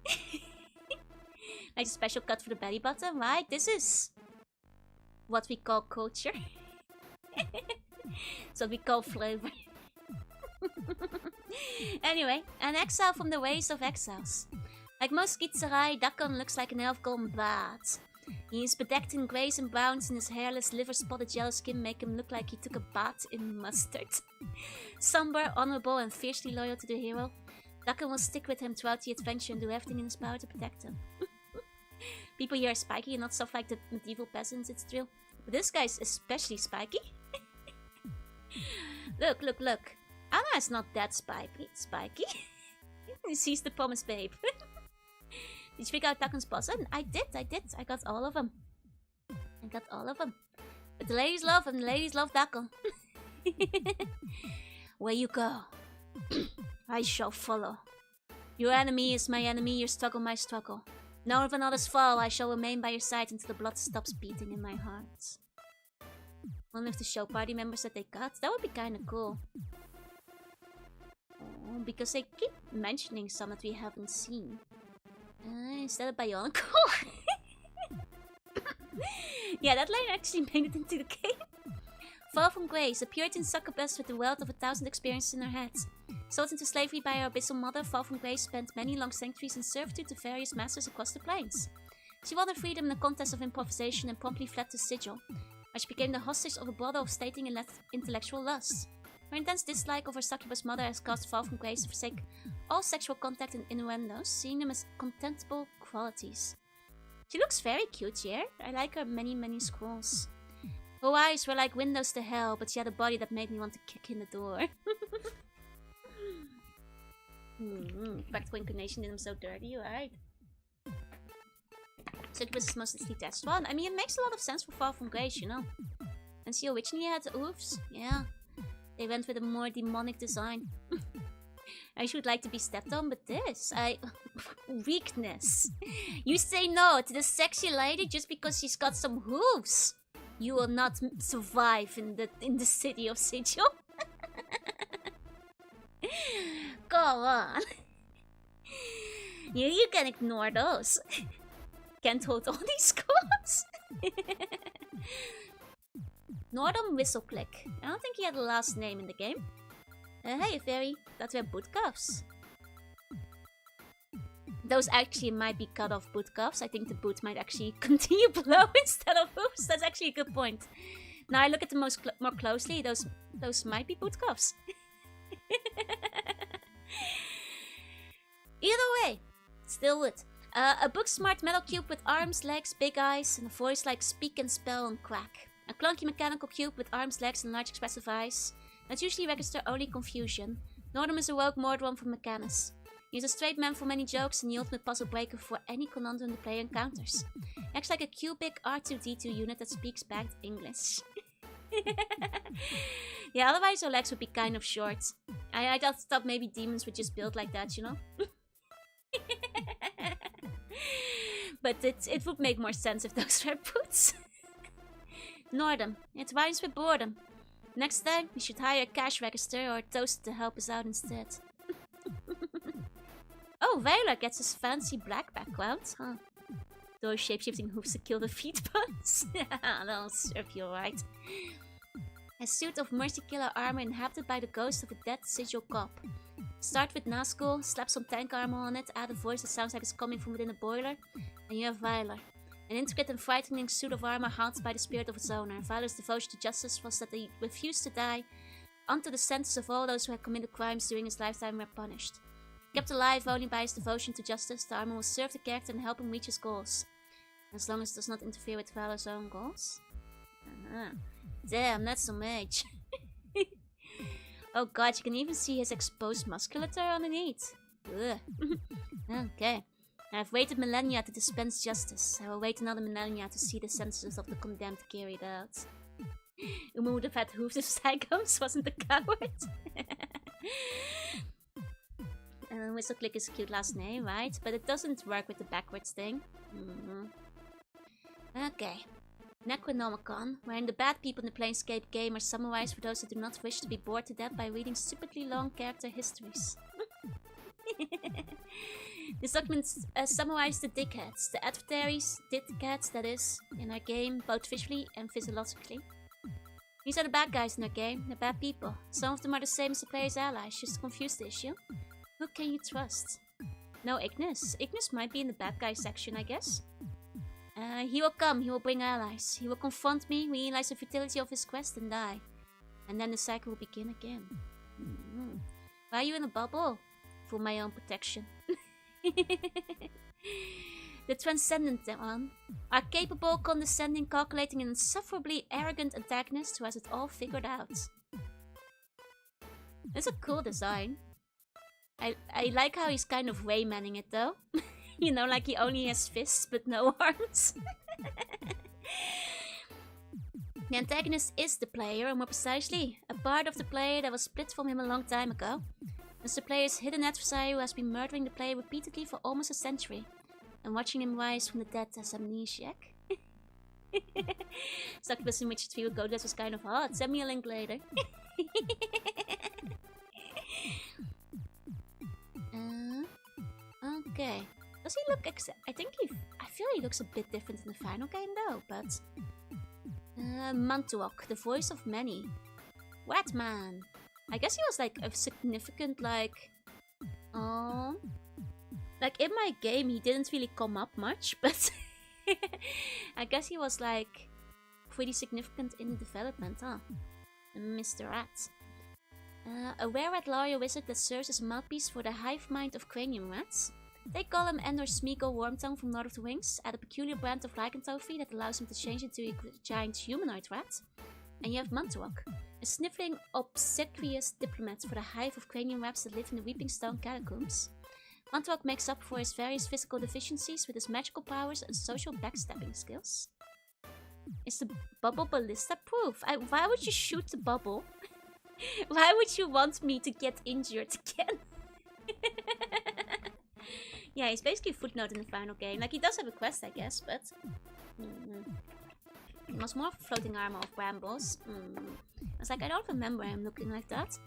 Like a special cut for the belly button, right? This is what we call culture. It's what we call flavor. Anyway, an exile from the ways of exiles. Like most Skitzerai, Dakon looks like an elf gone bad. He is bedecked in greys and browns, and his hairless, liver-spotted yellow skin make him look like he took a bath in mustard. Somber, honorable, and fiercely loyal to the hero, Dakan will stick with him throughout the adventure and do everything in his power to protect him. People here are spiky and not soft like the medieval peasants, it's true. But this guy's especially spiky. Look, look, look. Anna's not that spiky. He sees the promise, babe. Did you figure out Dakan's puzzle? I did. I got all of them. But the ladies love him, the ladies love Dakan. Where you go, I shall follow. Your enemy is my enemy, your struggle my struggle. None of another's fall, I shall remain by your side until the blood stops beating in my heart. One of the show party members that they got, that would be kinda cool. Oh, because they keep mentioning some that we haven't seen. Is that a Bionicle? Yeah, that line actually made it into the game. Far from grace, a Puritan succubus with the wealth of 1,000 experiences in her head. Sold into slavery by her abyssal mother, Far from Grace spent many long centuries in servitude to various masters across the plains. She won her freedom in a contest of improvisation and promptly fled to Sigil, where she became the hostage of a brother of stating intellectual lust. Her intense dislike of her succubus mother has caused Far from Grace to forsake all sexual contact and innuendos, seeing them as contemptible qualities. She looks very cute here. I like her many scrolls. Her eyes were like windows to hell, but she had a body that made me want to kick in the door. Practical inclination did him so dirty, right? Succubus is mostly test one. I mean, it makes a lot of sense for Far from Grace, you know. And she originally had oofs. Yeah. They went with a more demonic design. I should like to be stepped on, but this, weakness. You say no to the sexy lady just because she's got some hooves. You will not survive in the city of Sigil. Go on. You can ignore those. Can't hold all these scores. Northern Whistleclick. I don't think he had a last name in the game. Hey, fairy. That were boot cuffs. Those actually might be cut off boot cuffs. I think the boot might actually continue below instead of hooves. That's actually a good point. Now I look at them more closely. Those might be boot cuffs. Either way, still wood. A book-smart metal cube with arms, legs, big eyes, and a voice like speak and spell and quack. A clunky mechanical cube with arms, legs, and large expressive eyes that usually register only confusion. Nordum is a rogue Mordron from Mechanus. He's a straight man for many jokes and the ultimate puzzle breaker for any conundrum the player encounters. He acts like a cubic R2-D2 unit that speaks bad English. Yeah, otherwise our legs would be kind of short. I thought maybe demons would just build like that, you know? But it would make more sense if those were boots. Nordum. It rhymes with boredom. Next time, we should hire a cash register or a toaster to help us out instead. Oh, Veiler gets his fancy black background, huh? Those shapeshifting hooves to kill the feet bugs. That'll serve you right. A suit of mercy killer armor inhabited by the ghost of a dead Sigil cop. Start with Nazgul, slap some tank armor on it, add a voice that sounds like it's coming from within a boiler, and you have Veiler. An intricate and frightening suit of armor haunted by the spirit of its owner. Veiler's devotion to justice was that he refused to die until the sentences of all those who had committed crimes during his lifetime were punished. Kept alive only by his devotion to justice, the armor will serve the character and help him reach his goals. As long as it does not interfere with Veiler's own goals. Damn, that's some age. Oh god, you can even see his exposed musculature underneath. Okay. I've waited millennia to dispense justice. I will wait another millennia to see the sentences of the condemned carried out. Uma would have had hooves if Psychos wasn't a coward. Whistleclick is a cute last name, right? But it doesn't work with the backwards thing. Okay. Necronomicon, wherein the bad people in the Planescape game are summarized for those who do not wish to be bored to death by reading stupidly long character histories. This document summarizes the dickheads, the adversaries, dickheads that is, in our game, both visually and physiologically. These are the bad guys in our game, the bad people. Some of them are the same as the player's allies, just to confuse the issue. Who can you trust? No, Ignis. Ignis might be in the bad guy section, I guess. He will come, he will bring allies. He will confront me, realize the futility of his quest, and die. And then the cycle will begin again. Why are you in a bubble? For my own protection. The transcendent one. Are capable, condescending, calculating, and insufferably arrogant antagonist who has it all figured out. That's a cool design. I like how he's kind of Raymanning it though. You know, like he only has fists but no arms. The antagonist is the player, or more precisely, a part of the player that was split from him a long time ago. It's the player's hidden adversary who has been murdering the player repeatedly for almost a century, and watching him rise from the dead as amnesiac. Succubus in Witcher 3 would go, this was kind of hot. Send me a link later. Okay. Does he look I feel he looks a bit different in the final game though, but... Mantuok, the voice of many. What man? I guess he was like a significant like in my game he didn't really come up much, but I guess he was like pretty significant in the development, huh? Mr. Rat. A were-rat lawyer wizard that serves as a mouthpiece for the hive mind of cranium rats. They call him Endor Smeagol Wormtongue from Lord of the Rings, add a peculiar brand of lycanthropy that allows him to change into a giant humanoid rat. And you have Mantuok, a sniffling, obsequious diplomat for the hive of cranium rats that live in the Weeping Stone catacombs. Mantuok makes up for his various physical deficiencies with his magical powers and social backstabbing skills. Is the bubble ballista proof? Why would you shoot the bubble? Why would you want me to get injured again? Yeah, he's basically a footnote in the final game. Like, he does have a quest, I guess, but... It was more floating armor of brambles. I was like, I don't remember him looking like that.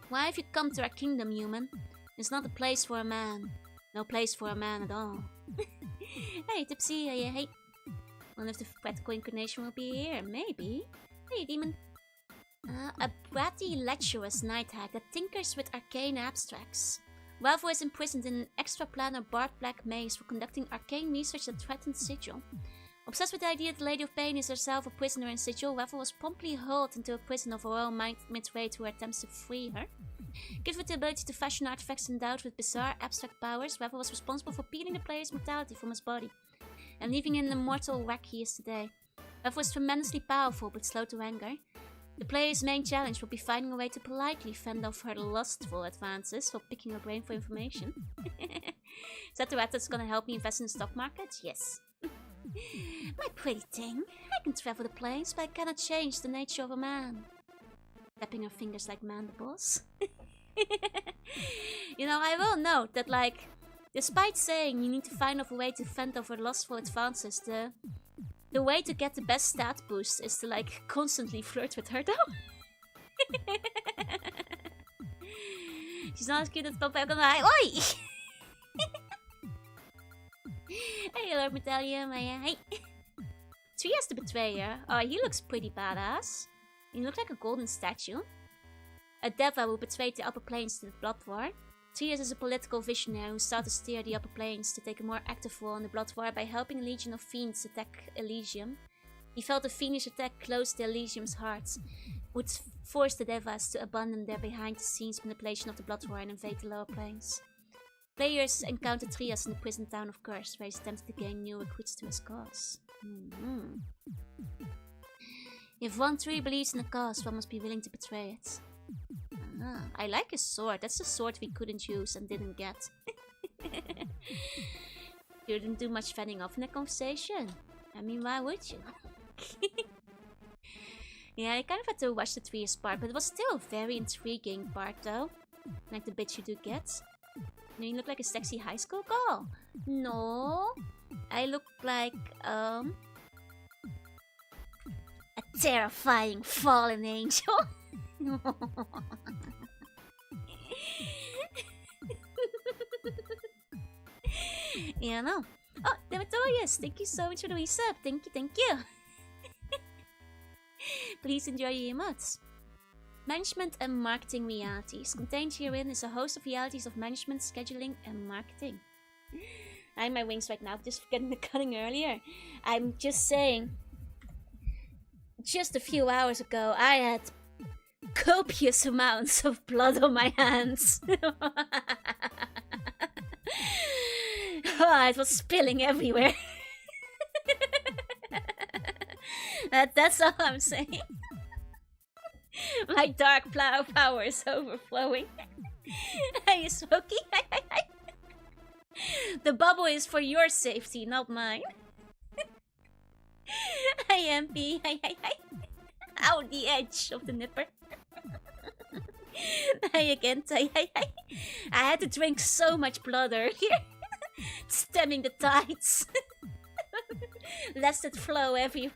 Why have you come to our kingdom, human? It's not a place for a man. No place for a man at all. Hey, Tipsy, hey. Wonder if the practical incarnation will be here. Maybe. Hey, demon. A bratty, lecherous night hag that tinkers with arcane abstracts. Valvo is imprisoned in an extraplanar barbed black maze for conducting arcane research that threatens Sigil. Obsessed with the idea that the Lady of Pain is herself a prisoner in Sigil, Valvo was promptly hurled into a prison of her own midway to her attempts to free her. Given with the ability to fashion artifacts endowed with bizarre abstract powers, Valvo was responsible for peeling the player's mortality from his body, and leaving him the mortal wreck he is today. Valvo was tremendously powerful but slow to anger. The player's main challenge will be finding a way to politely fend off her lustful advances while picking her brain for information. Is that the rat that's gonna help me invest in the stock market? Yes. My pretty thing, I can travel the planes, but I cannot change the nature of a man. Tapping her fingers like mandibles. You know, I will note that, like, despite saying you need to find a way to fend off her lustful advances, the way to get the best stat boost is to, like, constantly flirt with her, though. She's not as cute as Papa Oi! Hey, Lord Metallium, hey. Trias the Betrayer. Oh, he looks pretty badass. He looks like a golden statue. A Deva who betrayed the upper planes to the Blood War. Trias is a political visionary who sought to steer the upper planes to take a more active role in the Blood War by helping a legion of fiends attack Elysium. He felt the fiendish attack close to Elysium's hearts, would force the Devas to abandon their behind-the-scenes manipulation of the Blood War and invade the lower planes. Players encounter Trias in the prison town of Curse, where he's attempted to gain new recruits to his cause. If one truly believes in a cause, one must be willing to betray it. I like his sword. That's the sword we couldn't use and didn't get. You didn't do much fanning off in the conversation. I mean, why would you? Yeah, I kind of had to watch the Trias part, but it was still a very intriguing part though. Like the bits you do get. You look like a sexy high school girl. No, I look like a terrifying fallen angel. Yeah, no. Oh, Dematorius, thank you so much for the resub. Thank you. Please enjoy your emotes. Management and marketing realities. Contained herein is a host of realities of management, scheduling, and marketing. I have my wings right now, just getting the cutting earlier. I'm just saying, just a few hours ago, I had copious amounts of blood on my hands. Oh, it was spilling everywhere. That's all I'm saying. My dark power is overflowing. Hey, Smokey. The bubble is for your safety, not mine. Hi, MP. Hi. Ow, the edge of the nipper. Hi again, hi. I had to drink so much blood earlier. Stemming the tides. Lest it flow everywhere.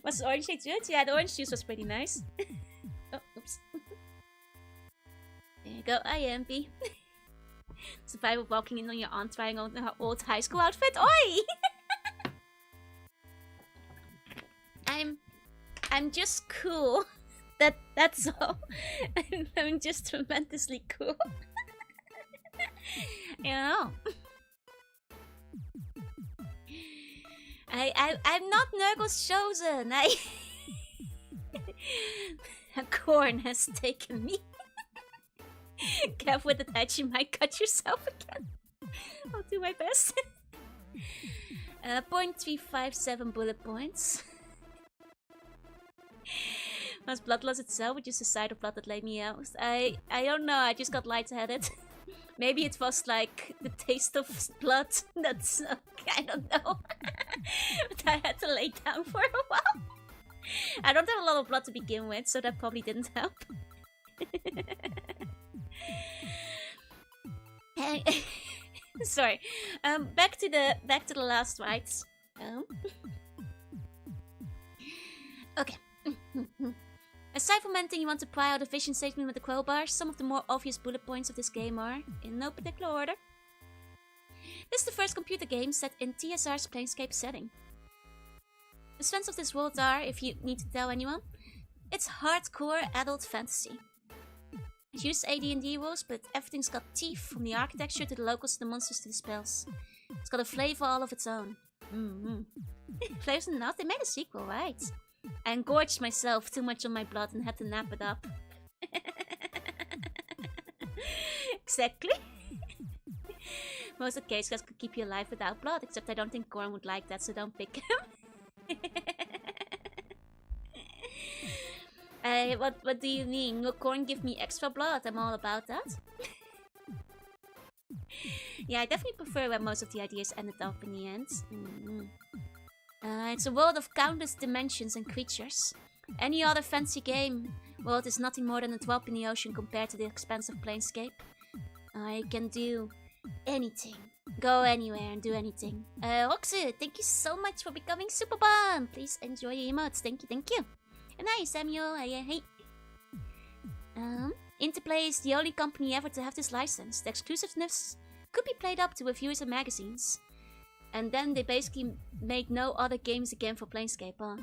Was the orange juice good? Yeah, the orange juice was pretty nice. Oh, oops. There you go, IMP. Survive of walking in on your aunt trying on her old high school outfit. Oi! I'm just cool. That's all. I'm just tremendously cool. You know. I'm not Nurgle's chosen. A corn has taken me. Careful with the touch, you might cut yourself again. I'll do my best. 0.357 bullet points. Was blood loss itself, or just the sight of blood that laid me out? I don't know, I just got lightheaded. Maybe it was like the taste of blood. That's I don't know. But I had to lay down for a while. I don't have a lot of blood to begin with, so that probably didn't help. Sorry. Back to the last rites. Okay. Aside from anything you want to pry out a vision statement with the crowbar, some of the more obvious bullet points of this game are, in no particular order. This is the first computer game set in TSR's Planescape setting. The strengths of this world are, if you need to tell anyone, it's hardcore adult fantasy. It uses AD&D rules, but everything's got teeth, from the architecture to the locals to the monsters to the spells. It's got a flavor all of its own. Flavors enough, they made a sequel, right? I engorged myself too much on my blood and had to nap it up. Exactly. Most of the case guys could keep you alive without blood, except I don't think Gorn would like that, so don't pick him. What do you mean? Will Gorn give me extra blood? I'm all about that. Yeah, I definitely prefer where most of the ideas ended up in the end. It's a world of countless dimensions and creatures. Any other fancy game world is nothing more than a drop in the ocean compared to the expanse of Planescape. I can do anything. Go anywhere and do anything. Roxy, thank you so much for becoming Super Bomb. Please enjoy your emotes. Thank you. And hi, Samuel. Hey. Interplay is the only company ever to have this license. The exclusiveness could be played up to reviewers and magazines. And then they basically made no other games again for Planescape, huh?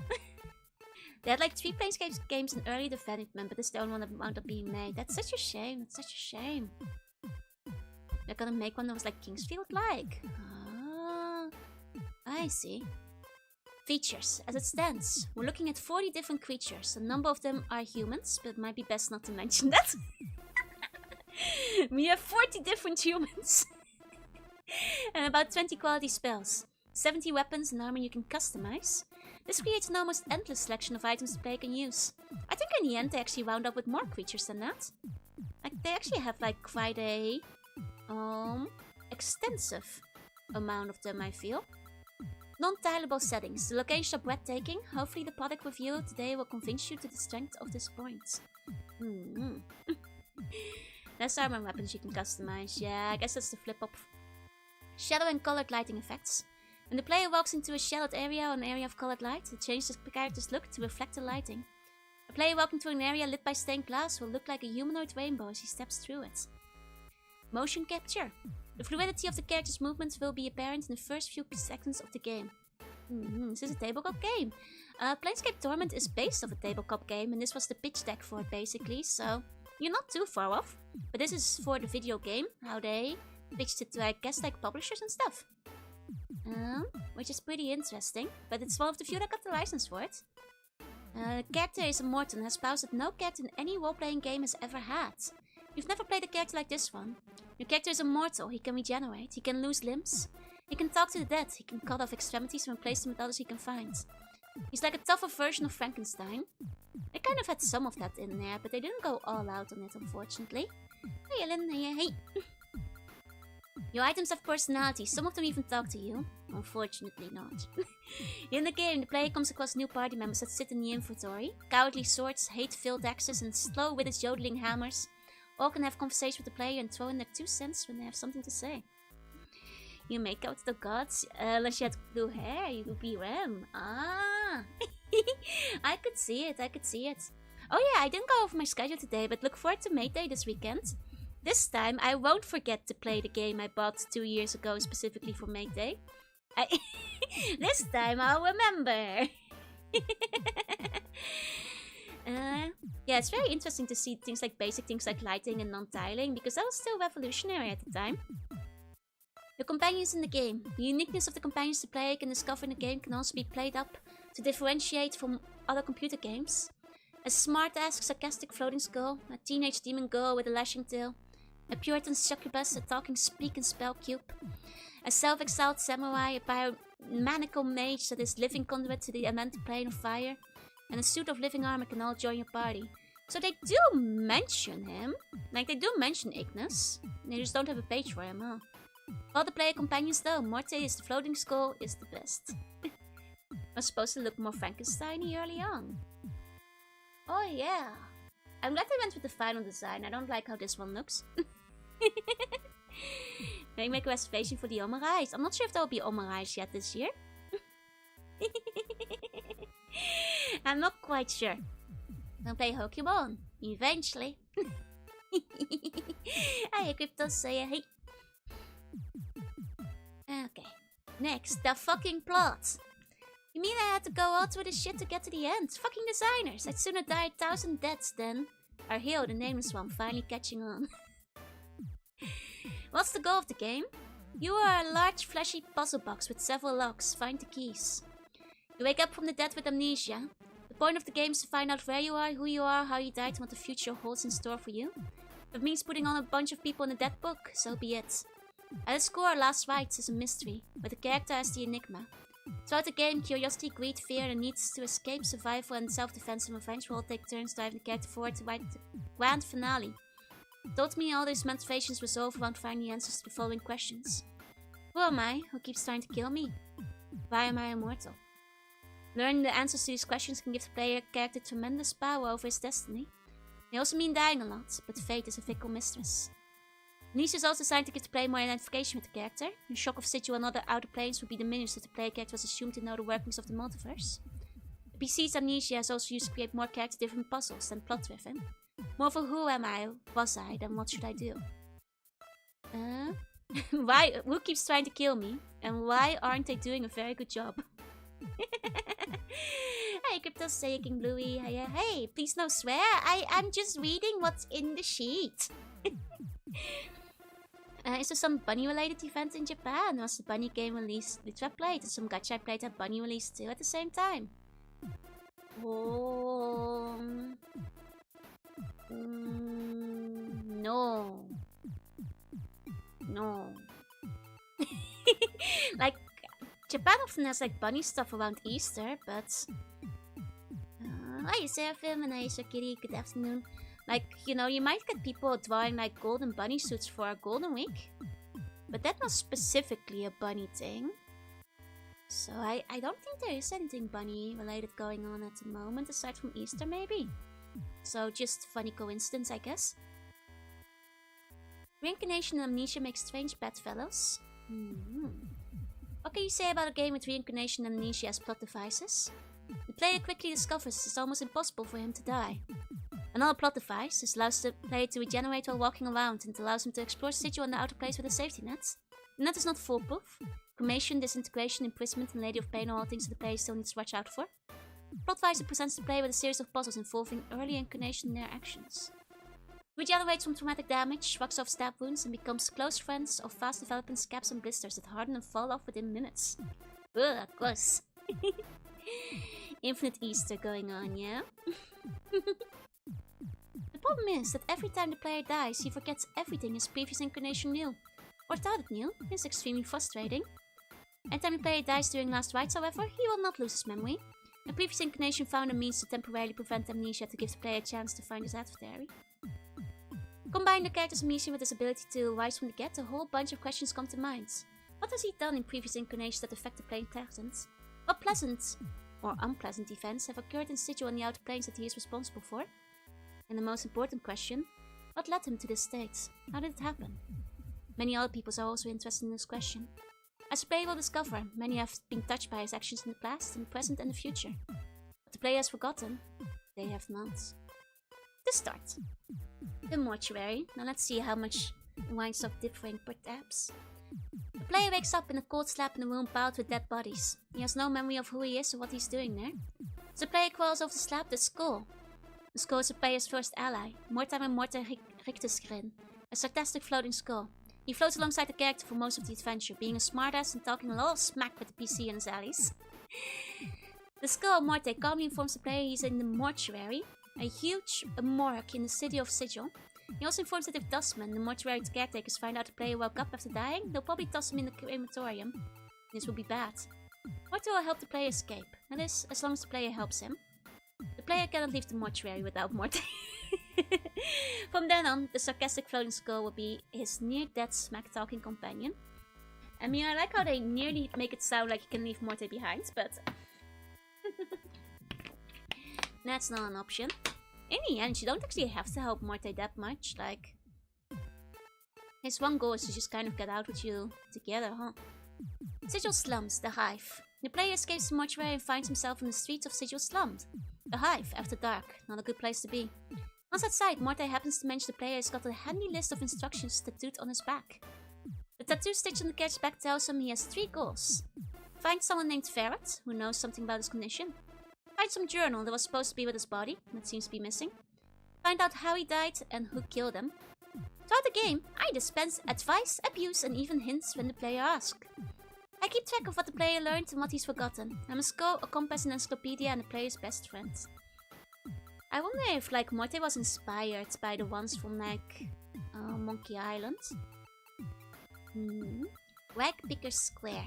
They had like 3 Planescape games in early development, but this is the only one that wound up being made. That's such a shame. They're gonna make one that was like Kingsfield-like. Ah, I see. Features. As it stands, we're looking at 40 different creatures. A number of them are humans, but it might be best not to mention that. We have 40 different humans. And about 20 quality spells. 70 weapons and armor you can customize. This creates an almost endless selection of items the player can use. I think in the end they actually wound up with more creatures than that. Like, they actually have like quite a extensive amount of them, I feel. Non-tileable settings. The locations are breathtaking. Hopefully the product review today will convince you to the strength of this point. Less armor and weapons you can customize. Yeah, I guess that's the flip-up. Shadow and colored lighting effects. When the player walks into a shadowed area or an area of colored light, it changes the character's look to reflect the lighting. A player walking through an area lit by stained glass will look like a humanoid rainbow as he steps through it. Motion capture. The fluidity of the character's movements will be apparent in the first few seconds of the game. This is a tabletop game. Planescape Torment is based off a tabletop game, and this was the pitch deck for it basically, so you're not too far off. But this is for the video game, how they pitched it to, I guess, like publishers and stuff. Which is pretty interesting, but it's one of the few that got the license for it. Character is immortal and has powers that no character in any role-playing game has ever had. You've never played a character like this one. Your character is immortal, he can regenerate, he can lose limbs, he can talk to the dead, he can cut off extremities and replace them with others he can find. He's like a tougher version of Frankenstein. They kind of had some of that in there, but they didn't go all out on it, unfortunately. Hey Ellen, hey. Your items have personality, some of them even talk to you. Unfortunately not. In the game, the player comes across new party members that sit in the inventory. Cowardly swords, hate-filled axes, and slow-witted yodeling hammers. All can have conversation with the player and throw in their 2 cents when they have something to say. You make out the gods, unless you had blue hair, you would be Rem. Ah! I could see it. Oh yeah, I didn't go over my schedule today, but look forward to May Day this weekend. This time, I won't forget to play the game I bought 2 years ago specifically for May Day. This time, I'll remember. Yeah, it's very interesting to see things like basic things like lighting and non-tiling, because that was still revolutionary at the time. The companions in the game. The uniqueness of the companions the player can discover in the game can also be played up to differentiate from other computer games. A smart-ass, sarcastic floating skull, a teenage demon girl with a lashing tail, a Puritan succubus, a talking speak and spell cube, a self-exiled samurai, a pyromaniacal mage that is living conduit to the elemental plane of fire, and a suit of living armor can all join your party. So they do mention him. Like, they do mention Ignis. They just don't have a page for him, huh? All the player companions though, Morte is the floating skull, is the best. Was supposed to look more Frankenstein-y early on. Oh yeah. I'm glad they went with the final design. I don't like how this one looks. Maybe make a reservation for the Omarais. I'm not sure if there will be Omarais yet this year. I'm not quite sure. I'll play Pokemon. Eventually. Hi, Crypto, say hey. Okay. Next, the fucking plot. You mean I had to go all through this shit to get to the end? Fucking designers. I'd sooner die 1,000 deaths than our hero, the nameless one, finally catching on. What's the goal of the game? You are a large fleshy puzzle box with several locks. Find the keys. You wake up from the dead with amnesia. The point of the game is to find out where you are, who you are, how you died, and what the future holds in store for you. If it means putting on a bunch of people in a dead book, so be it. At its core, Last Rites is a mystery, with the character as the enigma. Throughout the game, curiosity, greed, fear, and needs to escape, survival, and self-defense and revenge will all take turns driving the character forward to write the grand finale. Told me all these motivations resolve around finding answers to the following questions. Who am I? Who keeps trying to kill me? Why am I immortal? Learning the answers to these questions can give the player character tremendous power over his destiny. They also mean dying a lot, but fate is a fickle mistress. Amnesia is also designed to give the player more identification with the character. The shock of Sigil and other outer planes would be diminished if the player character was assumed to know the workings of the multiverse. The PC's Amnesia is also used to create more character-driven puzzles than plot-driven. More for who am I, was I, than what should I do. Why? Who keeps trying to kill me? And why aren't they doing a very good job? Hey, Crypto Saying Bluey. Hey, please no swear. I'm just reading what's in the sheet. Is there some bunny-related event in Japan? Was the bunny game released? Which I played, and some gacha I played had bunny released too at the same time. Oh, no. Like, Japan often has like bunny stuff around Easter, but hi Seraphim and hi Kitty, good afternoon. Like, you know, you might get people drawing like golden bunny suits for a golden week, but that's not specifically a bunny thing. So I don't think there is anything bunny related going on at the moment, aside from Easter maybe. So just funny coincidence, I guess. Reincarnation and Amnesia make strange bedfellows. What can you say about a game with reincarnation and amnesia as plot devices? The player quickly discovers it's almost impossible for him to die. Another plot device, this allows the player to regenerate while walking around and allows him to explore Sigil and the outer place with a safety net. The net is not foolproof, Cremation, disintegration, imprisonment, and Lady of Pain are all things that the player still needs to watch out for. Plot-wise, it presents the player with a series of puzzles involving early incarnation in their actions. Regenerates from traumatic damage, walks off stab wounds, and becomes close friends of fast developing scabs and blisters that harden and fall off within minutes. Ugh, gross. Infinite Easter going on, yeah? The problem is that every time the player dies, he forgets everything his previous incarnation knew. Or thought it knew. This is extremely frustrating. Anytime the player dies during last rites, however, he will not lose his memory. A previous incarnation found a means to temporarily prevent amnesia to give the player a chance to find his adversary. Combine the character's amnesia with his ability to rise from the dead, a whole bunch of questions come to mind. What has he done in previous incarnations that affect the player present? What pleasant or unpleasant events have occurred in situ on the outer planes that he is responsible for? And the most important question, what led him to this state? How did it happen? Many other people are also interested in this question. As the player will discover, many have been touched by his actions in the past, in the present and the future. What the player has forgotten, they have not. To start, the mortuary. Now let's see how much winds up differing per tabs. The player wakes up in a cold slab in a room piled with dead bodies. He has no memory of who he is or what he's doing there. As the player crawls over the slab, the skull. The skull is the player's first ally, Mortar and Mortar Richtersgrin, a sarcastic floating skull. He floats alongside the character for most of the adventure, being a smartass and talking a lot of smack with the PC and his allies. The skull Morte calmly informs the player he's in the mortuary, a huge morgue in the city of Sigil. He also informs that if Dustman, the mortuary caretakers, find out the player woke up after dying, they'll probably toss him in the crematorium. This will be bad. Morte will help the player escape, that is, as long as the player helps him. The player cannot leave the mortuary without Morte. From then on, the sarcastic floating skull will be his near-dead smack-talking companion. I mean, I like how they nearly make it sound like you can leave Morte behind, but that's not an option. In the end, you don't actually have to help Morte that much, like... His one goal is to just kind of get out with you together, huh? Sigil Slums, the Hive. The player escapes the mortuary and finds himself in the streets of Sigil Slums. The Hive, after dark, not a good place to be. Once outside, Morte happens to mention the player has got a handy list of instructions tattooed on his back. The tattoo stitched on the character's back tells him he has 3 goals. Find someone named Ferret, who knows something about his condition. Find some journal that was supposed to be with his body, that seems to be missing. Find out how he died and who killed him. Throughout the game, I dispense advice, abuse, and even hints when the player asks. I keep track of what the player learned and what he's forgotten. I'm a skull, a compass, an encyclopedia, and the player's best friend. I wonder if, like, Morte was inspired by the ones from, like, Monkey Island. Ragpicker Square.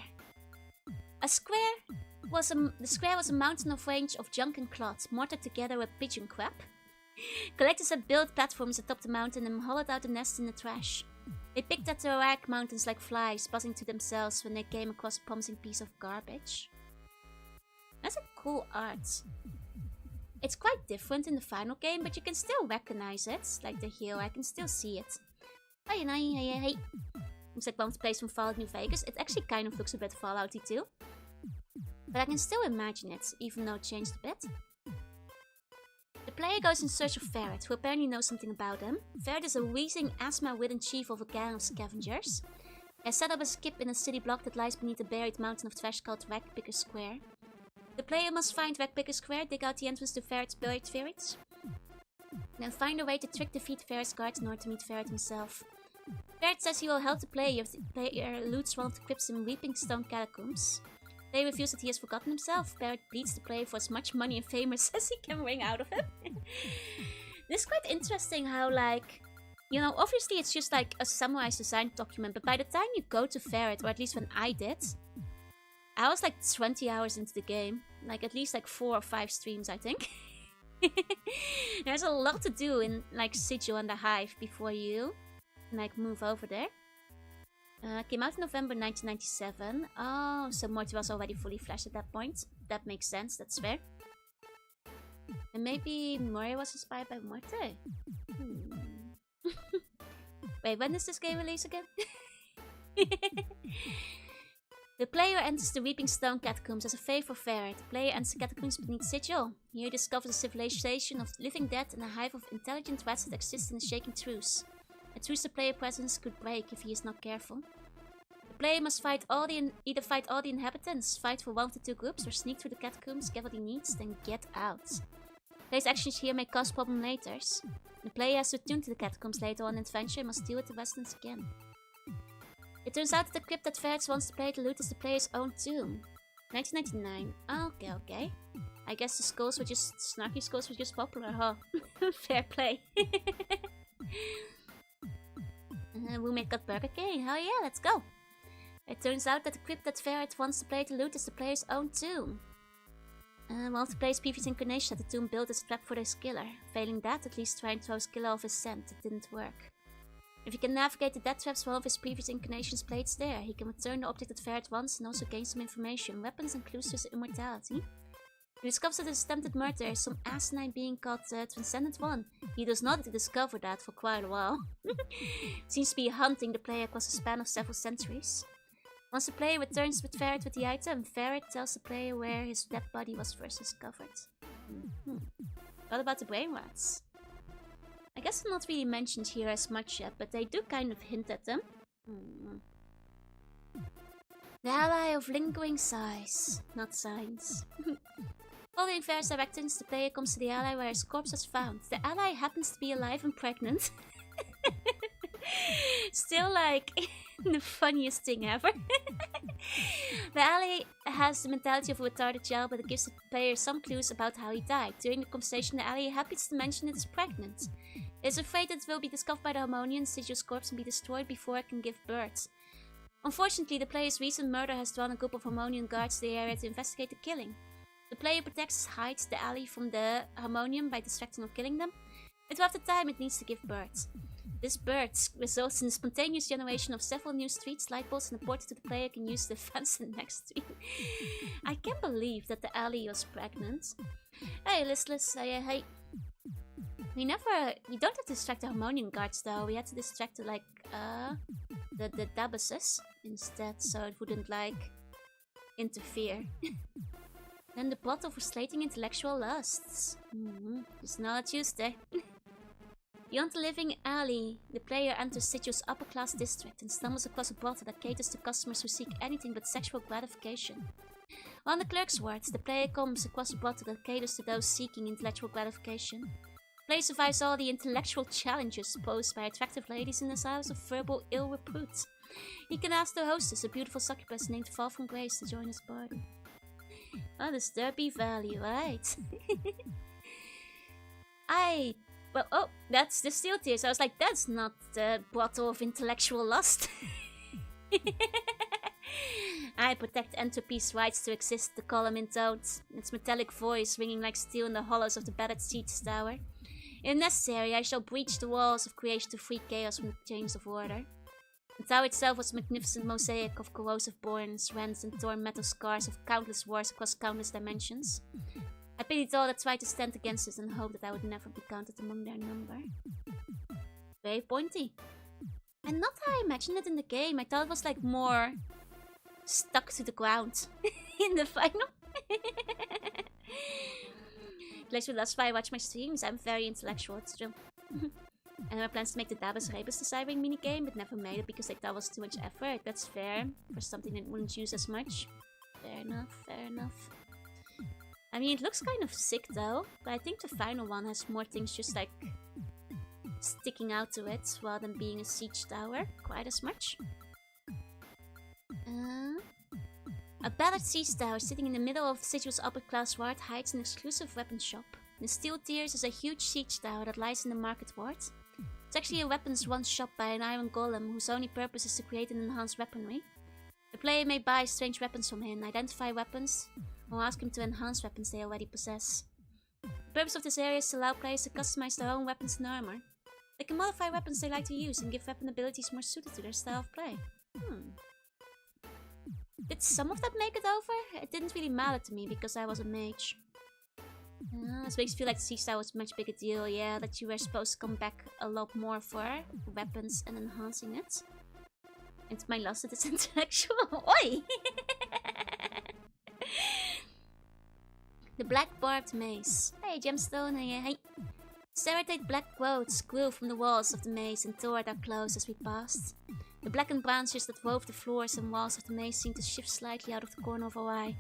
The square was a mountain of range of junk and cloth, mortared together with pigeon crap. Collectors had built platforms atop the mountain and hollowed out a nest in the trash. They picked at the rag mountains like flies, buzzing to themselves when they came across a promising piece of garbage. That's a cool art. It's quite different in the final game, but you can still recognize it. Like the hill, I can still see it. Hey. Looks like one of the places from Fallout New Vegas. It actually kind of looks a bit Fallout-y too. But I can still imagine it, even though it changed a bit. The player goes in search of Ferret, who apparently knows something about him. Ferret is a wheezing, asthma-ridden chief of a gang of scavengers. He has set up a skip in a city block that lies beneath a buried mountain of trash called Ragpicker Square. The player must find Ragpicker Square, dig out the entrance to Ferret's buried spirits, then find a way to defeat Ferret's guards in order to meet Ferret himself. Ferret says he will help the player if the player loots one of the crypts in Weeping Stone Catacombs. The player reveals that he has forgotten himself. Ferret beats the player for as much money and fame as he can wring out of him. This is quite interesting how, like, you know, obviously it's just like a summarized design document, but by the time you go to Ferret, or at least when I did, I was like 20 hours into the game. Like at least like 4 or 5 streams, I think. There's a lot to do in like Sigil and the Hive before you like move over there. Came out in November 1997. Oh, so Morty was already fully fleshed at that point. That makes sense, that's fair. And maybe Mori was inspired by Morty. Wait, when does this game release again? The player enters the Weeping Stone Catacombs as a favor for Ferret. The player enters the catacombs beneath Sigil. Here he discovers a civilization of living dead and a hive of intelligent rats that exist in a shaking truce. A truce the player presence could break if he is not careful. The player must either fight all the inhabitants, fight for one of the two groups, or sneak through the catacombs, get what he needs, then get out. Player's actions here may cause problem later. The player has to return to the catacombs later on in the adventure and must deal with the residents again. It turns out that the crypt that Ferret wants the player to loot is the player's own tomb. 1999. Okay. I guess the skulls were just... snarky skulls were just popular, huh? Fair play. Roommate got Burger King. Hell yeah, let's go. It turns out that the crypt that Ferret wants the player to loot is the player's own tomb. One of the player's previous incarnations had the tomb built as a trap for their skiller. Failing that, at least try and throw skiller off his scent. It didn't work. If he can navigate the death traps one of his previous incarnations placed there, he can return the object that Ferret wants and also gain some information, weapons and clues to his immortality. He discovers that his attempted murder is some asinine being called Transcendent One. He does not discover that for quite a while. Seems to be hunting the player across a span of several centuries. Once the player returns with Ferret with the item, Ferret tells the player where his dead body was first discovered. What about the brain rats? I guess they're not really mentioned here as much yet, but they do kind of hint at them. The ally of lingering sighs, not signs. Following Ferret's directions, the player comes to the ally where his corpse was found. The ally happens to be alive and pregnant. Still, like, the funniest thing ever. The ally has the mentality of a retarded child, but it gives the player some clues about how he died. During the conversation, the ally happens to mention it is pregnant. It is afraid that it will be discovered by the Harmonian, Sigil's corpse, and be destroyed before it can give birth. Unfortunately, the player's recent murder has drawn a group of Harmonian guards to the area to investigate the killing. The player hides the ally from the Harmonium by distracting or killing them, and to have the time it needs to give birth. This birth results in the spontaneous generation of several new streets, light bulbs, and a portal to the player can use to advance the next street. I can't believe that the ally was pregnant. Hey, listless, hey. We don't have to distract the Harmonian guards though, we had to distract the, the Dabases instead, so it wouldn't, interfere. Then the plot of slating intellectual lusts. It's not a Tuesday. Beyond the living alley, the player enters Sigil's upper-class district and stumbles across a brothel that caters to customers who seek anything but sexual gratification. While on the clerk's wards, the player comes across a brothel that caters to those seeking intellectual gratification. The player survives all the intellectual challenges posed by attractive ladies in his house of verbal ill repute. He can ask the hostess, a beautiful succubus named Fall from Grace, to join his party. Oh, the derby value, right? That's the Steel Tears. I was like, that's not the bottle of intellectual lust. I protect Entropy's rights to exist, the column intoned, its metallic voice ringing like steel in the hollows of the battered siege tower. If necessary, I shall breach the walls of creation to free chaos from the chains of order. The tower itself was a magnificent mosaic of corrosive bournes, rents and torn metal scars of countless wars across countless dimensions. I pitied all that tried to stand against it and hoped that I would never be counted among their number. Very pointy. And not how I imagined it in the game. I thought it was more stuck to the ground in the final. That's why I watch my streams. I'm very intellectual, it's true. And I have plans to make the Dabas Rebus the Cybering minigame, but never made it because I thought it was too much effort. That's fair. For something that wouldn't use as much. Fair enough. I mean, it looks kind of sick though, but I think the final one has more things just sticking out to it, rather than being a siege tower quite as much. A battered siege tower sitting in the middle of Sigil's upper-class ward hides an exclusive weapon shop. The Steel Tears is a huge siege tower that lies in the market ward. It's actually a weapons one shop by an iron golem whose only purpose is to create and enhance weaponry. The player may buy strange weapons from him, identify weapons, or ask him to enhance weapons they already possess. The purpose of this area is to allow players to customize their own weapons and armor. They can modify weapons they like to use and give weapon abilities more suited to their style of play. Did some of that make it over? It didn't really matter to me because I was a mage. This makes me feel like the siege tower was a much bigger deal, yeah, that you were supposed to come back a lot more for weapons and enhancing it. It's my loss that is intellectual. Oi! The Black Barbed Maze. Hey, Gemstone, hey. Serrated black quotes grew from the walls of the maze and tore at our clothes as we passed. The blackened branches that wove the floors and walls of the maze seemed to shift slightly out of the corner of our eye,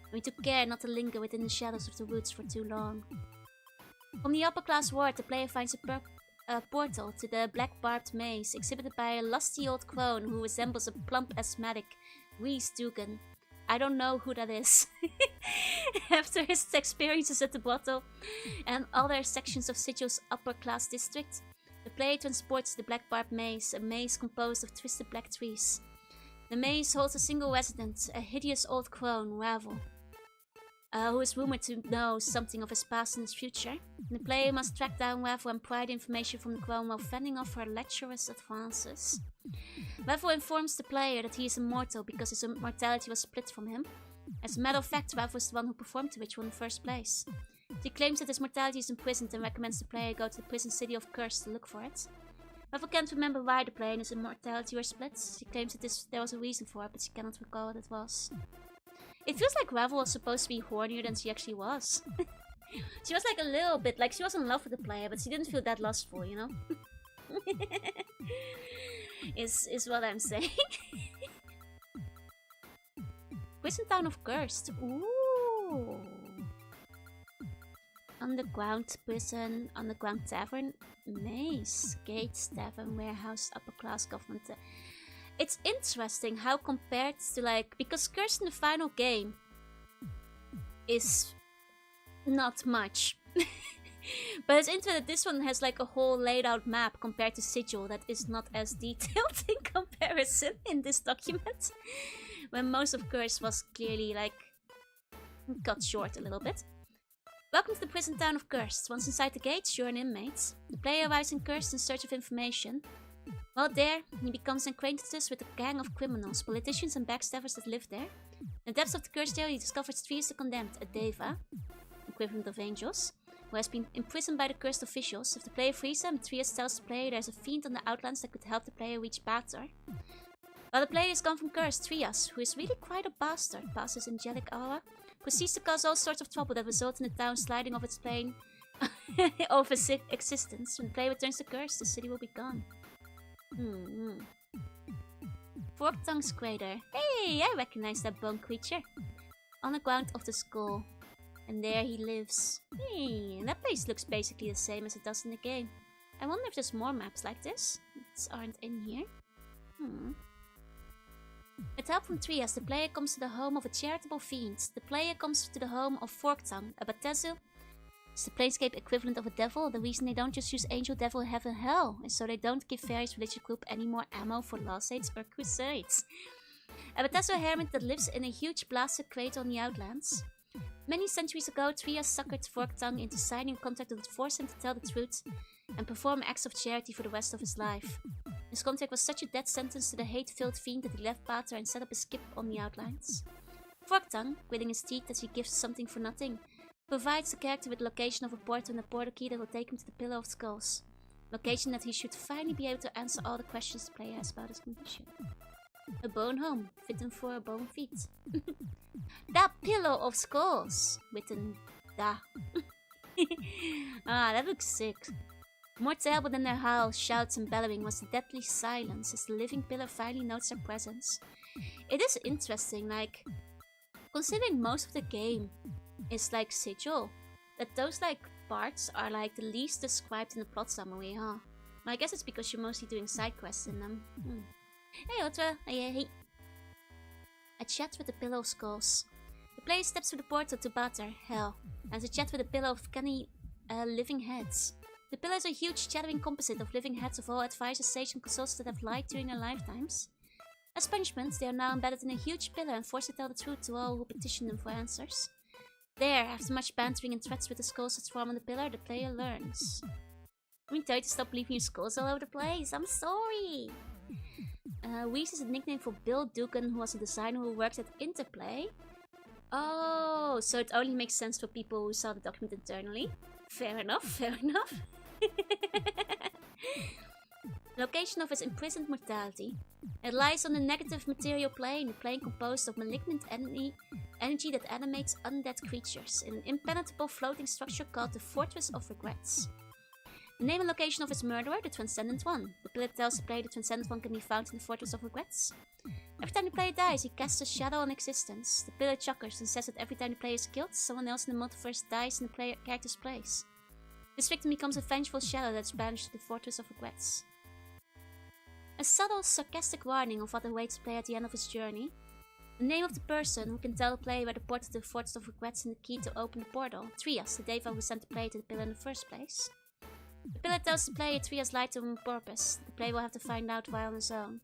and we took care not to linger within the shadows of the woods for too long. From the upper class ward, the player finds a portal to the black barbed maze, exhibited by a lusty old crone who resembles a plump asthmatic Reese Dugan. I don't know who that is. After his experiences at the bottle and other sections of Sigil's upper class district, the player transports to the black barbed maze, a maze composed of twisted black trees. The maze holds a single resident, a hideous old crone, Ravel, who is rumored to know something of his past and his future. The player must track down Ravel and pry the information from the crone while fending off her lecherous advances. Ravel informs the player that he is immortal because his immortality was split from him. As a matter of fact, Ravel is the one who performed the ritual in the first place. He claims that his mortality is imprisoned and recommends the player go to the prison city of Curse to look for it. Ravel can't remember why the player and his immortality were split. She claims that there was a reason for it, but she cannot recall what it was. It feels like Ravel was supposed to be hornier than she actually was. She was like a little bit, like she was in love with the player, but she didn't feel that lustful, you know? is what I'm saying. Prison Town of Cursed. Ooh. Underground prison, underground tavern, maze, gates, tavern, warehouse, upper class government. It's interesting how compared to like, because Cursed in the final game is not much. But it's interesting that this one has like a whole laid out map compared to Sigil that is not as detailed in comparison in this document. When most of Curse was clearly like cut short a little bit. Welcome to the prison town of Cursed. Once inside the gates, you're an inmate. The player arrives in Cursed in search of information. While there, he becomes acquainted with a gang of criminals, politicians and backstabbers that live there. In the depths of the Cursed jail, he discovers three of the condemned, a Deva, equivalent of angels, who has been imprisoned by the cursed officials. If the player frees them, Trias tells the player there's a fiend on the Outlands that could help the player reach Bator. While the player is gone from Cursed, Trias, who is really quite a bastard past his angelic aura, proceeds to cause all sorts of trouble that result in the town sliding off its plane of existence. When the player returns to Cursed, the city will be gone. Forked Tongue's crater. Hey, I recognize that bone creature. On the ground of the skull. And there he lives. Hey, and that place looks basically the same as it does in the game. I wonder if there's more maps like this that aren't in here. With help from Trias, the player comes to the home of a charitable fiend. The player comes to the home of Forked Tongue, a Batezu. It's the Planescape equivalent of a devil. The reason they don't just use angel, devil, heaven, hell is so they don't give various religious group any more ammo for lawsuits or crusades. A Batezu hermit that lives in a huge blasted crater on the Outlands. Many centuries ago, Trias suckered Forked Tongue into signing a contract that would force him to tell the truth and perform acts of charity for the rest of his life. His contract was such a death sentence to the hate-filled fiend that he left Bator and set up a skip on the Outlands. Forked Tongue, gritting his teeth as he gives something for nothing, provides the character with the location of a portal and a portal key that will take him to the Pillar of Skulls. Location that he should finally be able to answer all the questions the player has about his condition. A bone home, fitting for a bone feet. The Pillar of Skulls, written da. That looks sick. More terrible than their howls, shouts and bellowing was the deadly silence as the living pillar finally notes their presence. It is interesting, like, considering most of the game is like Sigil, that those like parts are like the least described in the plot summary, huh? Well, I guess it's because you're mostly doing side quests in them. Hey Otra, hey. A chat with the Pillar of Skulls. The player steps through the portal to Bator, Hell, and has a chat with a pillar of canny living heads. The pillar is a huge chattering composite of living heads of all advisors, sages and consultants that have lied during their lifetimes. As punishment, they are now embedded in a huge pillar and forced to tell the truth to all who petition them for answers. There, after much bantering and threats with the skulls that form on the pillar, the player learns. Let me tell you to stop leaving your skulls all over the place, I'm sorry! Weiss is a nickname for Bill Dugan, who was a designer who worked at Interplay. Oh, so it only makes sense for people who saw the document internally. Fair enough, fair enough. Location of his imprisoned mortality. It lies on the negative material plane, a plane composed of malignant energy that animates undead creatures, in an impenetrable floating structure called the Fortress of Regrets. The name and location of his murderer, the Transcendent One. The pillar tells the player the Transcendent One can be found in the Fortress of Regrets. Every time the player dies, he casts a shadow on existence. The pillar chuckles and says that every time the player is killed, someone else in the multiverse dies in the character's place. This victim becomes a vengeful shadow that's banished to the Fortress of Regrets. A subtle, sarcastic warning of what awaits the player at the end of his journey. The name of the person who can tell the player where the portal to the Fortress of Regrets and the key to open the portal. Trias, the devil who sent the player to the pillar in the first place. The pillar tells the player Trias lied to him on purpose. The player will have to find out while on his own.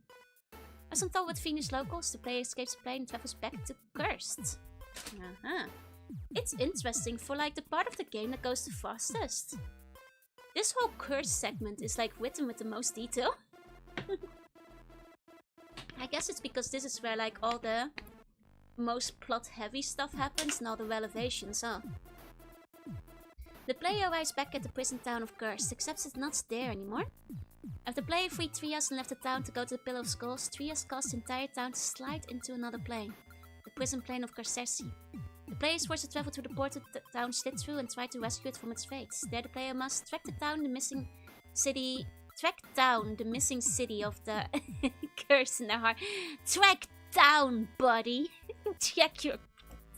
As on top with Venus locals, the player escapes the plane and travels back to Cursed. It's interesting for like the part of the game that goes the fastest. This whole Cursed segment is like written with the most detail. I guess it's because this is where like all the most plot heavy stuff happens and all the revelations, huh? The player arrives back at the prison town of Cursed, except it's not there anymore. After the player freed Trias and left the town to go to the Pillar of Skulls, Trias caused the entire town to slide into another plane. The prison plane of Carcersi. The player is forced to travel through the portal the town slid through and try to rescue it from its fate. There the player must track down the missing city of the curse in the heart. Track down, buddy! Check your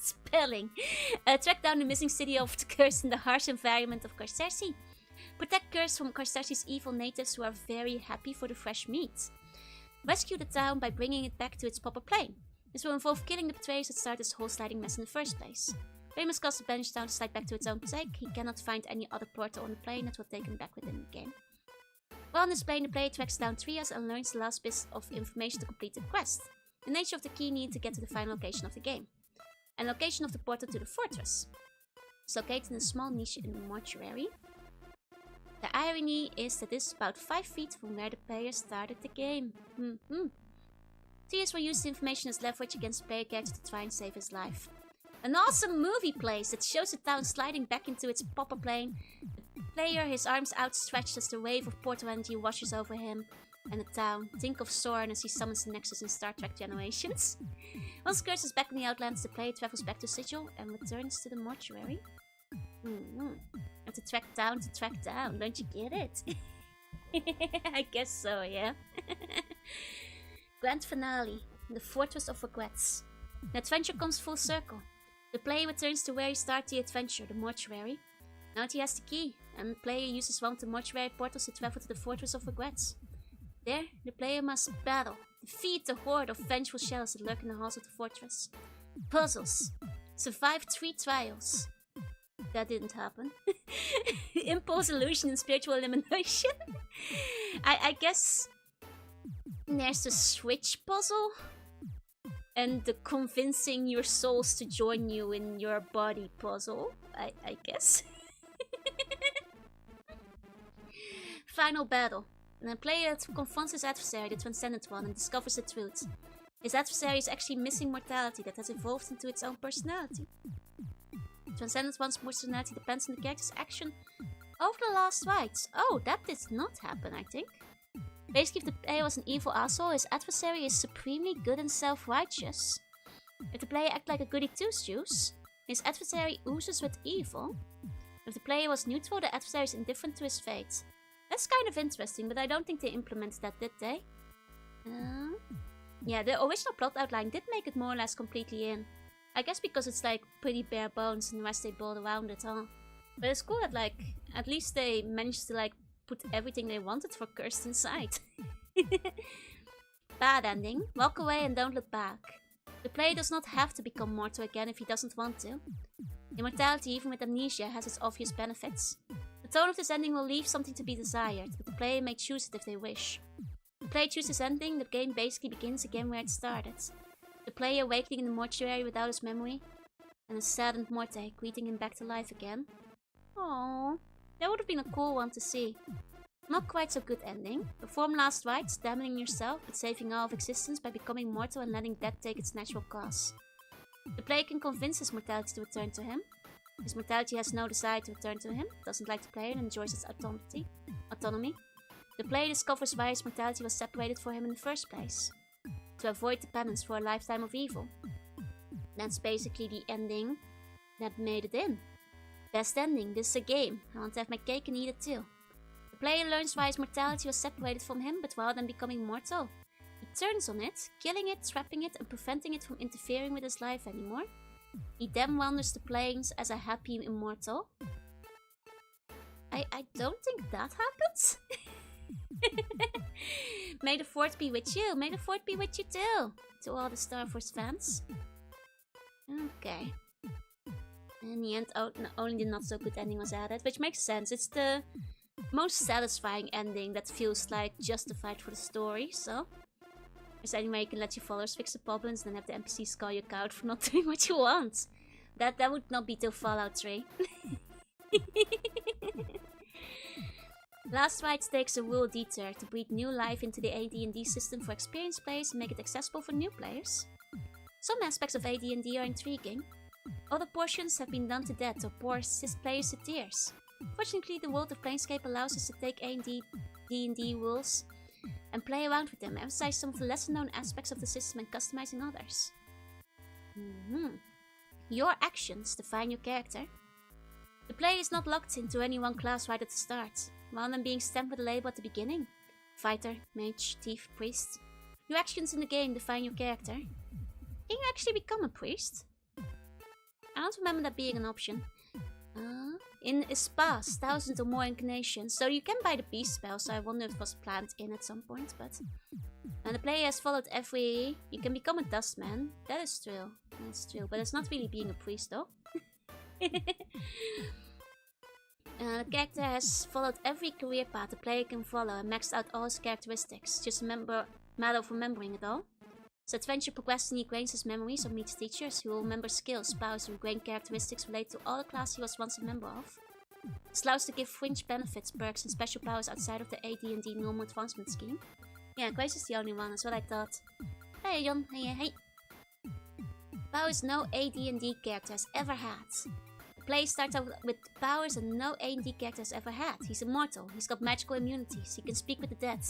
spelling. Track down the missing city of the curse in the harsh environment of Carcersi. Protect Curse from Carcersi's evil natives who are very happy for the fresh meat. Rescue the town by bringing it back to its proper plane. This will involve killing the betrayers that started this whole sliding mess in the first place. Player must cast the banished town to slide back to its own sake. He cannot find any other portal on the plane that will take him back within the game. While on this plane, the player tracks down Trias and learns the last bit of information to complete the quest. The nature of the key needed to get to the final location of the game. And location of the portal to the fortress. It's located in a small niche in the mortuary. The irony is that this is about 5 feet from where the player started the game. Trias will use the information as leverage against the player character to try and save his life. An awesome movie plays that shows the town sliding back into its proper plane. The player, his arms outstretched as the wave of portal energy washes over him and the town. Think of Soren as he summons the Nexus in Star Trek Generations. Once Curse is back in the Outlands, the player travels back to Sigil and returns to the mortuary. And to track down, don't you get it? I guess so, yeah. Grand finale, the Fortress of Regrets. The adventure comes full circle. The player returns to where he started the adventure, the mortuary. Now that he has the key, and the player uses one of the mortuary portals to travel to the Fortress of Regrets. There, the player must battle, defeat the horde of vengeful shells that lurk in the halls of the fortress. Puzzles. Survive 3 trials. That didn't happen. Impulse, illusion, and spiritual elimination. I guess there's the switch puzzle. And the convincing your souls to join you in your body puzzle. I guess. Final battle. The player confronts his adversary, the Transcendent One, and discovers the truth. His adversary is actually missing mortality that has evolved into its own personality. The Transcendent One's personality depends on the character's action over the last rites. Oh, that did not happen, I think. Basically, if the player was an evil asshole, his adversary is supremely good and self-righteous. If the player acts like a goody two-shoes, his adversary oozes with evil. If the player was neutral, the adversary is indifferent to his fate. That's kind of interesting, but I don't think they implemented that, did they? Yeah, the original plot outline did make it more or less completely in. I guess because it's like pretty bare bones and the rest they build around it, huh? But it's cool that like, at least they managed to like put everything they wanted for Cursed inside. Bad ending. Walk away and don't look back. The player does not have to become mortal again if he doesn't want to. Immortality, even with amnesia, has its obvious benefits. The tone of this ending will leave something to be desired, but the player may choose it if they wish. If the player chooses ending, the game basically begins again where it started. The player awakening in the mortuary without his memory, and a saddened Morte greeting him back to life again. Aww, that would have been a cool one to see. Not quite so good ending. Perform last rites, damning yourself, but saving all of existence by becoming mortal and letting death take its natural course. The player can convince his mortality to return to him. His mortality has no desire to return to him, doesn't like the player and enjoys its autonomy. The player discovers why his mortality was separated for him in the first place. To avoid the penance for a lifetime of evil. That's basically the ending that made it in. Best ending, this is a game. I want to have my cake and eat it too. The player learns why his mortality was separated from him, but rather than becoming mortal, he turns on it, killing it, trapping it, and preventing it from interfering with his life anymore. He then wanders the plains as a happy immortal. I don't think that happens. May the Fourth be with you. May the Fourth be with you too. To all the Star Force fans. Okay. In the end, only the not so good ending was added, which makes sense. It's the most satisfying ending that feels like justified for the story, so... There's any way you can let your followers fix the problems, then have the NPCs call you out for not doing what you want. That would not be till Fallout 3. Last Rites takes a rural detour to breathe new life into the AD&D system for experienced players and make it accessible for new players. Some aspects of AD&D are intriguing. Other portions have been done to death or bore players to tears. Fortunately, the world of Planescape allows us to take D&D rules and play around with them, emphasize some of the lesser known aspects of the system and customizing others. Your actions define your character. The player is not locked into any one class right at the start, rather than being stamped with a label at the beginning. Fighter, mage, thief, priest. Your actions in the game define your character. Can you actually become a priest? I don't remember that being an option. In Espas, 1,000 or more incarnations. So you can buy the beast spell, so I wonder if it was planned in at some point, but... And the player has followed every... You can become a dustman. That is true. That's true, but it's not really being a priest though. The character has followed every career path the player can follow and maxed out all his characteristics. Just a matter of remembering it all. As adventure progresses, he gains his memories or meets teachers who will remember skills, powers, and gain characteristics related to all the class he was once a member of. This allows to give fringe benefits, perks, and special powers outside of the AD&D normal advancement scheme. Yeah, Grace is the only one, that's what I thought. Hey John, hey. Powers no AD&D character has ever had. The player starts out with powers that no AD&D character has ever had. He's immortal, he's got magical immunities, he can speak with the dead,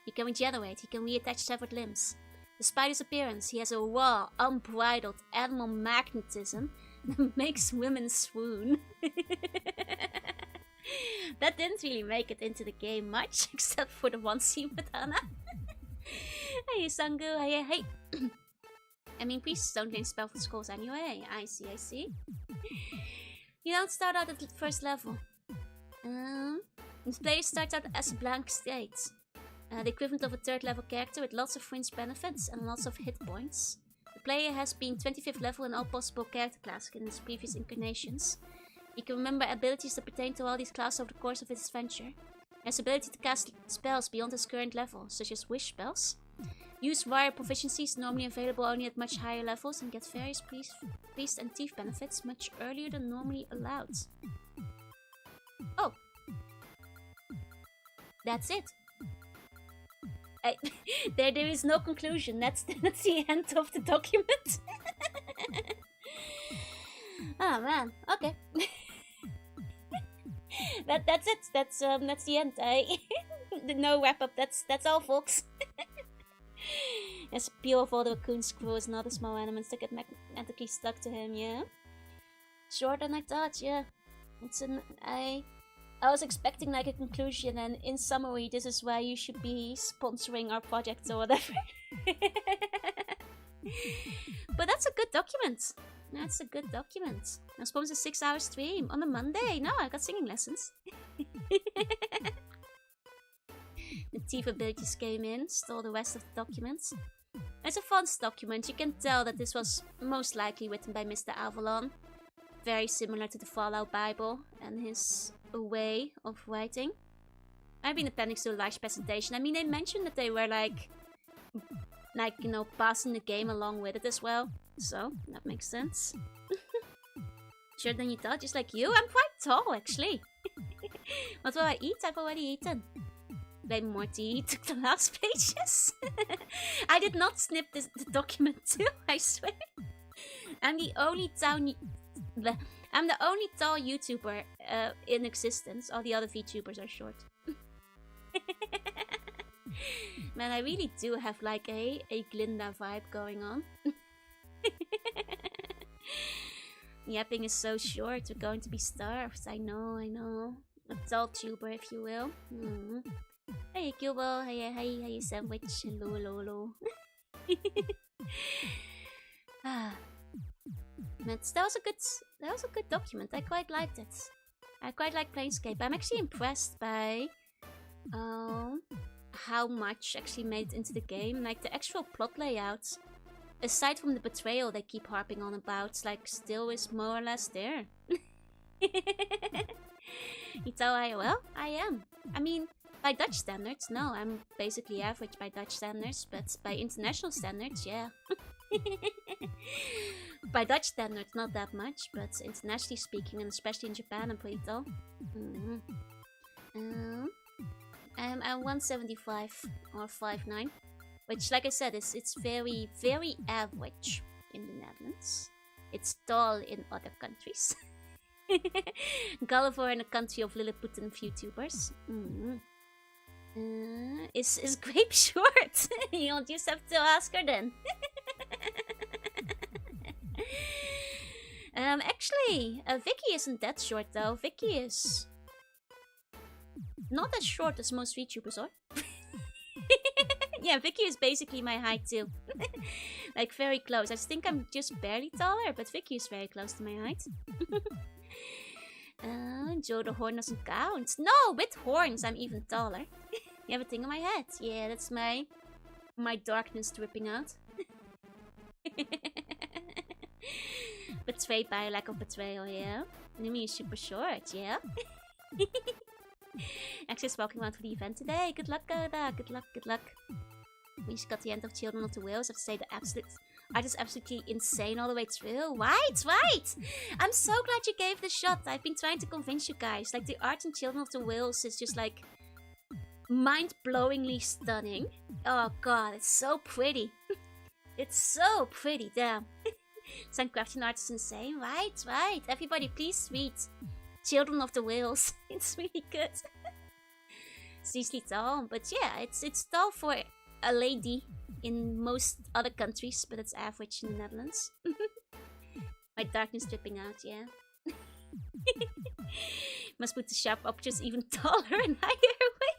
he can regenerate, he can reattach severed limbs. Despite his appearance, he has a raw, unbridled animal magnetism that makes women swoon. That didn't really make it into the game much, except for the one scene with Anna. Hey Sangu, hey. I mean, priests don't gain spellful scrolls anyway. I see. You don't start out at the first level. This player starts out as a blank state. The equivalent of a 3rd level character with lots of fringe benefits and lots of hit points. The player has been 25th level in all possible character classes in his previous incarnations. He can remember abilities that pertain to all these classes over the course of his adventure. He has the ability to cast spells beyond his current level, such as wish spells. Use wire proficiencies normally available only at much higher levels and get various priest and thief benefits much earlier than normally allowed. Oh! That's it! There is no conclusion. That's the end of the document. Oh man, okay. That's it. That's the end. No wrap up. That's all, folks. As pure of all the raccoon screws and other small elements that get magnetically stuck to him. Yeah. Shorter than I thought. Yeah. I was expecting like a conclusion, and in summary, this is why you should be sponsoring our project or whatever. But that's a good document. That's a good document. I was supposed to 6-hour stream on a Monday. No, I got singing lessons. The thief abilities came in, stole the rest of the documents. It's a fun document. You can tell that this was most likely written by Mr. Avalon. Very similar to the Fallout Bible and his way of writing. I've been appendix to a large presentation. I mean, they mentioned that they were like, you know, passing the game along with it as well. So, that makes sense. Shorter than you thought, just like you. I'm quite tall, actually. What will I eat? I've already eaten. Blame Morty took the last pages. I did not snip the document too, I swear. I'm the only tall YouTuber in existence. All the other VTubers are short. Man, I really do have like a Glinda vibe going on. Yapping is so short, we're going to be starved. I know. A tall tuber, if you will. Hey, Cubo. Hey, sandwich. Hello. That was a good document. I quite liked it. I quite like Planescape. I'm actually impressed by how much actually made it into the game. Like the actual plot layouts, aside from the betrayal they keep harping on about, like still is more or less there. You tell I am. I mean, by Dutch standards, no, I'm basically average by Dutch standards, but by international standards, yeah. By Dutch standards, not that much, but internationally speaking, and especially in Japan, I'm pretty tall. I'm 175 or 5'9", which, like I said, it's very, very average in the Netherlands. It's tall in other countries. Gulliver in a country of Lilliput and Vtubers. Is Grape short? You'll just have to ask her then. Actually, Vicky isn't that short though. Vicky is not as short as most VTubers are. Yeah, Vicky is basically my height too. Like very close. I think I'm just barely taller, but Vicky is very close to my height. Joe the horn doesn't count. No, with horns I'm even taller. You have a thing on my head. Yeah, that's my darkness dripping out. Betrayed by a lack of betrayal, yeah. Numi is super short, yeah. Actually, is walking around for the event today. Good luck, Goda. Good luck. We just got the end of Children of the Whales. I have to say the art is absolutely insane all the way through. Right. I'm so glad you gave the shot. I've been trying to convince you guys. Like, the art in Children of the Whales is just like mind-blowingly stunning. Oh god, it's so pretty. It's so pretty, damn. Some crafting art is insane. Right. Everybody, please read Children of the Whales. It's really good. It's easily tall, but yeah, it's tall for a lady in most other countries, but it's average in the Netherlands. My darkness dripping out, yeah. Must put the sharp objects even taller and higher away.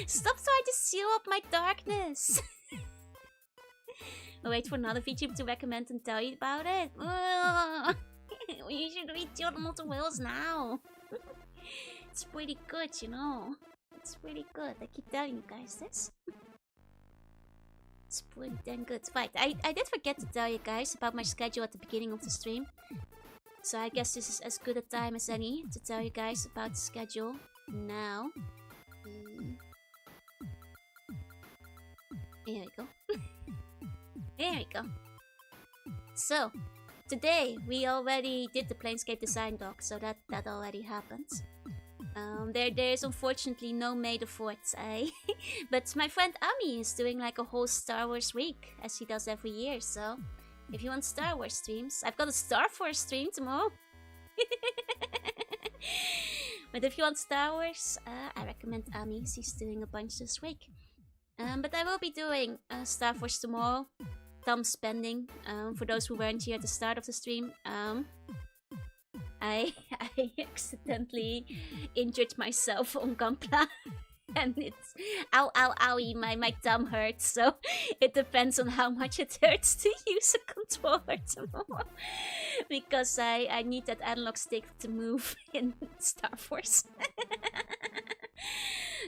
Stop trying to seal up my darkness. I'll wait for another VTuber to recommend and tell you about it. You should read Children of the Whales now. It's pretty good, you know. It's pretty good. I keep telling you guys this. It's pretty damn good. Right, I did forget to tell you guys about my schedule at the beginning of the stream. So I guess this is as good a time as any to tell you guys about the schedule now. Here we go. There we go. So, today we already did the Planescape design doc, so that already happened. There's unfortunately no May the 4th, but my friend Ami is doing like a whole Star Wars week, as he does every year, so if you want Star Wars streams, I've got a Star Force stream tomorrow. But if you want Star Wars, I recommend Ami, she's doing a bunch this week. But I will be doing Star Force tomorrow. Thumb spending. For those who weren't here at the start of the stream, I accidentally injured myself on gunpla. And it's owie, my thumb hurts, so it depends on how much it hurts to use a controller tomorrow. Because I need that analog stick to move in Star Force.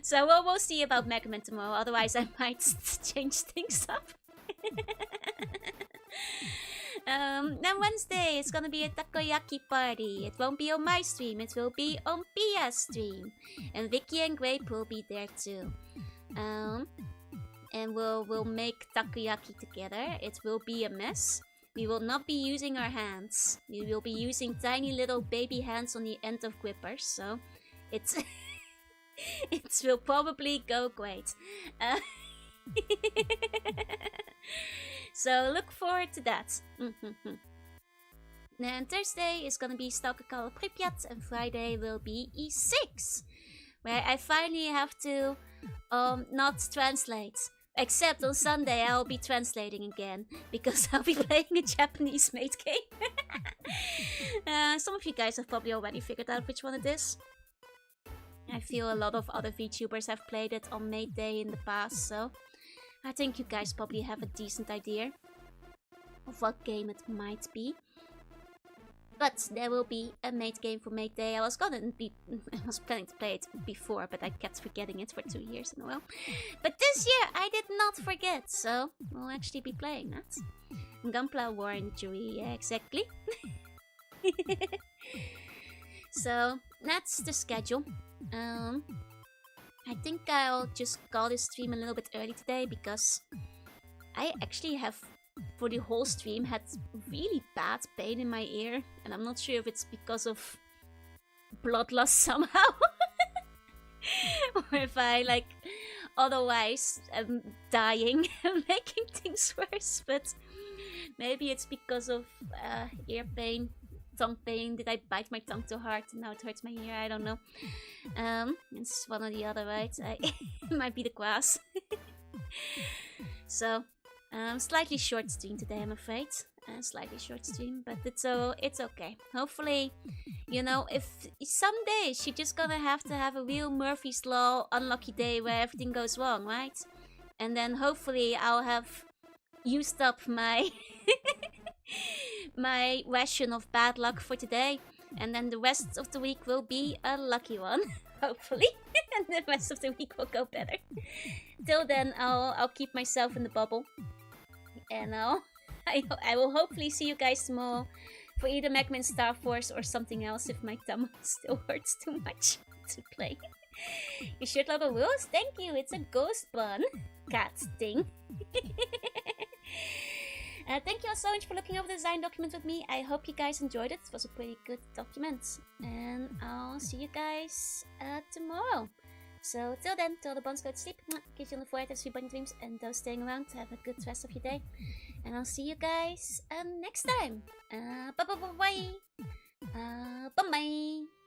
So we'll see about Mega Man tomorrow, otherwise I might change things up. Then Wednesday it's gonna be a takoyaki party. It won't be on my stream, it will be on Pia's stream. And Vicky and Grape will be there too. And we'll make takoyaki together. It will be a mess. We will not be using our hands. We will be using tiny little baby hands on the end of grippers, so it's it will probably go great. So look forward to that. Then Thursday is gonna be Stalker Pripyat, and Friday will be E6, where I finally have to not translate. Except on Sunday I'll be translating again, because I'll be playing a Japanese made game. Some of you guys have probably already figured out which one it is. I feel a lot of other VTubers have played it on Mate Day in the past, so I think you guys probably have a decent idea of what game it might be. But there will be a Mate game for Mate Day. I was planning to play it before, but I kept forgetting it for 2 years in a row. But this year I did not forget, so we'll actually be playing that. Gunpla War Injury, yeah, exactly. So that's the schedule. I think I'll just call this stream a little bit early today because I actually have, for the whole stream, had really bad pain in my ear, and I'm not sure if it's because of blood loss somehow or if I like otherwise am dying and making things worse, but maybe it's because of ear pain, tongue pain. Did I bite my tongue too hard and now it hurts my ear? I don't know. It's one or the other, right? It might be the grass. So slightly short stream today, I'm afraid. Slightly short stream, but it's okay. Hopefully, you know, if someday you're just gonna have to have a real Murphy's Law unlucky day where everything goes wrong, right? And then hopefully I'll have used up my my ration of bad luck for today, and then the rest of the week will be a lucky one, hopefully, and the rest of the week will go better. Till then, I'll keep myself in the bubble, and I will hopefully see you guys tomorrow for either Magman Star Force or something else if my thumb still hurts too much to play. You should love a rules? Thank you, it's a ghost bun. Cat thing. Thank you all so much for looking over the design document with me. I hope you guys enjoyed it. It was a pretty good document. And I'll see you guys tomorrow. So till then, till the buns go to sleep, kiss you on the forehead as bunny dreams, and those staying around, have a good rest of your day. And I'll see you guys next time. Bye bye bye bye. Bye bye.